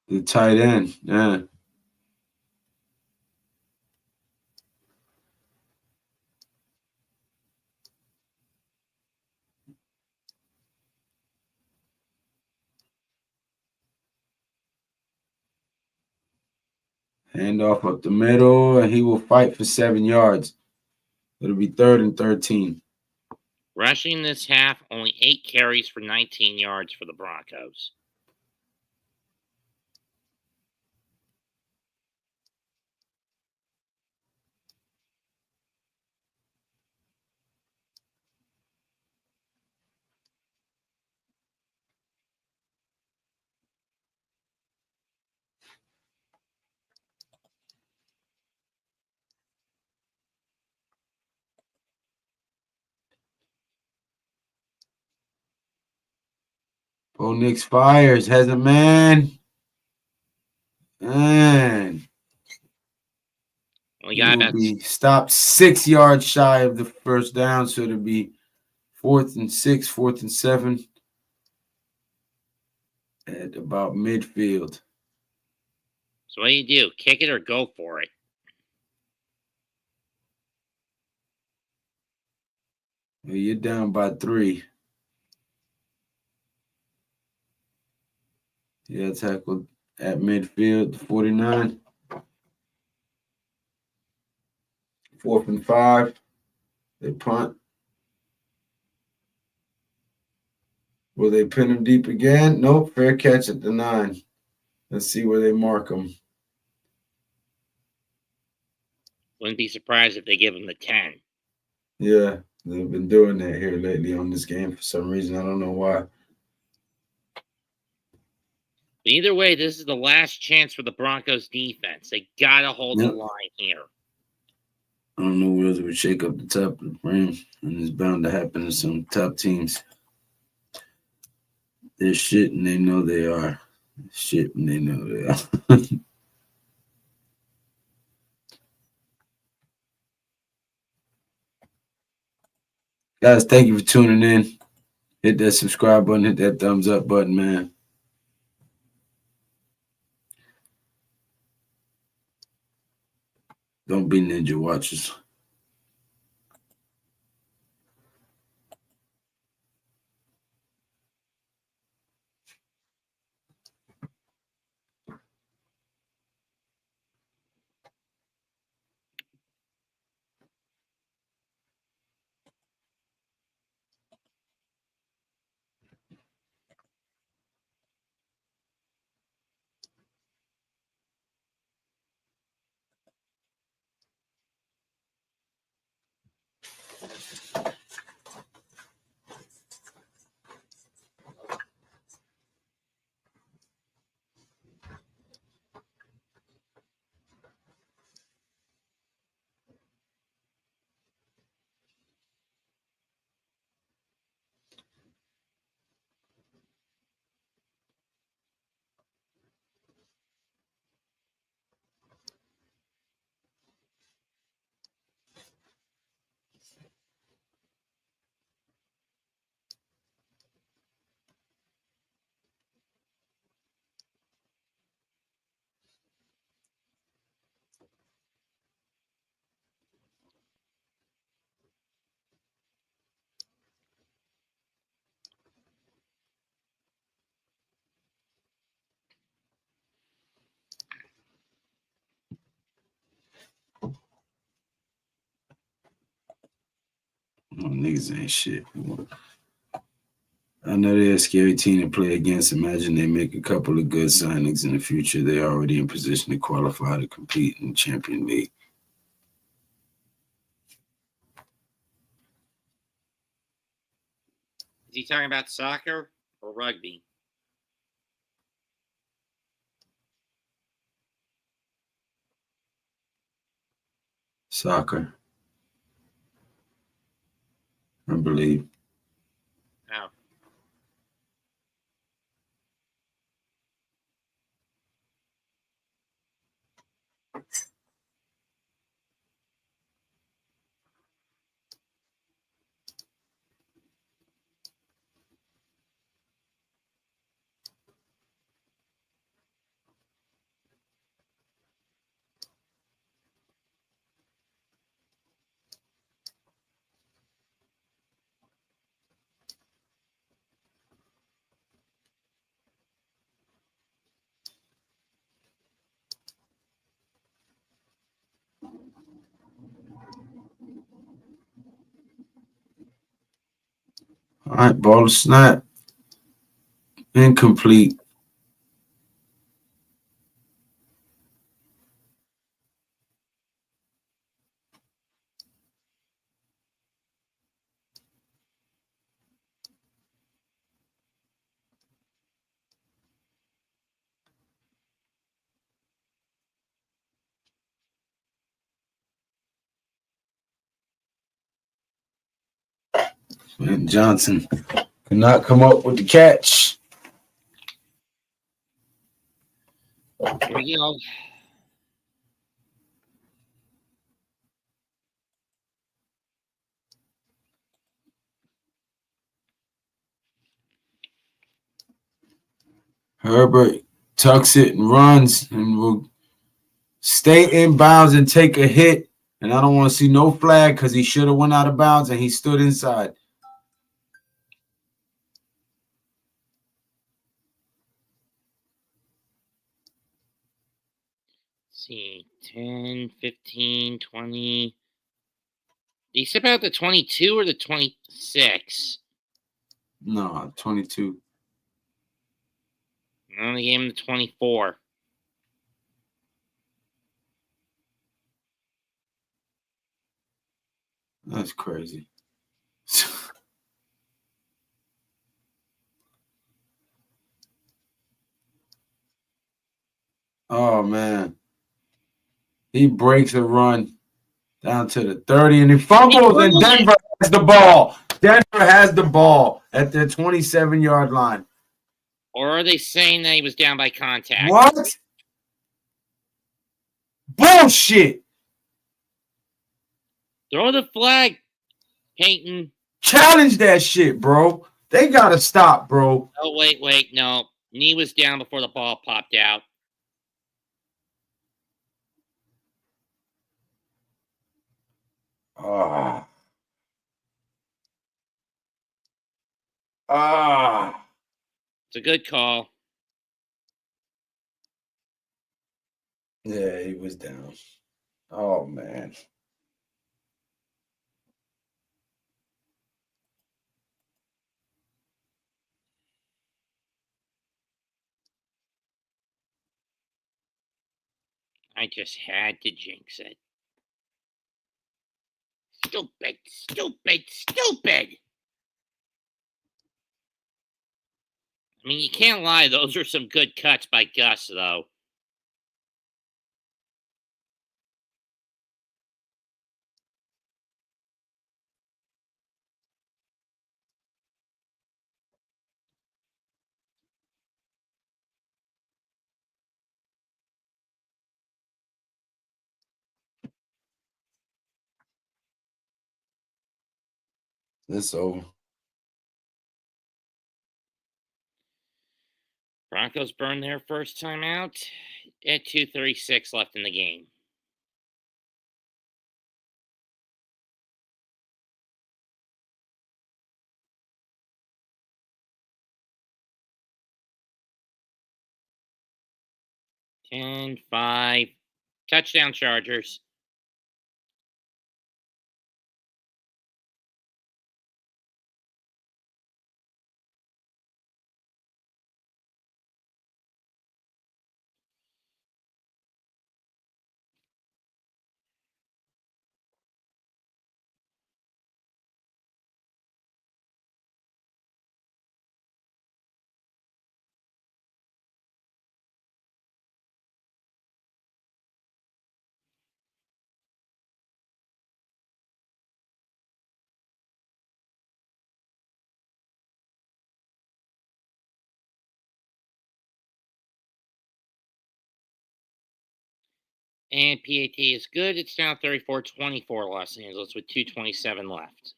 The tight end, yeah. Handoff up the middle, and he will fight for 7 yards. It'll be 3rd and 13. Rushing this half, only 8 carries for 19 yards for the Broncos. Bo Nix fires, has a man. Man. Only He got will about be stopped 6 yards shy of the first down, so it'll be 4th and 6, 4th and 7 at about midfield. So what do you do? Kick it or go for it? Well, you're down by 3. Yeah, tackled at midfield, 49. 4th and 5. They punt. Will they pin him deep again? Nope. Fair catch at the 9. Let's see where they mark him. Wouldn't be surprised if they give him the 10. Yeah, they've been doing that here lately on this game for some reason. I don't know why. But either way, this is the last chance for the Broncos defense. They gotta hold the line here. I don't know where else would shake up the top of the frame, and it's bound to happen to some top teams. They're shit, and they know they are. Shit, and they know they are. Guys, thank you for tuning in. Hit that subscribe button, hit that thumbs up button, man. Don't be ninja watchers. Oh, niggas ain't shit. I know they're a scary team to play against. Imagine they make a couple of good signings in the future. They're already in position to qualify to compete in the Champions League. Is he talking about soccer or rugby? Soccer, I believe. Oh. All right, ball snap. Incomplete. And Johnson could not come up with the catch. Here we go. Herbert tucks it and runs and will stay in bounds and take a hit. And I don't want to see no flag because he should have went out of bounds and he stood inside. Let's see, 10, 15, 20. Did he step out the 22 or the 26? No, 22. I only gave him the 24. That's crazy. Oh, man. He breaks a run down to the 30 and he fumbles and Denver has the ball. Denver has the ball at the 27-yard line. Or are they saying that he was down by contact? What? Bullshit. Throw the flag, Peyton. Challenge that shit, bro. They got to stop, bro. Oh, wait. No. Knee was down before the ball popped out. It's a good call. Yeah, he was down. Oh, man. I just had to jinx it. Stupid. I mean, you can't lie. Those are some good cuts by Gus, though. It's over. Broncos burned their first time out at 2:36 left in the game. And 5. Touchdown Chargers. And PAT is good. It's now 34-24 Los Angeles with 2:27 left.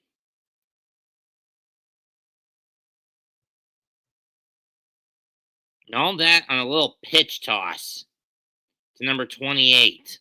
And all that on a little pitch toss to number 28.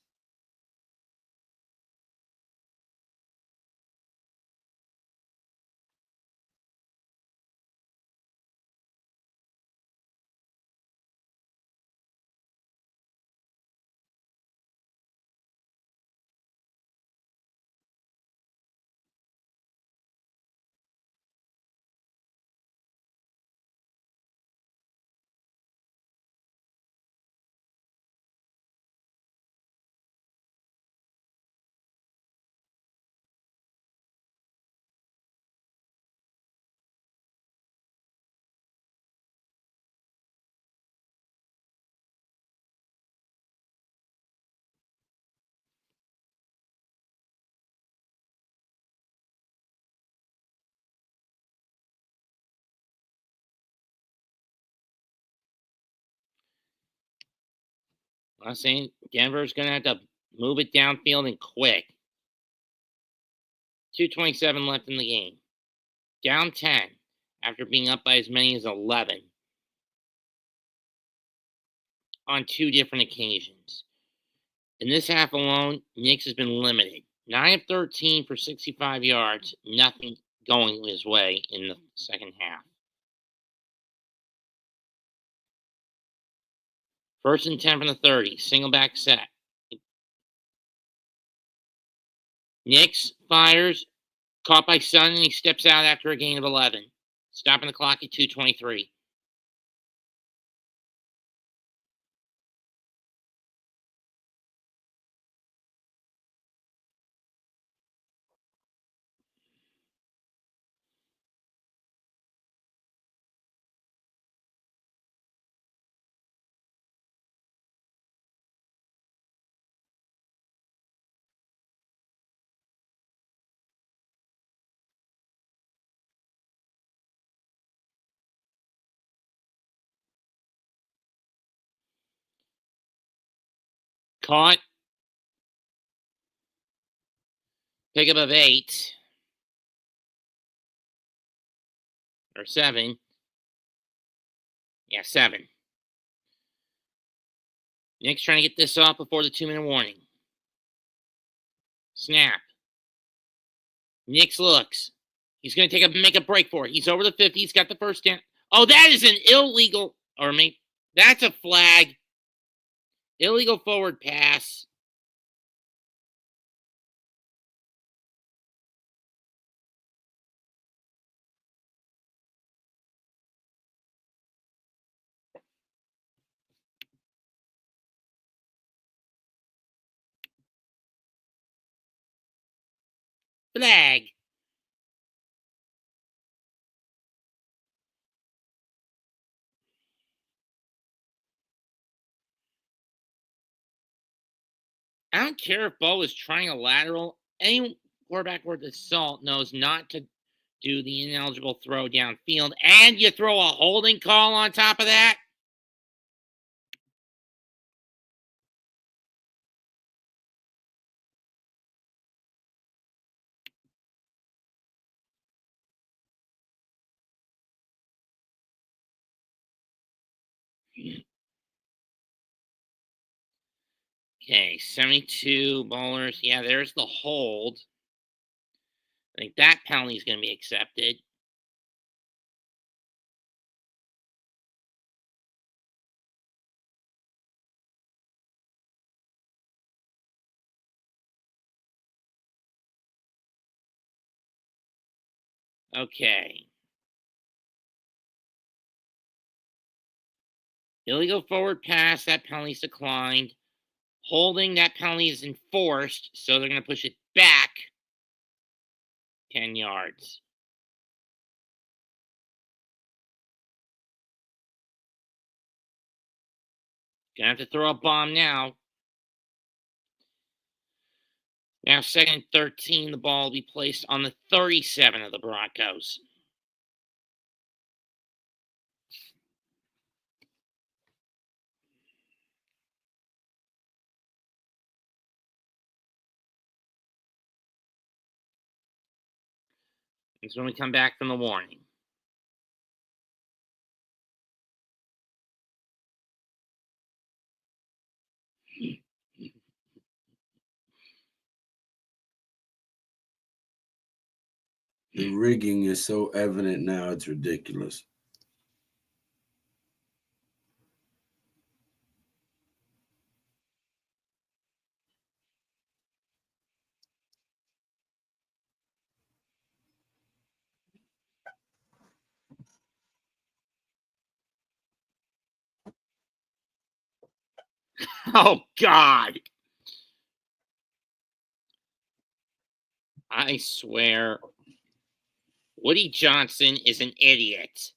I'm saying Denver's going to have to move it downfield and quick. 2:27 left in the game. Down 10 after being up by as many as 11 on 2 different occasions. In this half alone, Knicks has been limited. 9 of 13 for 65 yards. Nothing going his way in the second half. First and 10 from the 30. Single back set. Knicks fires. Caught by Sun, and he steps out after a gain of 11. Stopping the clock at 2:23. Caught. Pickup of 8. Or 7. Yeah, 7. Knicks trying to get this off before the 2-minute warning. Snap. Knicks looks. He's going to make a break for it. He's over the 50. He's got the first down. Oh, that is an illegal, or maybe that's a flag. Illegal forward pass. Flag. I don't care if Bo is trying a lateral. Any quarterback worth his salt knows not to do the ineligible throw downfield. And you throw a holding call on top of that? Okay, 72 bowlers. Yeah, there's the hold. I think that penalty is going to be accepted. Okay. Illegal forward pass, that penalty's declined. Holding, that penalty is enforced, so they're going to push it back 10 yards. Gonna have to throw a bomb now. Now, second and 13, the ball will be placed on the 37 of the Broncos. It's when we come back from the warning. The rigging is so evident now, it's ridiculous. Oh, God. I swear, Woody Johnson is an idiot.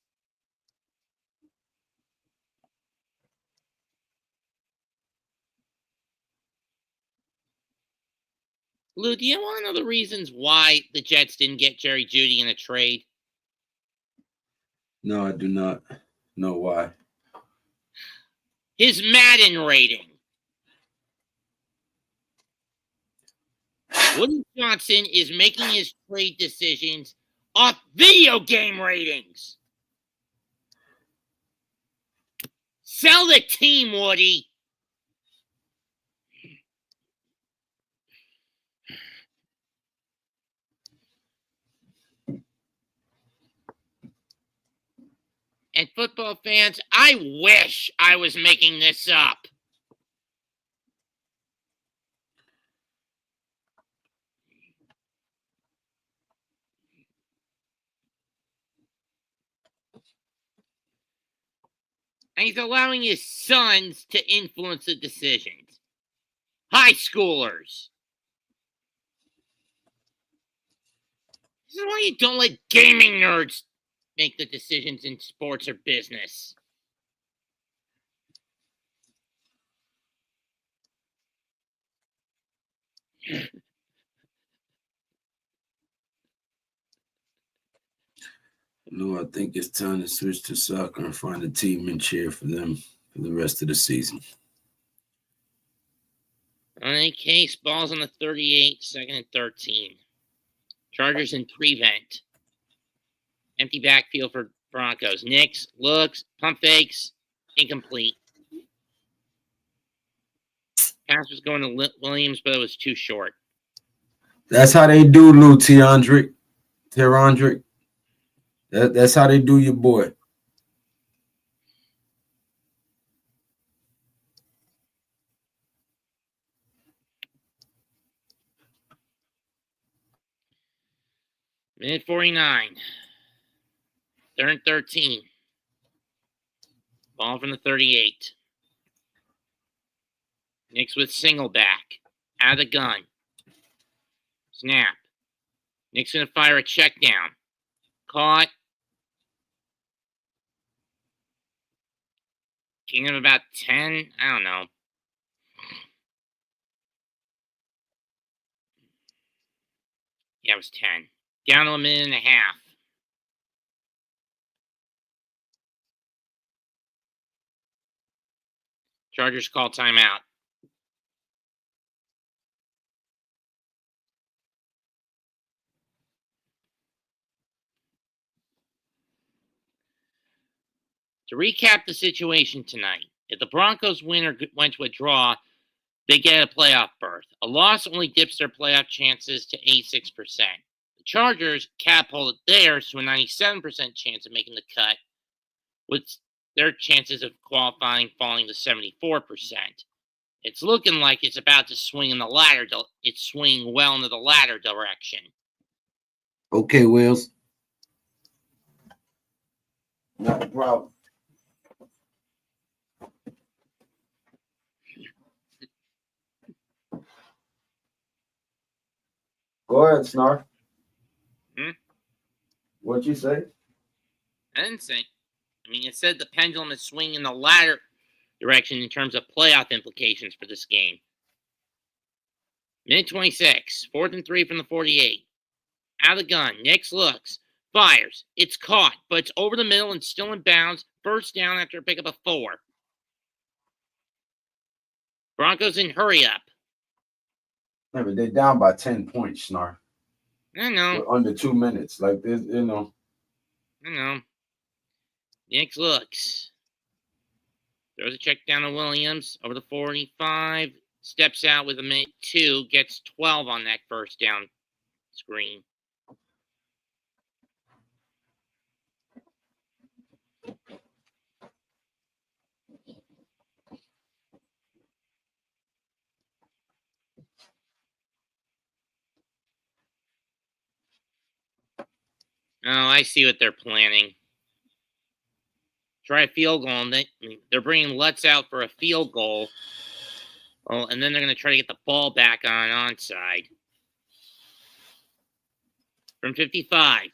Lou, do you want to know the reasons why the Jets didn't get Jerry Jeudy in a trade? No, I do not know why. His Madden rating. Woody Johnson is making his trade decisions off video game ratings. Sell the team, Woody. And football fans, I wish I was making this up. And he's allowing his sons to influence the decisions. High schoolers. This is why you don't let gaming nerds make the decisions in sports or business. Lou, I think it's time to switch to soccer and find a team and cheer for them for the rest of the season. Okay, Case, ball's on the 38, second and 13. Chargers in prevent. Empty backfield for Broncos. Nix looks, pump fakes, incomplete. Pass was going to Williams, but it was too short. That's how they do, Lou Terrandrick. That's how they do your boy. Minute 49. Third and 13. Ball from the 38. Nix with single back. Out of the gun. Snap. Nix going to fire a check down. Caught. Gain of about 10. I don't know. Yeah, it was 10. Down to a minute and a half. Chargers call timeout. To recap the situation tonight, if the Broncos win or went to a draw, they get a playoff berth. A loss only dips their playoff chances to 86%. The Chargers catapulted theirs to a 97% chance of making the cut, with their chances of qualifying falling to 74%. It's looking like it's about to swing in the latter. It's swinging well into the latter direction. Okay, Wills. Not a problem. Go ahead, Snarf. What'd you say? I didn't say. I mean, it said the pendulum is swinging in the latter direction in terms of playoff implications for this game. Minute 26. 4th and 3 from the 48. Out of the gun. Nix looks. Fires. It's caught, but it's over the middle and still in bounds. First down after a pickup of 4. Broncos in hurry up. Yeah, but they're down by 10 points, Snarf. I know. We're under 2 minutes. Like this, you know. I know. Next looks. Throws a check down to Williams over the 45. Steps out with a minute 2. Gets 12 on that first down screen. Oh, I see what they're planning. Try a field goal, and they're bringing Lutz out for a field goal. Oh, and then they're going to try to get the ball back on onside. From 55.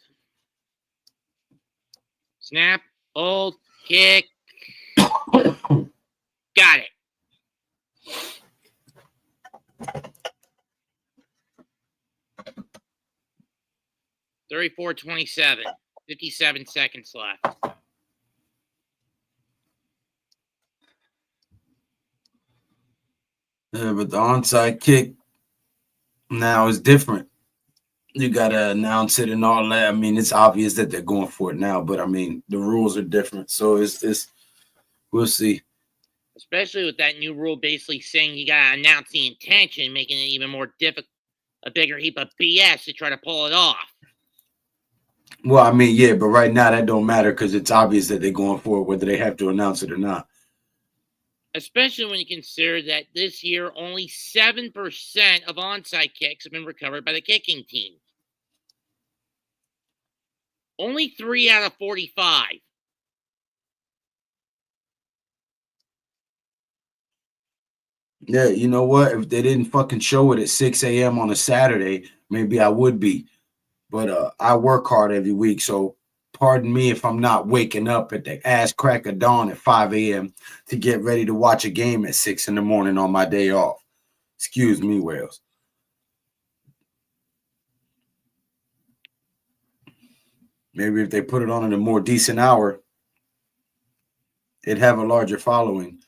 Snap, hold, kick. Got it. $34-27. 57 seconds left. Yeah, but the onside kick now is different. You gotta announce it and all that. I mean, it's obvious that they're going for it now, but I mean, the rules are different, so it's we'll see. Especially with that new rule basically saying you gotta announce the intention, making it even more difficult, a bigger heap of BS to try to pull it off. Well, I mean, yeah, but right now that don't matter because it's obvious that they're going for it, whether they have to announce it or not. Especially when you consider that this year only 7% of onside kicks have been recovered by the kicking team. Only 3 out of 45. Yeah, you know what? If they didn't fucking show it at 6 a.m. on a Saturday, maybe I would be. But I work hard every week, so pardon me if I'm not waking up at the ass crack of dawn at 5 a.m. to get ready to watch a game at 6 in the morning on my day off. Excuse me, Wales. Maybe if they put it on at a more decent hour, it'd have a larger following.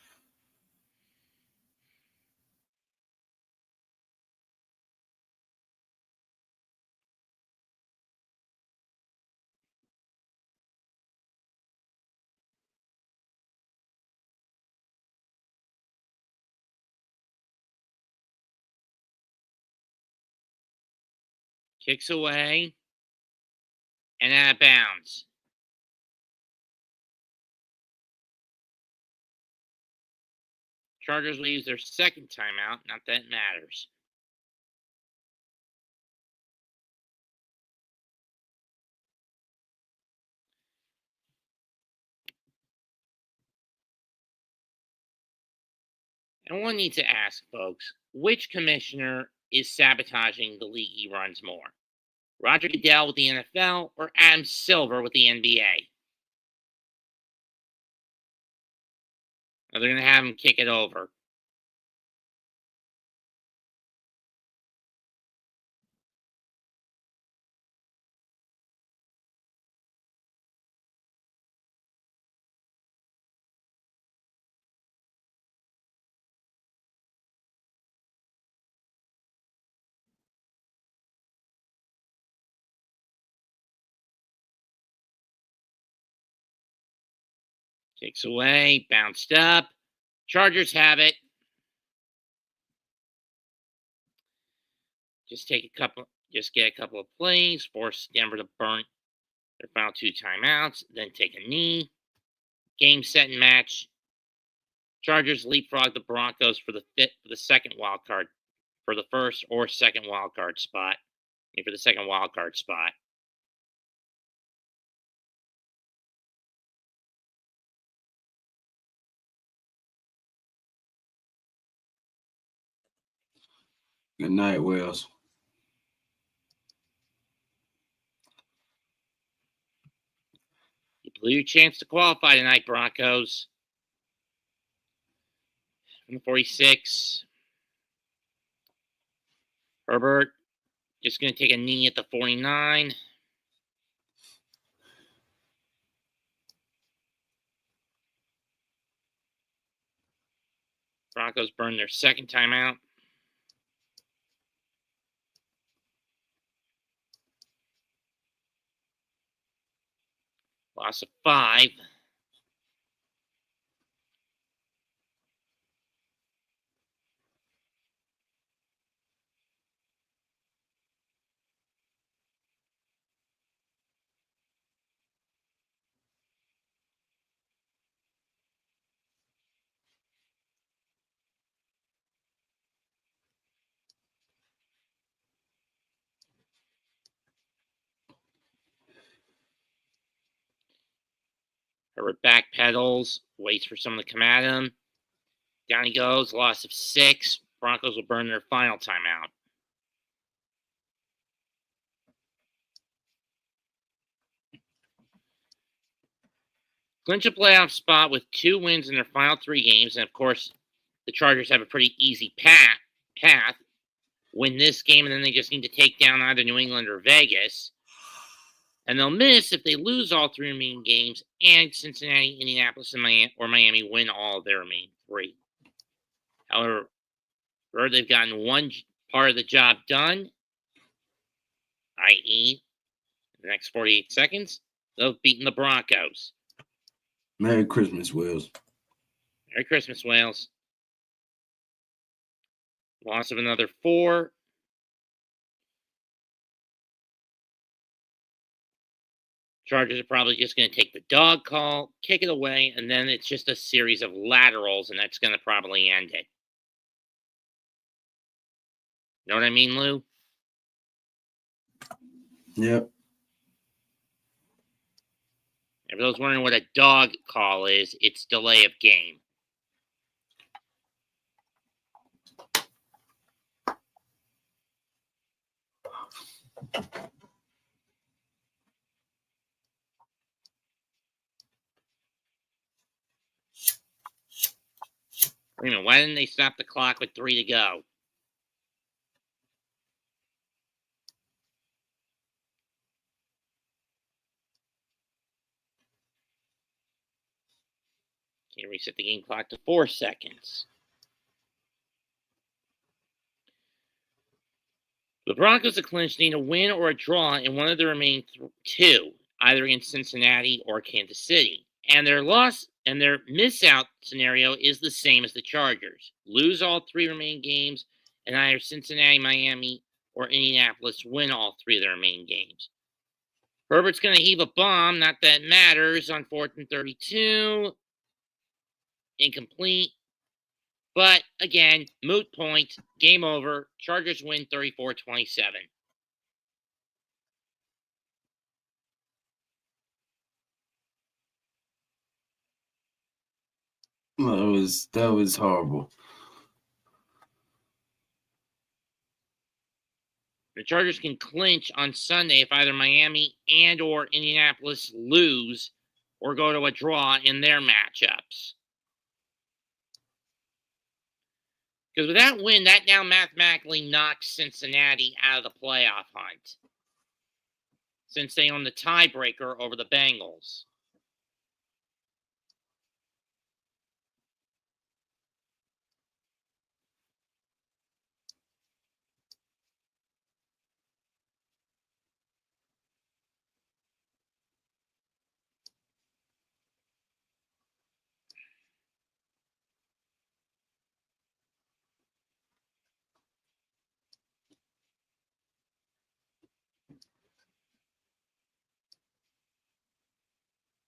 Kicks away and out of bounds. Chargers will use their second timeout. Not that it matters. And one needs to ask, folks, which commissioner is sabotaging the league he runs more? Roger Goodell with the NFL or Adam Silver with the NBA? Or they're going to have him kick it over. Kicks away, bounced up. Chargers have it. Just get a couple of plays, force Denver to burn their final 2 timeouts, then take a knee. Game, set, and match. Chargers leapfrog the Broncos for the second wild card, for the first or second wild card spot, and for the second wild card spot. Good night, Wales. You blew your chance to qualify tonight, Broncos. From the 46. Herbert just going to take a knee at the 49. Broncos burn their second timeout. Loss of 5. Herbert backpedals, waits for someone to come at him. Down he goes, loss of 6. Broncos will burn their final timeout. Clinch a playoff spot with 2 wins in their final 3 games, and of course, the Chargers have a pretty easy path. Win this game, and then they just need to take down either New England or Vegas. And they'll miss if they lose all 3 remaining games, and Cincinnati, Indianapolis, and Miami win all of their remaining 3. However, they've gotten one part of the job done, i.e., in the next 48 seconds, they've beaten the Broncos. Merry Christmas, Wales. Merry Christmas, Wales. Loss of another 4. Chargers are probably just going to take the dog call, kick it away, and then it's just a series of laterals, and that's going to probably end it. Know what I mean, Lou? Yep. And for those wondering what a dog call is, it's delay of game. Wait a minute, why didn't they stop the clock with 3 to go? Can't reset the game clock to 4 seconds. The Broncos to clinch need a win or a draw in one of the remaining 2, either against Cincinnati or Kansas City. And their miss out scenario is the same as the Chargers. Lose all 3 remaining games, and either Cincinnati, Miami, or Indianapolis win all 3 of their remaining games. Herbert's going to heave a bomb, not that it matters, on 4th and 32. Incomplete. But, again, moot point, game over. Chargers win 34-27. That was horrible. The Chargers can clinch on Sunday if either Miami and or Indianapolis lose or go to a draw in their matchups. Because with that win, that now mathematically knocks Cincinnati out of the playoff hunt, since they own the tiebreaker over the Bengals.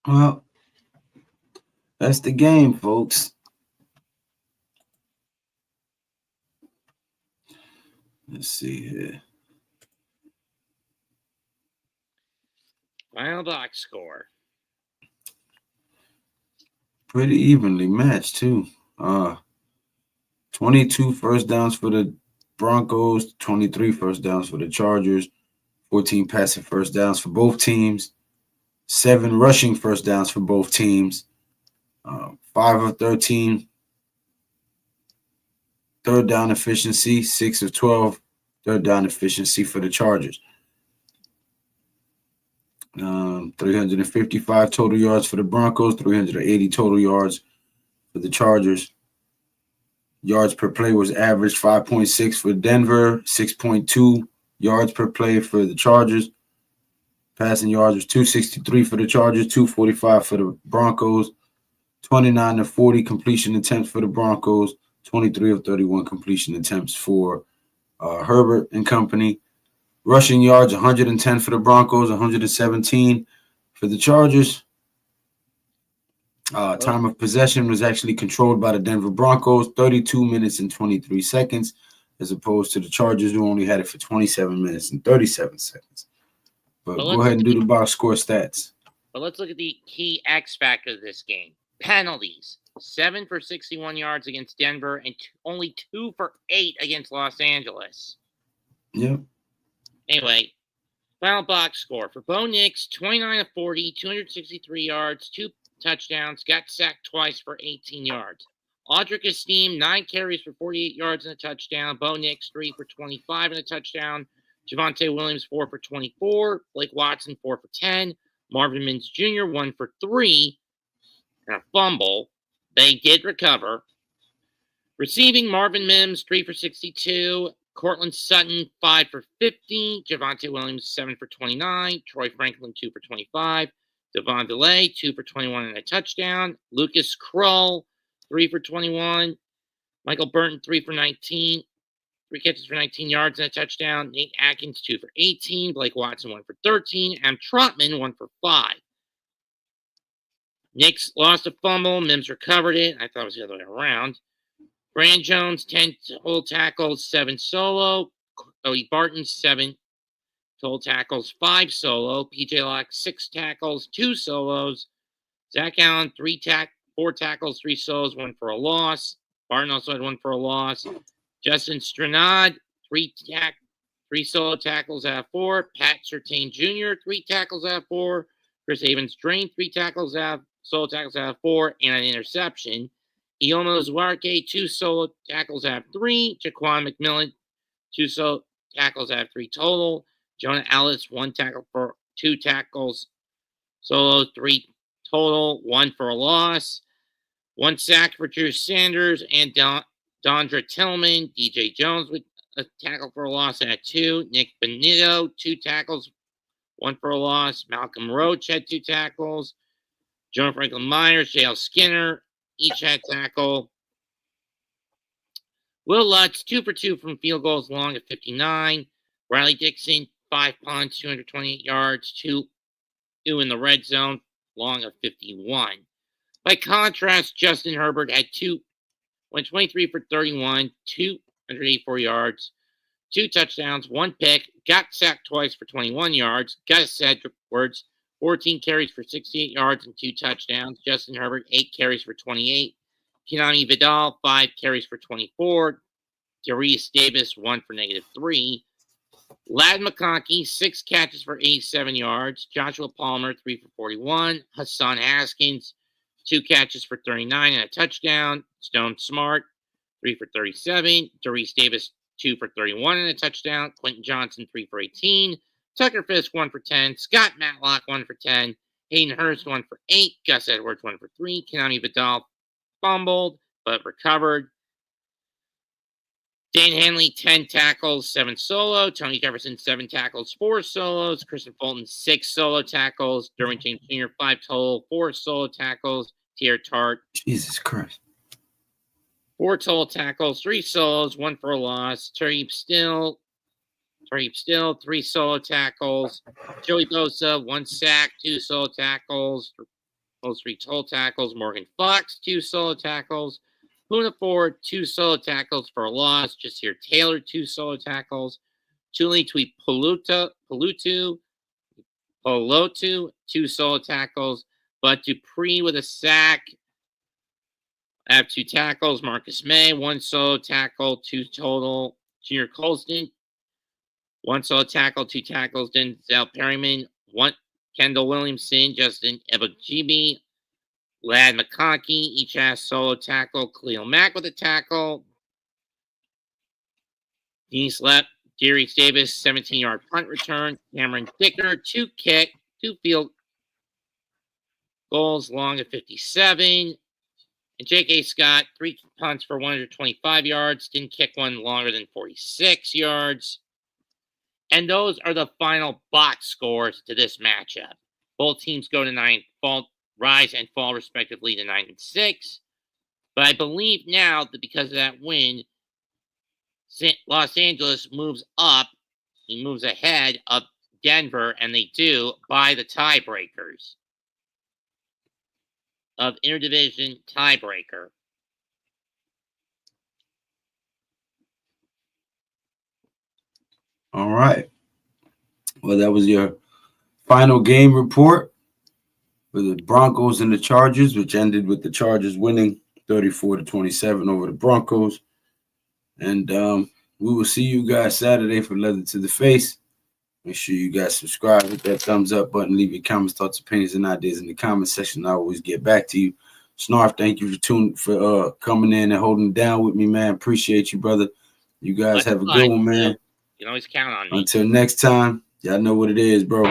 Well, that's the game, folks. Let's see here. Final box score. Pretty evenly matched, too. 22 first downs for the Broncos, 23 first downs for the Chargers, 14 passing first downs for both teams, 7 rushing first downs for both teams, 5 of 13 third down efficiency, 6 of 12 third down efficiency for the Chargers. 355 total yards for the Broncos, 380 total yards for the Chargers. Yards per play was average 5.6 for Denver, 6.2 yards per play for the Chargers. Passing yards was 263 for the Chargers, 245 for the Broncos, 29 to 40 completion attempts for the Broncos, 23 of 31 completion attempts for Herbert and company. Rushing yards, 110 for the Broncos, 117 for the Chargers. Time of possession was actually controlled by the Denver Broncos, 32 minutes and 23 seconds, as opposed to the Chargers, who only had it for 27 minutes and 37 seconds. But go ahead and do the box score stats. But let's look at the key X factor of this game. Penalties. 7 for 61 yards against Denver and only 2 for 8 against Los Angeles. Yep. Anyway, final box score. For Bo Nix, 29 of 40, 263 yards, 2 touchdowns, got sacked twice for 18 yards. Audric Esteem, 9 carries for 48 yards and a touchdown. Bo Nix, 3 for 25 and a touchdown. Javonte Williams, 4 for 24. Blake Watson, 4 for 10. Marvin Mims Jr., 1 for 3. And a fumble. They did recover. Receiving, Marvin Mims, 3 for 62. Cortland Sutton, 5 for 50. Javonte Williams, 7 for 29. Troy Franklin, 2 for 25. Devon DeLay, 2 for 21 and a touchdown. Lucas Krull, 3 for 21. Michael Burton, 3 for 19. 3 catches for 19 yards and a touchdown. Nate Atkins, 2 for 18. Blake Watson, 1 for 13. And Trotman, 1 for 5. Nix lost a fumble. Mims recovered it. I thought it was the other way around. Brand Jones, 10 total tackles, 7 solo. Cody Barton, 7 total tackles, 5 solo. PJ Locke, 6 tackles, 2 solos. Zach Allen, 4 tackles, 3 solos, 1 for a loss. Barton also had 1 for a loss. Justin Stranad, 3 solo tackles out of 4. Pat Surtain Jr., 3 tackles out of 4. Chris Havens-Drain, 3 solo tackles out of 4, and an interception. Iomo Zuarque, 2 solo tackles out of 3. Jaquan McMillan, 2 solo tackles out of 3 total. Jonah Ellis, 1 tackle for 2 tackles. Solo, 3 total, 1 for a loss. 1 sack for Drew Sanders and Dondra Tillman. DJ Jones with a tackle for a loss at 2. Nick Benito, 2 tackles, 1 for a loss. Malcolm Roach had 2 tackles. Jonah Franklin Myers, J.L. Skinner, each had tackle. Will Lutz, 2 for 2 from field goals, long at 59. Riley Dixon, 5 punts, 228 yards, 2 in the red zone, long of 51. By contrast, Justin Herbert had 23 for 31, 284 yards, 2 touchdowns, 1 pick, got sacked twice for 21 yards. Gus Edwards, 14 carries for 68 yards and 2 touchdowns. Justin Herbert, 8 carries for 28. Kenani Vidal, 5 carries for 24. Darius Davis, 1 for -3. Ladd McConkey, 6 catches for 87 yards. Joshua Palmer, 3 for 41. Hassan Haskins, 2 catches for 39 and a touchdown. Stone Smart, 3 for 37. Darius Davis, 2 for 31 and a touchdown. Quentin Johnson, 3 for 18. Tucker Fisk, 1 for 10. Scott Matlock, 1 for 10. Hayden Hurst, 1 for 8. Gus Edwards, 1 for 3. Kenani Vidal fumbled, but recovered. Dan Hanley, 10 tackles, 7 solo. Tony Jefferson, 7 tackles, 4 solos. Kristen Fulton, 6 solo tackles. Derwin James Jr., 5 total, 4 solo tackles. Tier Tart, Jesus Christ. 4 total tackles, 3 solos, 1 for a loss. Tareep Still, 3 solo tackles. Joey Bosa, 1 sack, 2 solo tackles. Those 3 total tackles. Morgan Fox, 2 solo tackles. Poona Ford, 2 solo tackles for a loss. Just here, Taylor, 2 solo tackles. Tuli Tui Polotu, 2 solo tackles. But Dupree with a sack. I have 2 tackles. Marcus May, 1 solo tackle, 2 total. Junior Colston, 1 solo tackle, 2 tackles. Denzel Perryman, 1. Kendall Williamson, Justin Ebojibi, Ladd McConkey, each has solo tackle. Khalil Mack with a tackle. Denise Lepp, Darius Davis, 17-yard punt return. Cameron Dicker, 2 field goals, long at 57. And J.K. Scott, 3 punts for 125 yards. Didn't kick one longer than 46 yards. And those are the final box scores to this matchup. Both teams go to rise and fall respectively to 9 and 6. But I believe now that because of that win, Los Angeles moves up. He moves ahead of Denver, and they do by the tiebreakers of interdivision tiebreaker. All right. Well, that was your final game report for the Broncos and the Chargers, which ended with the Chargers winning 34-27 over the Broncos. And we will see you guys Saturday for Leather to the Face. Make sure you guys subscribe, hit that thumbs up button, leave your comments, thoughts, opinions, and ideas in the comment section. I always get back to you. Snarf, thank you for coming in and holding it down with me, man. Appreciate you, brother. You guys have a good one, man. You can always count on me. Until next time, y'all know what it is, bro.